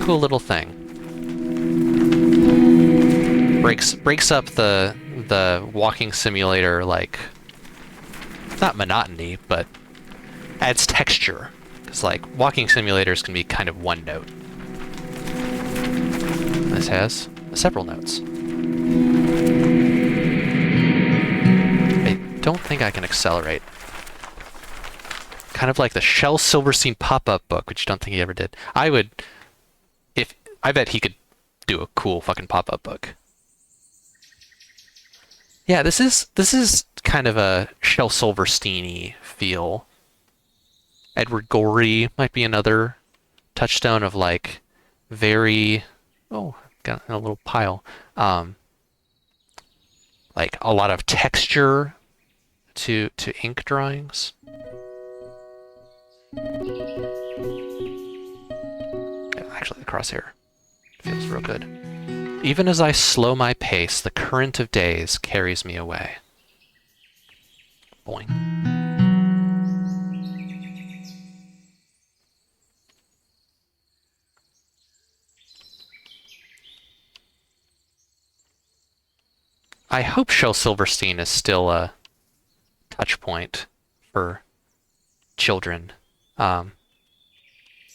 little thing. Breaks up the walking simulator, like, not monotony, but adds texture. Because like walking simulators can be kind of one note. This has several notes. I don't think I can accelerate. Kind of like the Shel Silverstein pop-up book, which I don't think he ever did. I bet he could do a cool fucking pop-up book. Yeah, this is kind of a Shel Silverstein-y feel. Edward Gorey might be another touchstone of like very, oh, got a little pile. Like a lot of texture to ink drawings. Actually, the crosshair feels real good. Even as I slow my pace, the current of days carries me away. Boing. I hope Shel Silverstein is still a touch point for children, and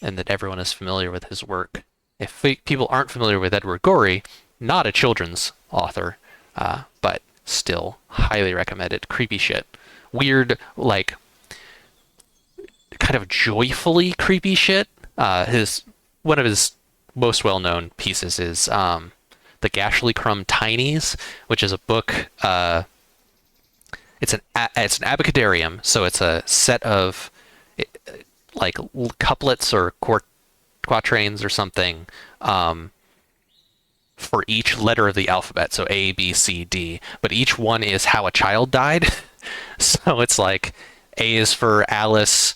that everyone is familiar with his work. If people aren't familiar with Edward Gorey, not a children's author, but still highly recommended. Creepy shit. Weird, like, kind of joyfully creepy shit. One of his most well-known pieces is The Gashly Crumb Tinies, which is a book. It's an abecedarium, so it's a set of like couplets or quatrains or something for each letter of the alphabet, so A, B, C, D, but each one is how a child died. So it's like A is for Alice,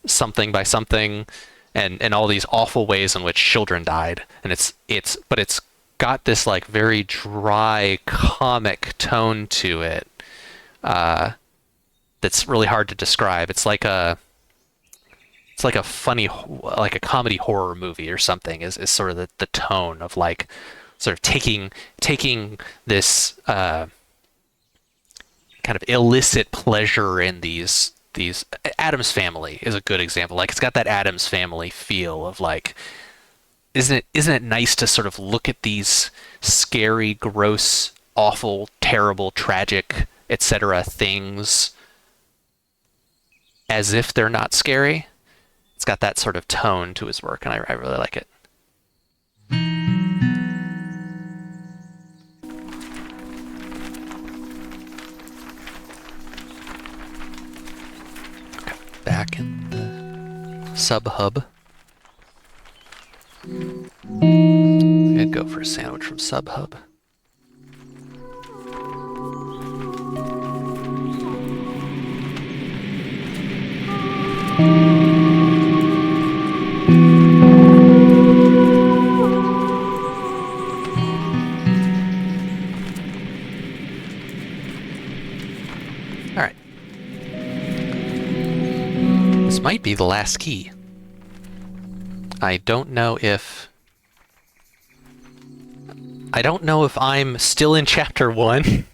something by something, and all these awful ways in which children died. And it's got this like very dry comic tone to it that's really hard to describe. It's like a funny, like a comedy horror movie or something is sort of the tone of like sort of taking this kind of illicit pleasure in these Addams Family is a good example. Like it's got that Addams Family feel of like, isn't it nice to sort of look at these scary, gross, awful, terrible, tragic, etc. things as if they're not scary? It's got that sort of tone to his work, and I really like it. Okay, back in the sub-hub. I'd go for a sandwich from Sub-Hub. Alright. This might be the last key. I don't know if I'm still in chapter 1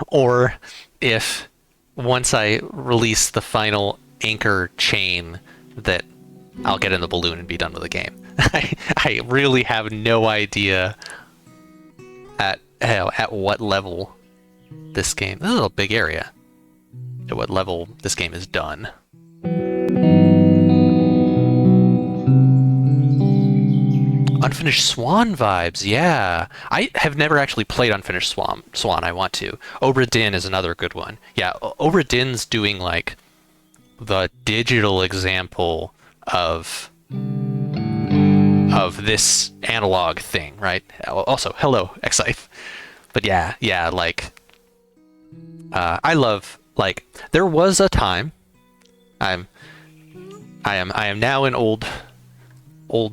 or if once I release the final anchor chain that I'll get in the balloon and be done with the game. I really have no idea at what level this game. This is a big area. At what level this game is done. Unfinished Swan vibes, yeah. I have never actually played Unfinished Swan. I want to. Obra Dinn is another good one. Yeah, Obra Dinn's doing like the digital example of this analog thing, right? Also, hello, Exif. But yeah, like I love like there was a time. I am now an old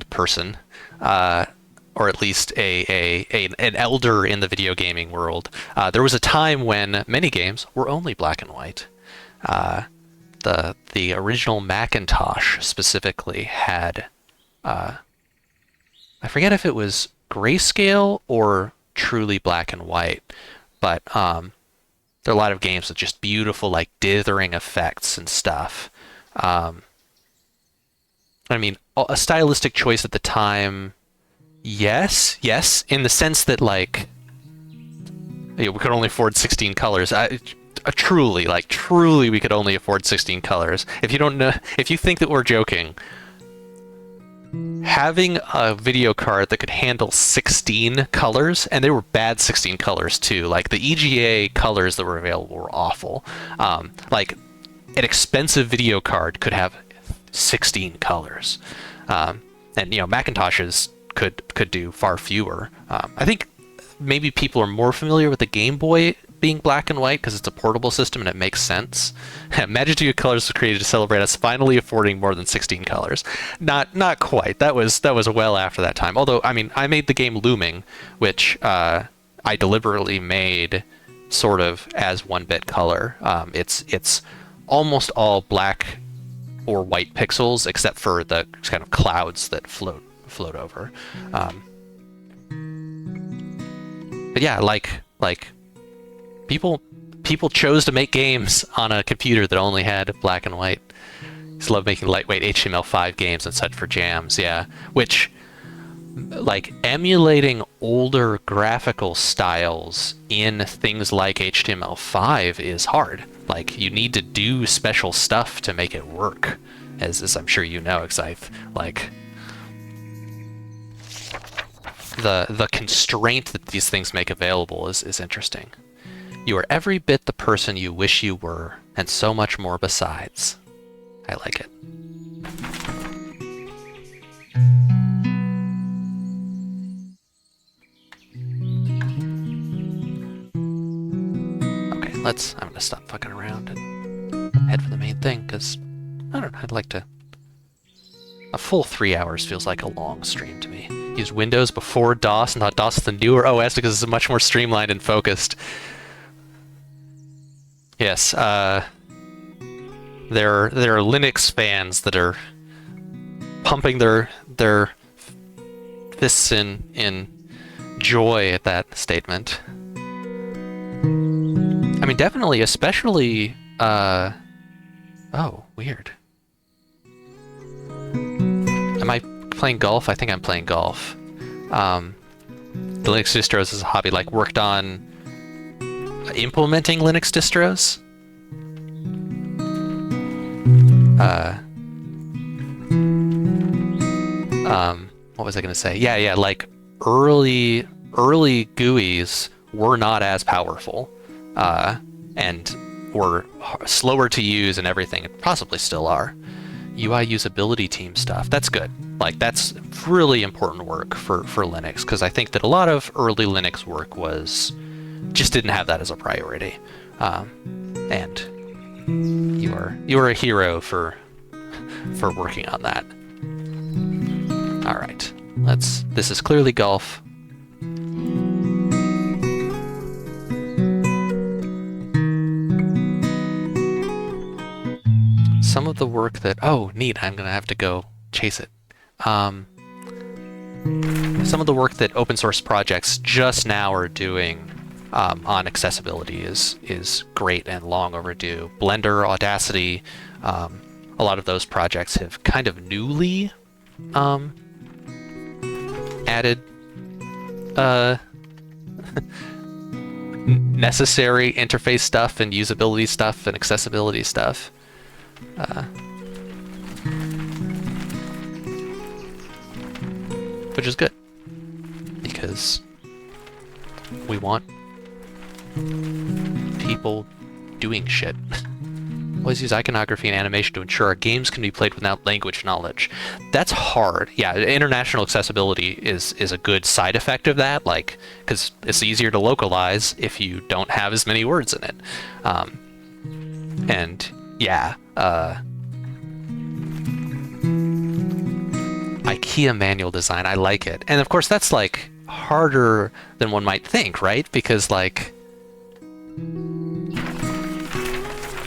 person, or at least an elder in the video gaming world. There was a time when many games were only black and white. The original Macintosh specifically had I forget if it was grayscale or truly black and white, but there are a lot of games with just beautiful like dithering effects and stuff. I mean, a stylistic choice at the time, yes, in the sense that like we could only afford 16 colors. Truly, we could only afford 16 colors. If you don't know, if you think that we're joking, having a video card that could handle 16 colors, and they were bad 16 colors too. Like the EGA colors that were available were awful. Like an expensive video card could have 16 colors, and Macintoshes could do far fewer. I think maybe people are more familiar with the Game Boy being black and white because it's a portable system and it makes sense. Majesty of Colors was created to celebrate us finally affording more than 16 colors. Not quite. That was well after that time. Although, I mean, I made the game Looming, which I deliberately made sort of as 1-bit color. It's almost all black or white pixels except for the kind of clouds that float over. But yeah, like people chose to make games on a computer that only had black and white. I just love making lightweight HTML5 games and such for jams, yeah. Which, like, emulating older graphical styles in things like HTML5 is hard. Like, you need to do special stuff to make it work, as I'm sure you know, Exif. Like, the constraint that these things make available is interesting. You are every bit the person you wish you were, and so much more besides. I like it. Okay, I'm gonna stop fucking around and head for the main thing, because, I don't know, I'd like to... A full 3 hours feels like a long stream to me. Use Windows before DOS and thought DOS is the newer OS because it's much more streamlined and focused. Yes, there are Linux fans that are pumping their fists in joy at that statement. I mean, definitely, especially, oh, weird. Am I playing golf? I think I'm playing golf. The Linux distros is a hobby, like, worked on implementing Linux distros. What was I gonna say? Yeah, like early GUIs were not as powerful, and were slower to use and everything, and possibly still are. UI usability team stuff, that's good. Like, that's really important work for Linux, because I think that a lot of early Linux work just didn't have that as a priority. And you are a hero for working on that. All right, this is clearly golf. Some of the work that, oh, neat, I'm gonna have to go chase it. Some of the work that open source projects just now are doing on accessibility is great and long overdue. Blender, Audacity, a lot of those projects have kind of newly added necessary interface stuff and usability stuff and accessibility stuff. Which is good, because we want people doing shit. Always use iconography and animation to ensure our games can be played without language knowledge. That's hard. Yeah, international accessibility is a good side effect of that, like, because it's easier to localize if you don't have as many words in it. And yeah, IKEA manual design, I like it. And of course that's like harder than one might think, right? Because like,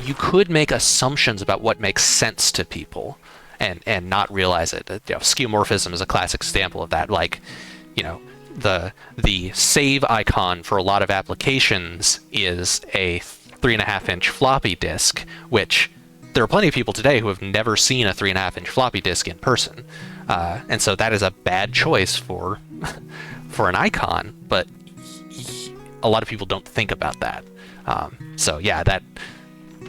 you could make assumptions about what makes sense to people and not realize it. You know, skeuomorphism is a classic example of that. Like, you know, the save icon for a lot of applications is a 3.5-inch floppy disk, which there are plenty of people today who have never seen a 3.5-inch floppy disk in person. And so that is a bad choice for an icon, but a lot of people don't think about that. So yeah, that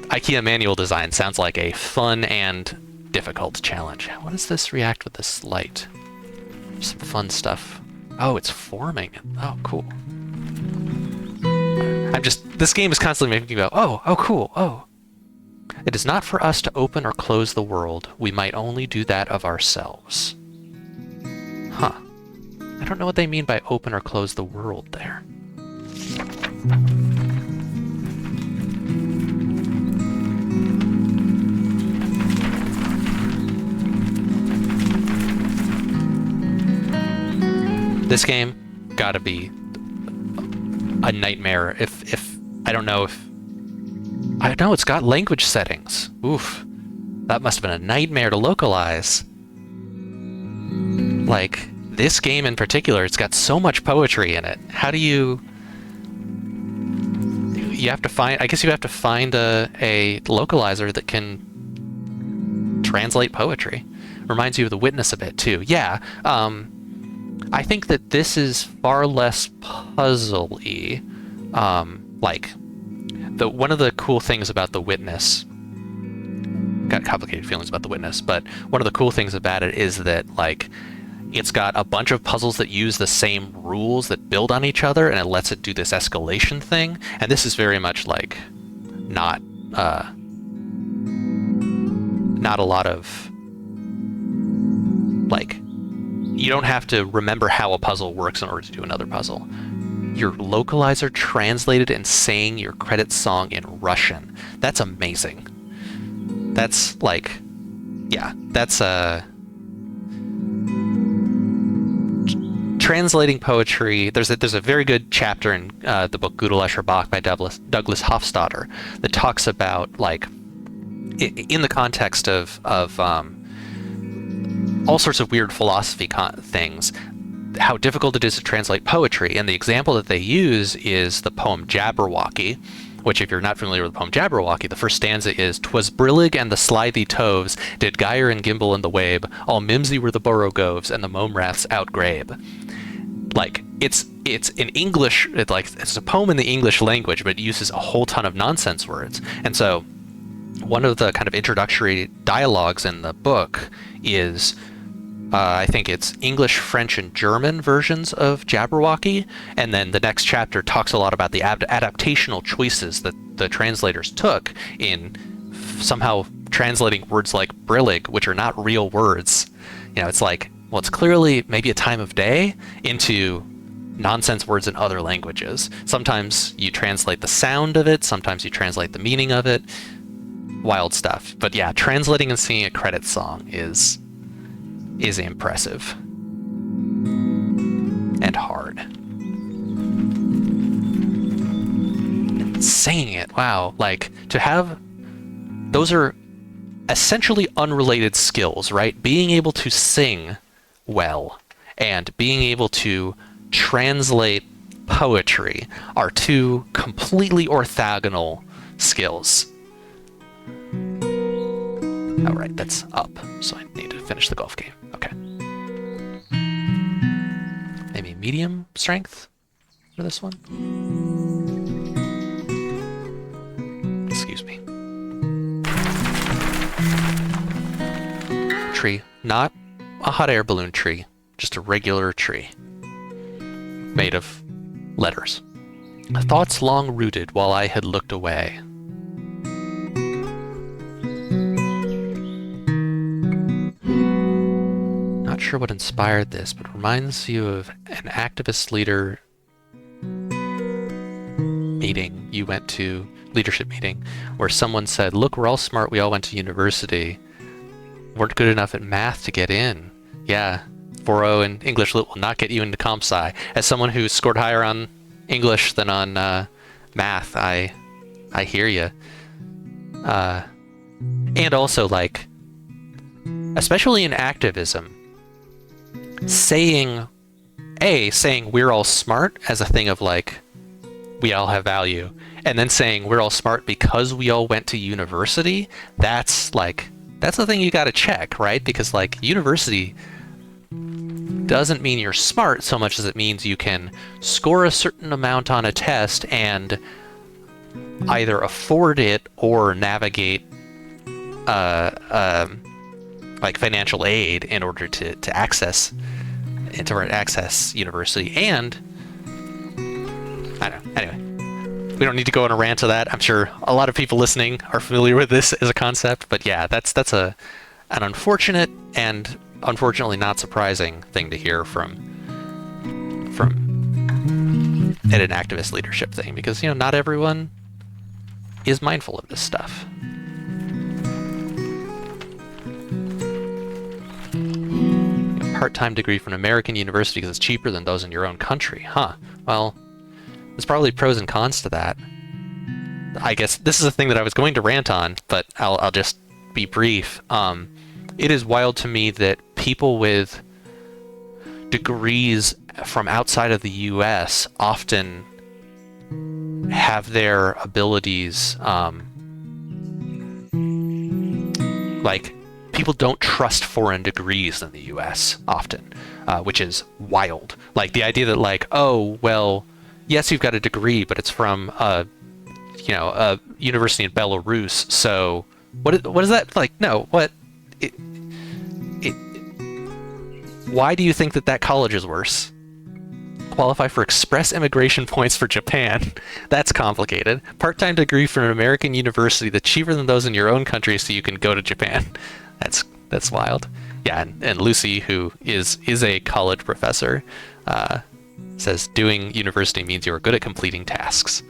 IKEA manual design sounds like a fun and difficult challenge. How does this react with this light? Some fun stuff. Oh, it's forming. Oh, cool. This game is constantly making me go, oh, cool, oh. It is not for us to open or close the world. We might only do that of ourselves. Huh. I don't know what they mean by open or close the world there. This game gotta be a nightmare. If I don't know if I know it's got language settings. Oof, that must have been a nightmare to localize. Like this game in particular, it's got so much poetry in it. How do you have to find? I guess you have to find a localizer that can translate poetry. Reminds you of The Witness a bit too. Yeah. I think that this is far less puzzly. Like, one of the cool things about The Witness, got complicated feelings about The Witness, but one of the cool things about it is that, like, it's got a bunch of puzzles that use the same rules that build on each other, and it lets it do this escalation thing. And this is very much like not a lot of, like, you don't have to remember how a puzzle works in order to do another puzzle. Your localizer translated and sang your credit song in Russian. That's amazing. That's like, yeah, that's translating poetry. There's a very good chapter in the book Gutelscher Bach by Douglas Hofstadter that talks about, like, in the context of all sorts of weird philosophy things, how difficult it is to translate poetry. And the example that they use is the poem Jabberwocky, which, if you're not familiar with the poem Jabberwocky, the first stanza is, "'Twas brillig and the slithy toves did gyre and gimble in the wabe, all mimsy were the borogoves and the momraths outgrabe." Like, it's in English, it's a poem in the English language, but it uses a whole ton of nonsense words. And so one of the kind of introductory dialogues in the book is, I think it's English, French, and German versions of Jabberwocky, and then the next chapter talks a lot about the adaptational choices that the translators took in somehow translating words like brillig, which are not real words. You know, it's like, well, it's clearly maybe a time of day, into nonsense words in other languages. Sometimes you translate the sound of it, sometimes you translate the meaning of it. Wild stuff. But yeah, translating and singing a credit song is impressive and hard. And singing it, wow, like, to have, those are essentially unrelated skills, right? Being able to sing well and being able to translate poetry are two completely orthogonal skills. Oh, right, that's up, so I need to finish the golf game. Okay. Maybe medium strength for this one? Excuse me. Tree. Not a hot air balloon tree, just a regular tree. Made of letters. Thoughts long rooted while I had looked away. Not sure what inspired this, but reminds you of an activist leader meeting you went to, leadership meeting, where someone said, look, we're all smart, we all went to university, weren't good enough at math to get in. Yeah, 4.0 in English Lit will not get you into comp sci. As someone who scored higher on English than on math, I hear you. And also, like, especially in activism, saying we're all smart as a thing of like, we all have value, and then saying we're all smart because we all went to university, that's the thing you gotta check, right? Because like university doesn't mean you're smart so much as it means you can score a certain amount on a test and either afford it or navigate like financial aid in order to access university. And I don't know. Anyway, we don't need to go on a rant to that. I'm sure a lot of people listening are familiar with this as a concept, but yeah, that's an unfortunate and unfortunately not surprising thing to hear from at an activist leadership thing, because not everyone is mindful of this stuff. Part-time degree from an American university because it's cheaper than those in your own country. Huh. Well, there's probably pros and cons to that. I guess this is a thing that I was going to rant on, but I'll just be brief. It is wild to me that people with degrees from outside of the US often have their abilities, like, people don't trust foreign degrees in the US often, which is wild. Like, the idea that, like, oh, well, yes, you've got a degree, but it's from a university in Belarus, so what is that? Like, no, what? Why do you think that college is worse? Qualify for express immigration points for Japan. That's complicated. Part-time degree from an American university that's cheaper than those in your own country so you can go to Japan. That's wild. Yeah, and Lucy, who is a college professor, says doing university means you are good at completing tasks.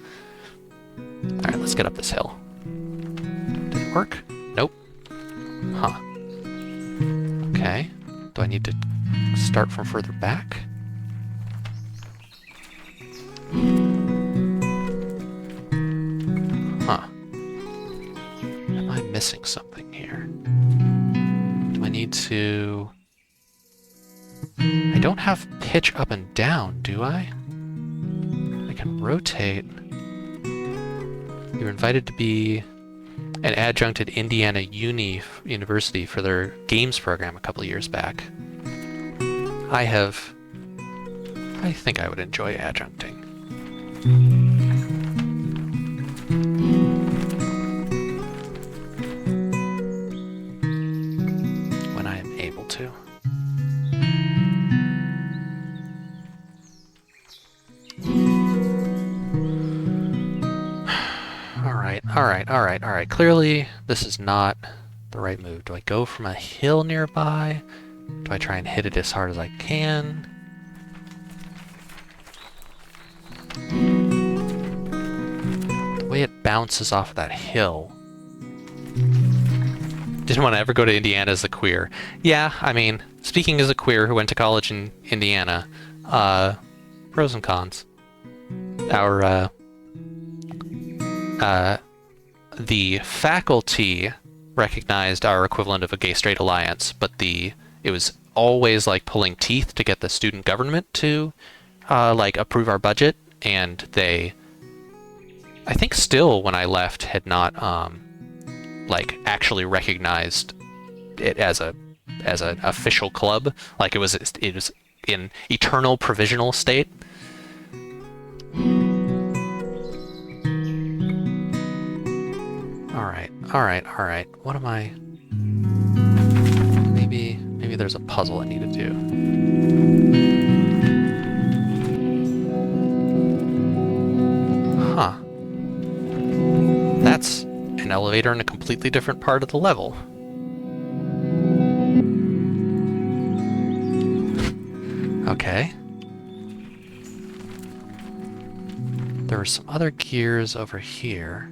All right, let's get up this hill. Did it work? Nope. Huh. Okay. Do I need to start from further back? Huh. Am I missing something here? Do I need to... I don't have pitch up and down, do I? I can rotate. You're invited to be an adjunct at Indiana University for their games program a couple of years back. I think I would enjoy adjuncting. When I am able to. All right. Clearly, this is not the right move. Do I go from a hill nearby? Do I try and hit it as hard as I can? The way it bounces off of that hill. Didn't want to ever go to Indiana as a queer. Yeah, I mean, speaking as a queer who went to college in Indiana, pros and cons. The faculty recognized our equivalent of a gay-straight alliance, but it was always like pulling teeth to get the student government to like approve our budget, and they, I think still when I left, had not like actually recognized it as an official club. Like it was in eternal provisional state. All right. What am I? Maybe there's a puzzle I need to do. Huh. That's an elevator in a completely different part of the level. Okay. There were some other gears over here.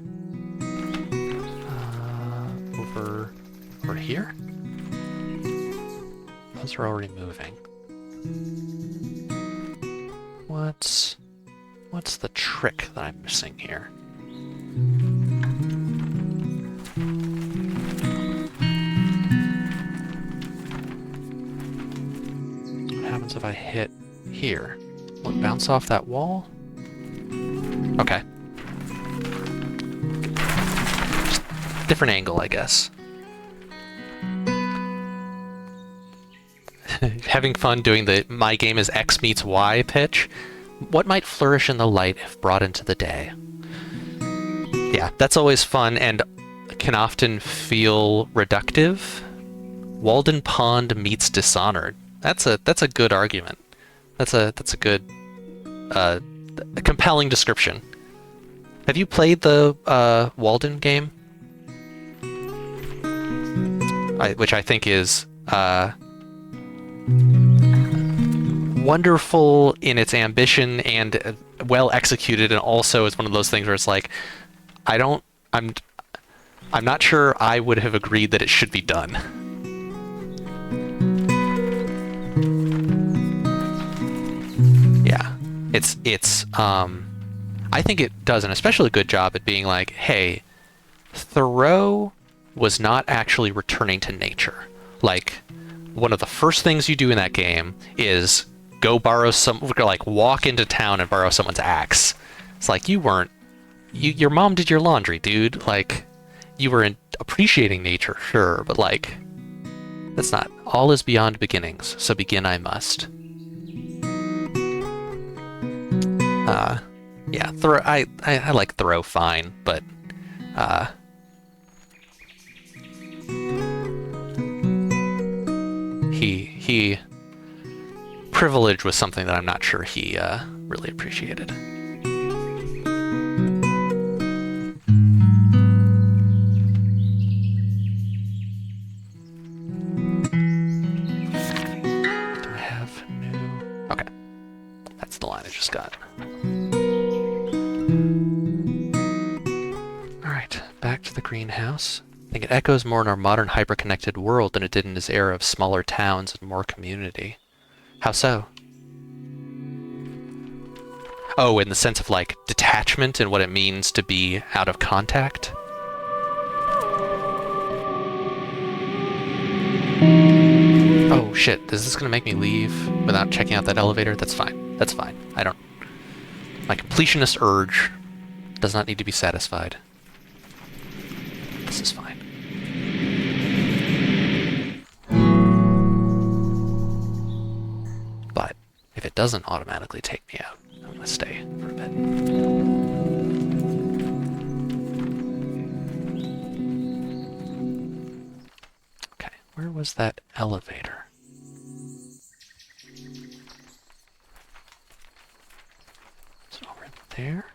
Over here? Those are already moving. What's the trick that I'm missing here? What happens if I hit here? Will it bounce off that wall? Okay. Just different angle, I guess. Having fun doing the my game is X meets Y pitch. What might flourish in the light if brought into the day? Yeah, that's always fun and can often feel reductive. Walden Pond meets Dishonored. That's a good argument. That's a good a compelling description. Have you played the Walden game? Which I think is wonderful in its ambition and well executed, and also it's one of those things where it's like, I'm not sure I would have agreed that it should be done. Yeah, it's I think it does an especially good job at being like, hey, Thoreau was not actually returning to nature. Like, one of the first things you do in that game is go borrow like walk into town and borrow someone's axe. It's like your mom did your laundry, dude. Like, you were appreciating nature, sure, but like, that's not all is beyond beginnings, so begin I must. Yeah, Thoreau. I like Thoreau fine, but he privilege was something that I'm not sure he really appreciated. Do I have new? Okay, that's the line I just got. All right, back to the greenhouse. I think it echoes more in our modern hyper-connected world than it did in his era of smaller towns and more community. How so? Oh, in the sense of like detachment and what it means to be out of contact? Oh shit, is this gonna make me leave without checking out that elevator? That's fine. That's fine. My completionist urge does not need to be satisfied. This is fine. But if it doesn't automatically take me out, I'm gonna stay for a bit. Okay, where was that elevator? Is it over there?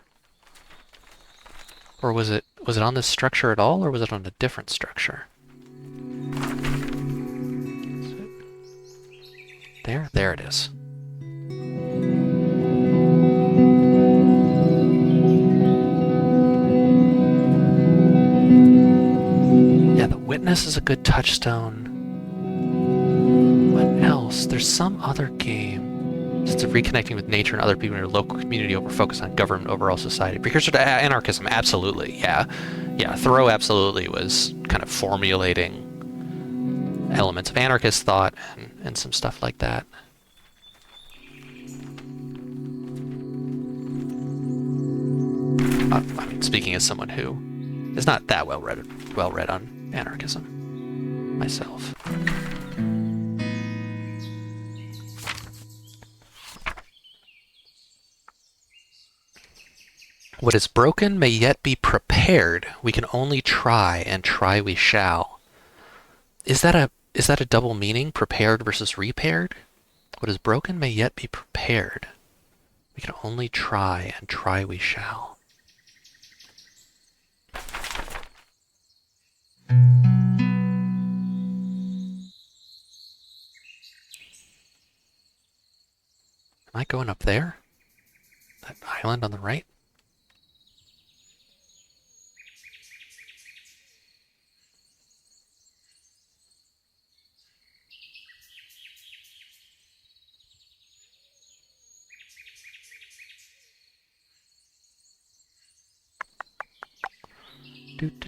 Or was it on this structure at all, or was it on a different structure? Is it there? There it is. Yeah, the witness is a good touchstone. What else? There's some other game. Sense of reconnecting with nature and other people in your local community over focus on government overall society. Precursor to anarchism, absolutely, yeah. Yeah, Thoreau absolutely was kind of formulating elements of anarchist thought and some stuff like that. speaking as someone who is not that well read on anarchism myself. What is broken may yet be repaired. We can only try, and try we shall. Is that a double meaning? Prepared versus repaired? What is broken may yet be prepared. We can only try, and try we shall. Am I going up there? That island on the right?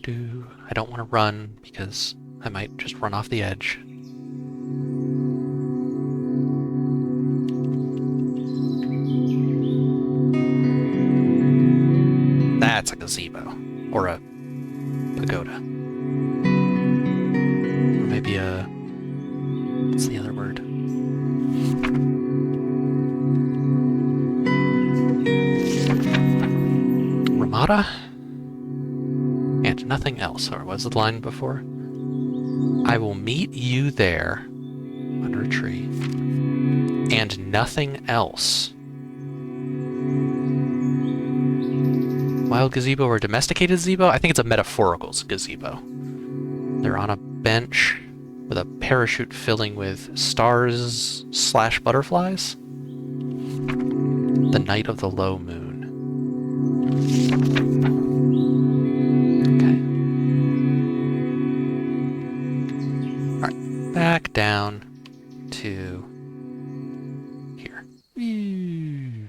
I don't want to run because I might just run off the edge. That's a gazebo. Or a pagoda. Or maybe a... what's the other word? Ramada? And nothing else. Or was the line before? I will meet you there, under a tree, and nothing else. Wild gazebo or domesticated gazebo? I think it's a metaphorical gazebo. They're on a bench with a parachute filling with stars/butterflies. The night of the low moon. Back down to here. The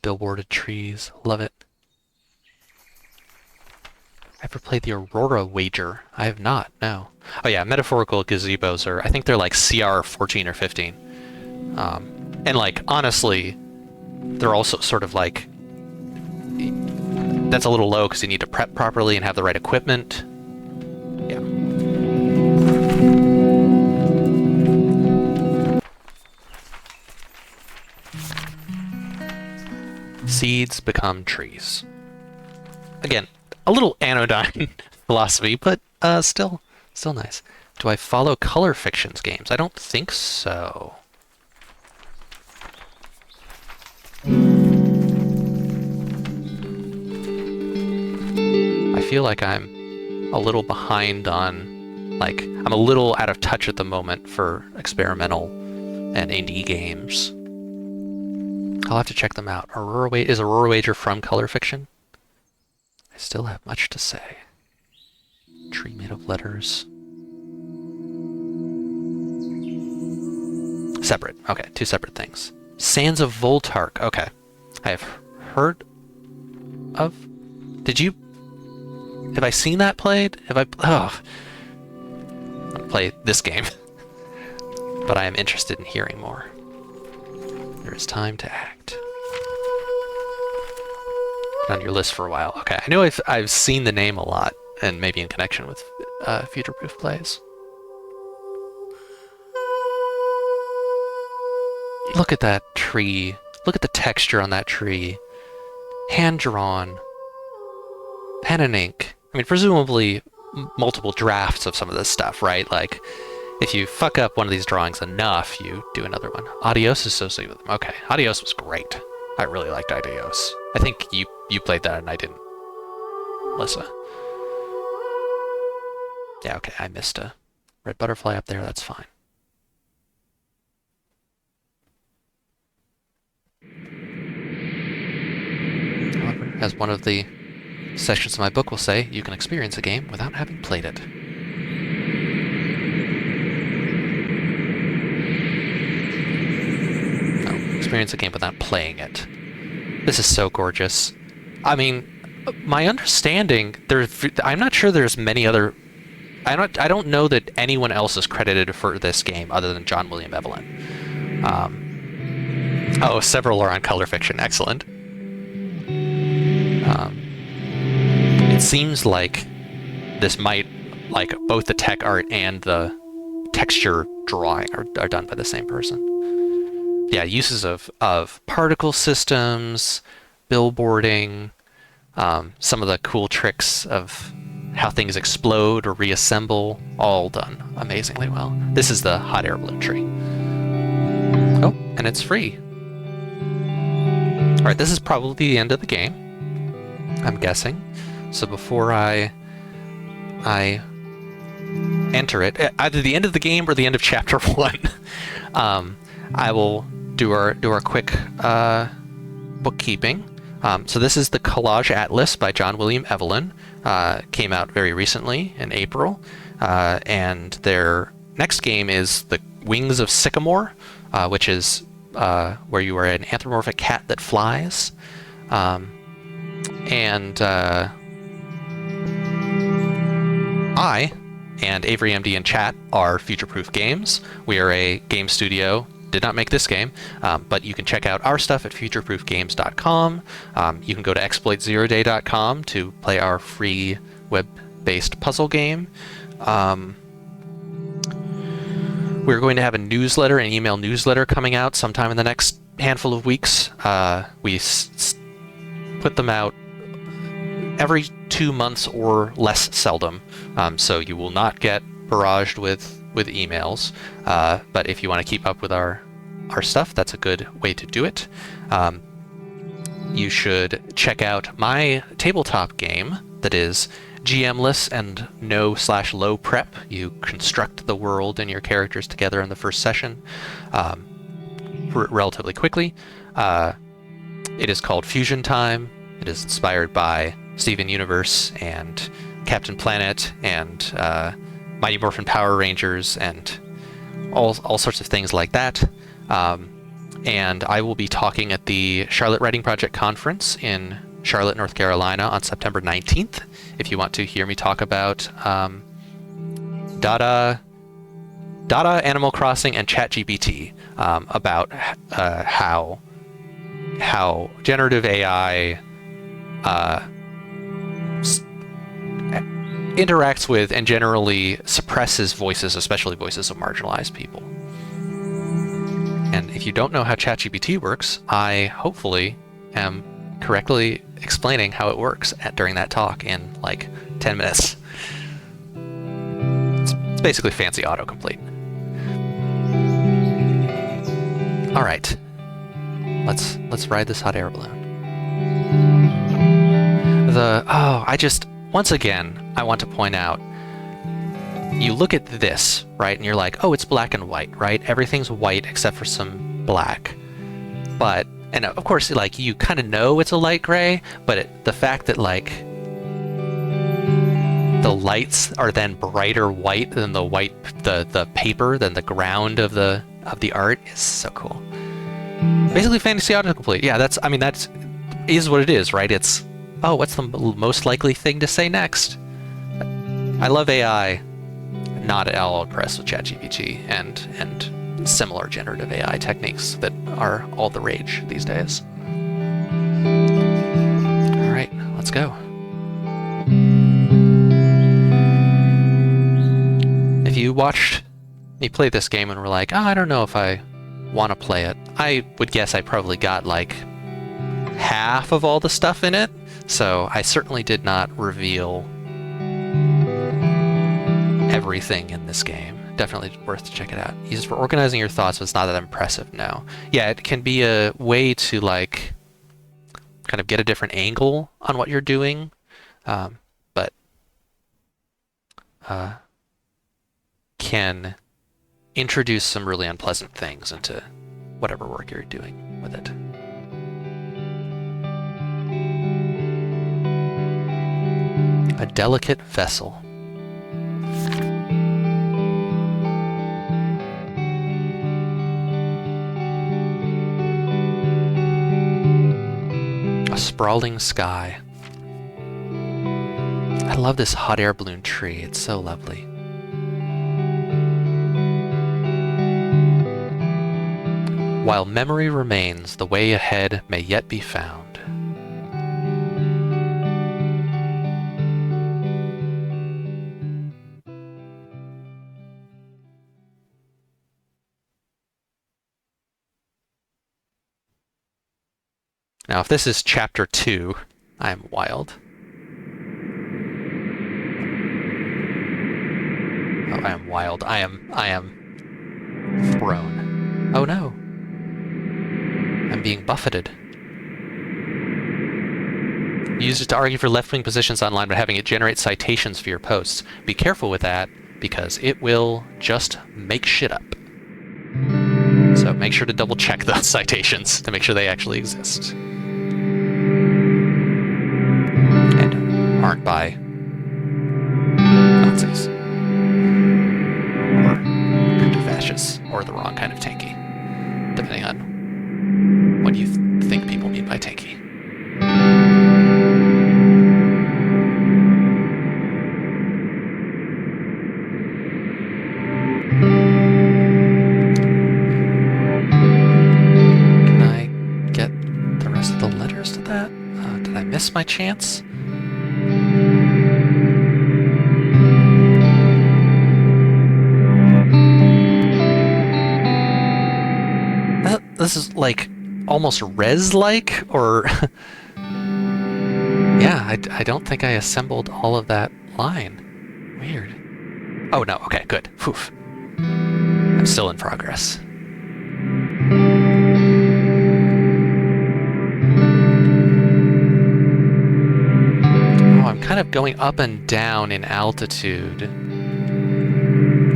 billboarded trees. Love it. Ever played the Aurora Wager? I have not, no. Oh yeah, metaphorical gazebos are, I think they're like CR 14 or 15. And like, honestly, they're also sort of like, that's a little low because you need to prep properly and have the right equipment. Yeah. Seeds become trees. Again, a little anodyne philosophy, but still nice. Do I follow Color Fiction's games? I don't think so. I feel like I'm a little behind on, like, I'm a little out of touch at the moment for experimental and indie games. I'll have to check them out. Is Aurora Wager from Color Fiction? I still have much to say. Tree made of letters. Separate. Okay, two separate things. Sands of Voltark. Okay. I have heard of... Have I seen that played? Have I... Oh. I'm gonna play this game. But I am interested in hearing more. There is time to act. Been on your list for a while. Okay, I know I've seen the name a lot, and maybe in connection with future-proof plays. Look at that tree. Look at the texture on that tree. Hand-drawn. Pen and ink. I mean, presumably multiple drafts of some of this stuff, right? Like, if you fuck up one of these drawings enough, you do another one. Adios is associated with them. Okay, Adios was great. I really liked Adios. I think you played that and I didn't. Melissa. Yeah, okay, I missed a red butterfly up there, that's fine. However, as one of the sections of my book will say, you can experience a game without having played it. No, experience a game without playing it. This is so gorgeous. I mean, my understanding, I'm not sure there's many other... I don't know that anyone else is credited for this game other than John William Evelyn. Oh, several are on Color Fiction. Excellent. It seems like this might, like, both the tech art and the texture drawing are done by the same person. Yeah, uses of particle systems, billboarding, some of the cool tricks of how things explode or reassemble, all done amazingly well. This is the hot air balloon tree. Oh, and it's free. All right, this is probably the end of the game, I'm guessing. So before I enter it, either the end of the game or the end of chapter 1, I will do our quick bookkeeping. So this is the Collage Atlas by John William Evelyn. Came out very recently in April. And their next game is The Wings of Sycamore, which is where you are an anthropomorphic cat that flies. I and Avery MD in chat are Future Proof Games. We are a game studio. Did not make this game, but you can check out our stuff at futureproofgames.com. You can go to exploitzeroday.com to play our free web-based puzzle game. We're going to have a newsletter, an email newsletter coming out sometime in the next handful of weeks. We put them out every 2 months or less seldom, so you will not get barraged with emails, but if you want to keep up with our stuff, that's a good way to do it. You should check out my tabletop game that is GM-less and no/low prep. You construct the world and your characters together in the first session relatively quickly. It is called Fusion Time. It is inspired by Steven Universe and Captain Planet and Mighty Morphin Power Rangers and all sorts of things like that. And I will be talking at the Charlotte Writing Project Conference in Charlotte, North Carolina on September 19th. If you want to hear me talk about Dada, Animal Crossing, and ChatGPT, about how generative AI interacts with and generally suppresses voices, especially voices of marginalized people. And if you don't know how ChatGPT works, I hopefully am correctly explaining how it works during that talk in like 10 minutes. It's basically fancy autocomplete. All right, let's ride this hot air balloon. Once again, I want to point out, you look at this, right, and you're like, oh, it's black and white, right? Everything's white except for some black. But, and of course, like, you kind of know it's a light gray, but the fact that, like, the lights are then brighter white than the paper, than the ground of the art is so cool. Basically, fantasy autocomplete. Yeah, that is what it is, right? It's, oh, what's the most likely thing to say next? I love AI. Not at all impressed with ChatGPT and similar generative AI techniques that are all the rage these days. All right, let's go. If you watched me play this game and were like, oh, I don't know if I want to play it, I would guess I probably got like half of all the stuff in it. So I certainly did not reveal everything in this game. Definitely worth to check it out. Used for organizing your thoughts, but it's not that impressive, no. Yeah, it can be a way to like kind of get a different angle on what you're doing, but can introduce some really unpleasant things into whatever work you're doing with it. A delicate vessel. A sprawling sky. I love this hot air balloon tree. It's so lovely. while memory remains, the way ahead may yet be found. Now, if this is chapter 2, I'm wild. Oh, I am wild. I am thrown. Oh no. I'm being buffeted. Use it to argue for left-wing positions online by having it generate citations for your posts. Be careful with that, because it will just make shit up. So make sure to double-check those citations to make sure they actually exist. And aren't by Nazis. Or crypto fascists, or the wrong kind of tanky, depending on what you think people mean by tanky. Can I get the rest of the letters to that? Did I miss my chance? This is like almost res-like, or yeah, I don't think I assembled all of that line. Weird. Oh no, okay, good. Phew. I'm still in progress. Oh, I'm kind of going up and down in altitude.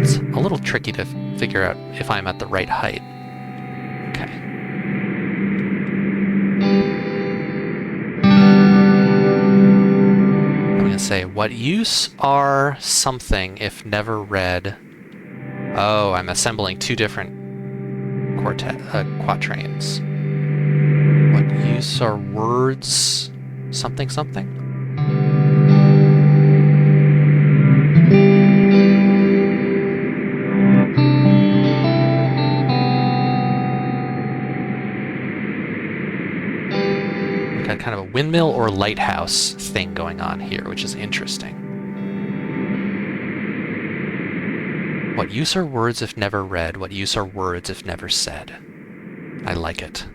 It's a little tricky to figure out if I'm at the right height. Okay. I'm going to say, what use are something if never read? Oh, I'm assembling two different quatrains. What use are words something something? Got kind of a windmill or lighthouse thing going on here, which is interesting. What use are words if never read? What use are words if never said? I like it.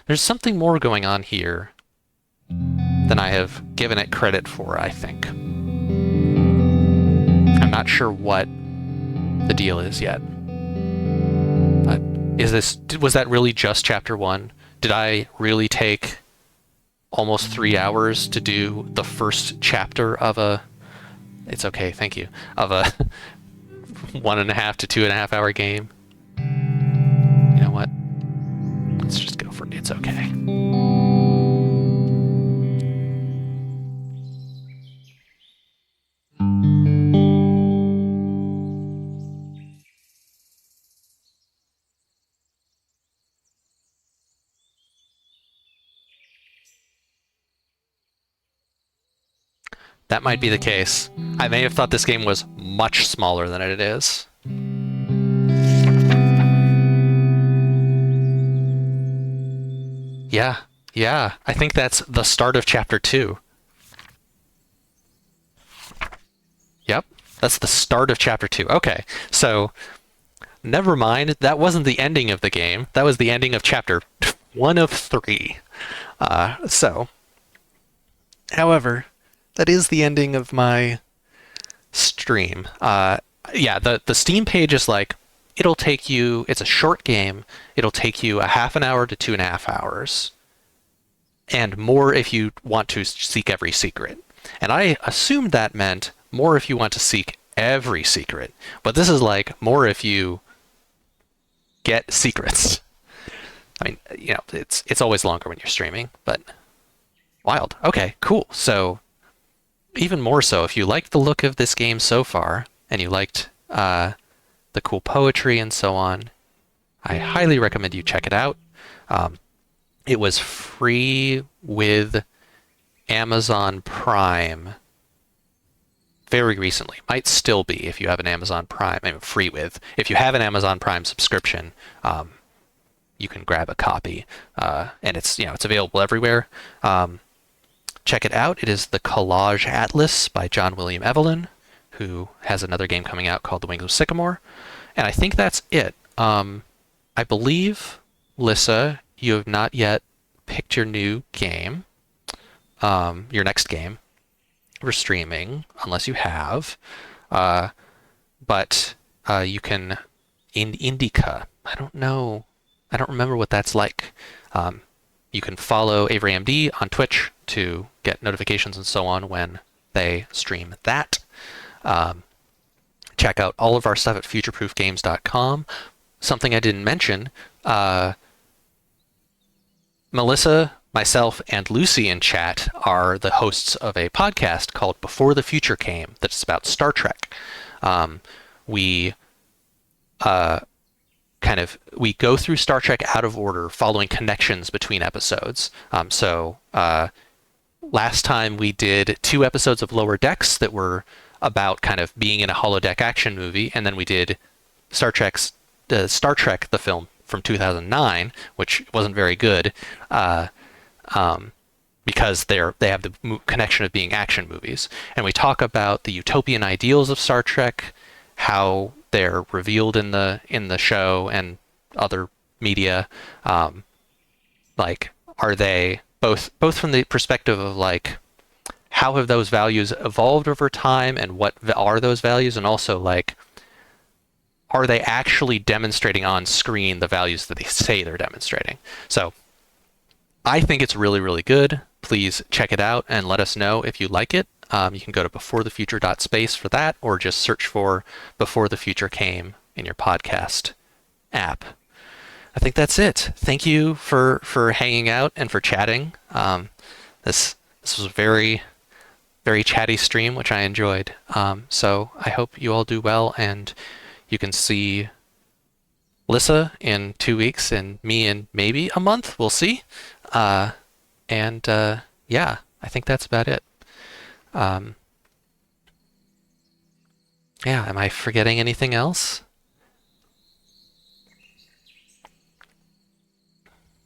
There's something more going on here than I have given it credit for, I think. I'm not sure what the deal is yet. Was that really just chapter 1? Did I really take almost 3 hours to do the first chapter of a... It's okay, thank you. Of a 1.5 to 2.5 hour game? You know what? Let's just go for it. It's okay. That might be the case. I may have thought this game was much smaller than it is. Yeah. I think that's the start of chapter 2. Yep, that's the start of chapter 2. Okay, so never mind. That wasn't the ending of the game. That was the ending of chapter 1 of 3. However, that is the ending of my stream. Yeah, the Steam page is like, it'll take you, it's a short game, it'll take you a half an hour to 2.5 hours. And more if you want to seek every secret. And I assumed that meant more if you want to seek every secret. But this is like more if you get secrets. I mean, you know, it's always longer when you're streaming, but wild. Okay, cool. So even more so, if you liked the look of this game so far, and you liked the cool poetry and so on, I highly recommend you check it out. It was free with Amazon Prime very recently. Might still be if you have an Amazon Prime, I mean, free with. If you have an Amazon Prime subscription, you can grab a copy, and it's available everywhere. Check it out. It is the Collage Atlas by John William Evelyn, who has another game coming out called The Wings of Sycamore. And I think that's it. I believe, Lissa, you have not yet picked your new game, your next game for streaming, unless you have. But you can Indica. I don't know. I don't remember what that's like. You can follow Avery MD on Twitch to get notifications and so on when they stream that. Check out all of our stuff at futureproofgames.com. Something I didn't mention, Melissa, myself, and Lucy in chat are the hosts of a podcast called Before the Future Came that's about Star Trek. We we go through Star Trek out of order, following connections between episodes. Last time we did 2 episodes of Lower Decks that were about kind of being in a holodeck action movie, and then we did Star Trek the film from 2009, which wasn't very good, because they have the connection of being action movies. And we talk about the utopian ideals of Star Trek, how they're revealed in the show and other media. Like, are they both from the perspective of like, how have those values evolved over time, and what are those values, and also like, are they actually demonstrating on screen the values that they say they're demonstrating? So I think it's really, really good. Please check it out and let us know if you like it. You can go to beforethefuture.space for that, or just search for Before the Future Came in your podcast app. I think that's it. Thank you for hanging out and for chatting. This was a very, very chatty stream, which I enjoyed. So I hope you all do well, and you can see Lissa in 2 weeks and me in maybe a month. We'll see. Yeah, I think that's about it. Yeah, am I forgetting anything else?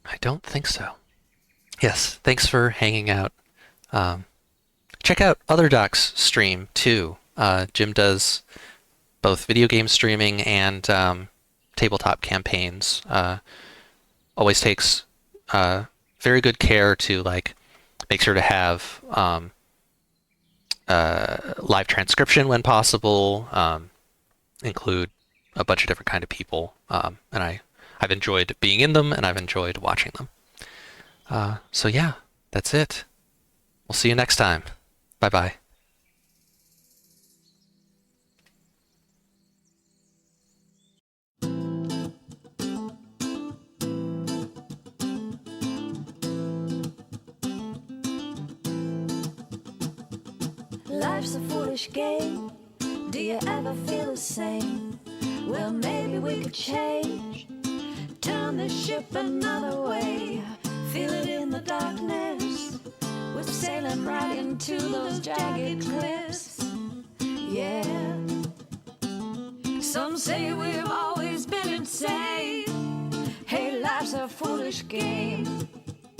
I don't think so. Yes, thanks for hanging out. Check out Other Doc's stream too. Jim does both video game streaming and tabletop campaigns. Always takes very good care to like make sure to have live transcription when possible, include a bunch of different kind of people, and I've enjoyed being in them, and I've enjoyed watching them. So yeah, that's it. We'll see you next time. Bye-bye. Life's a foolish game. Do you ever feel the same? Well, maybe we could change. Turn the ship another way. Feel it in the darkness. We're sailing right into those jagged cliffs. Yeah. Some say we've always been insane. Hey, life's a foolish game.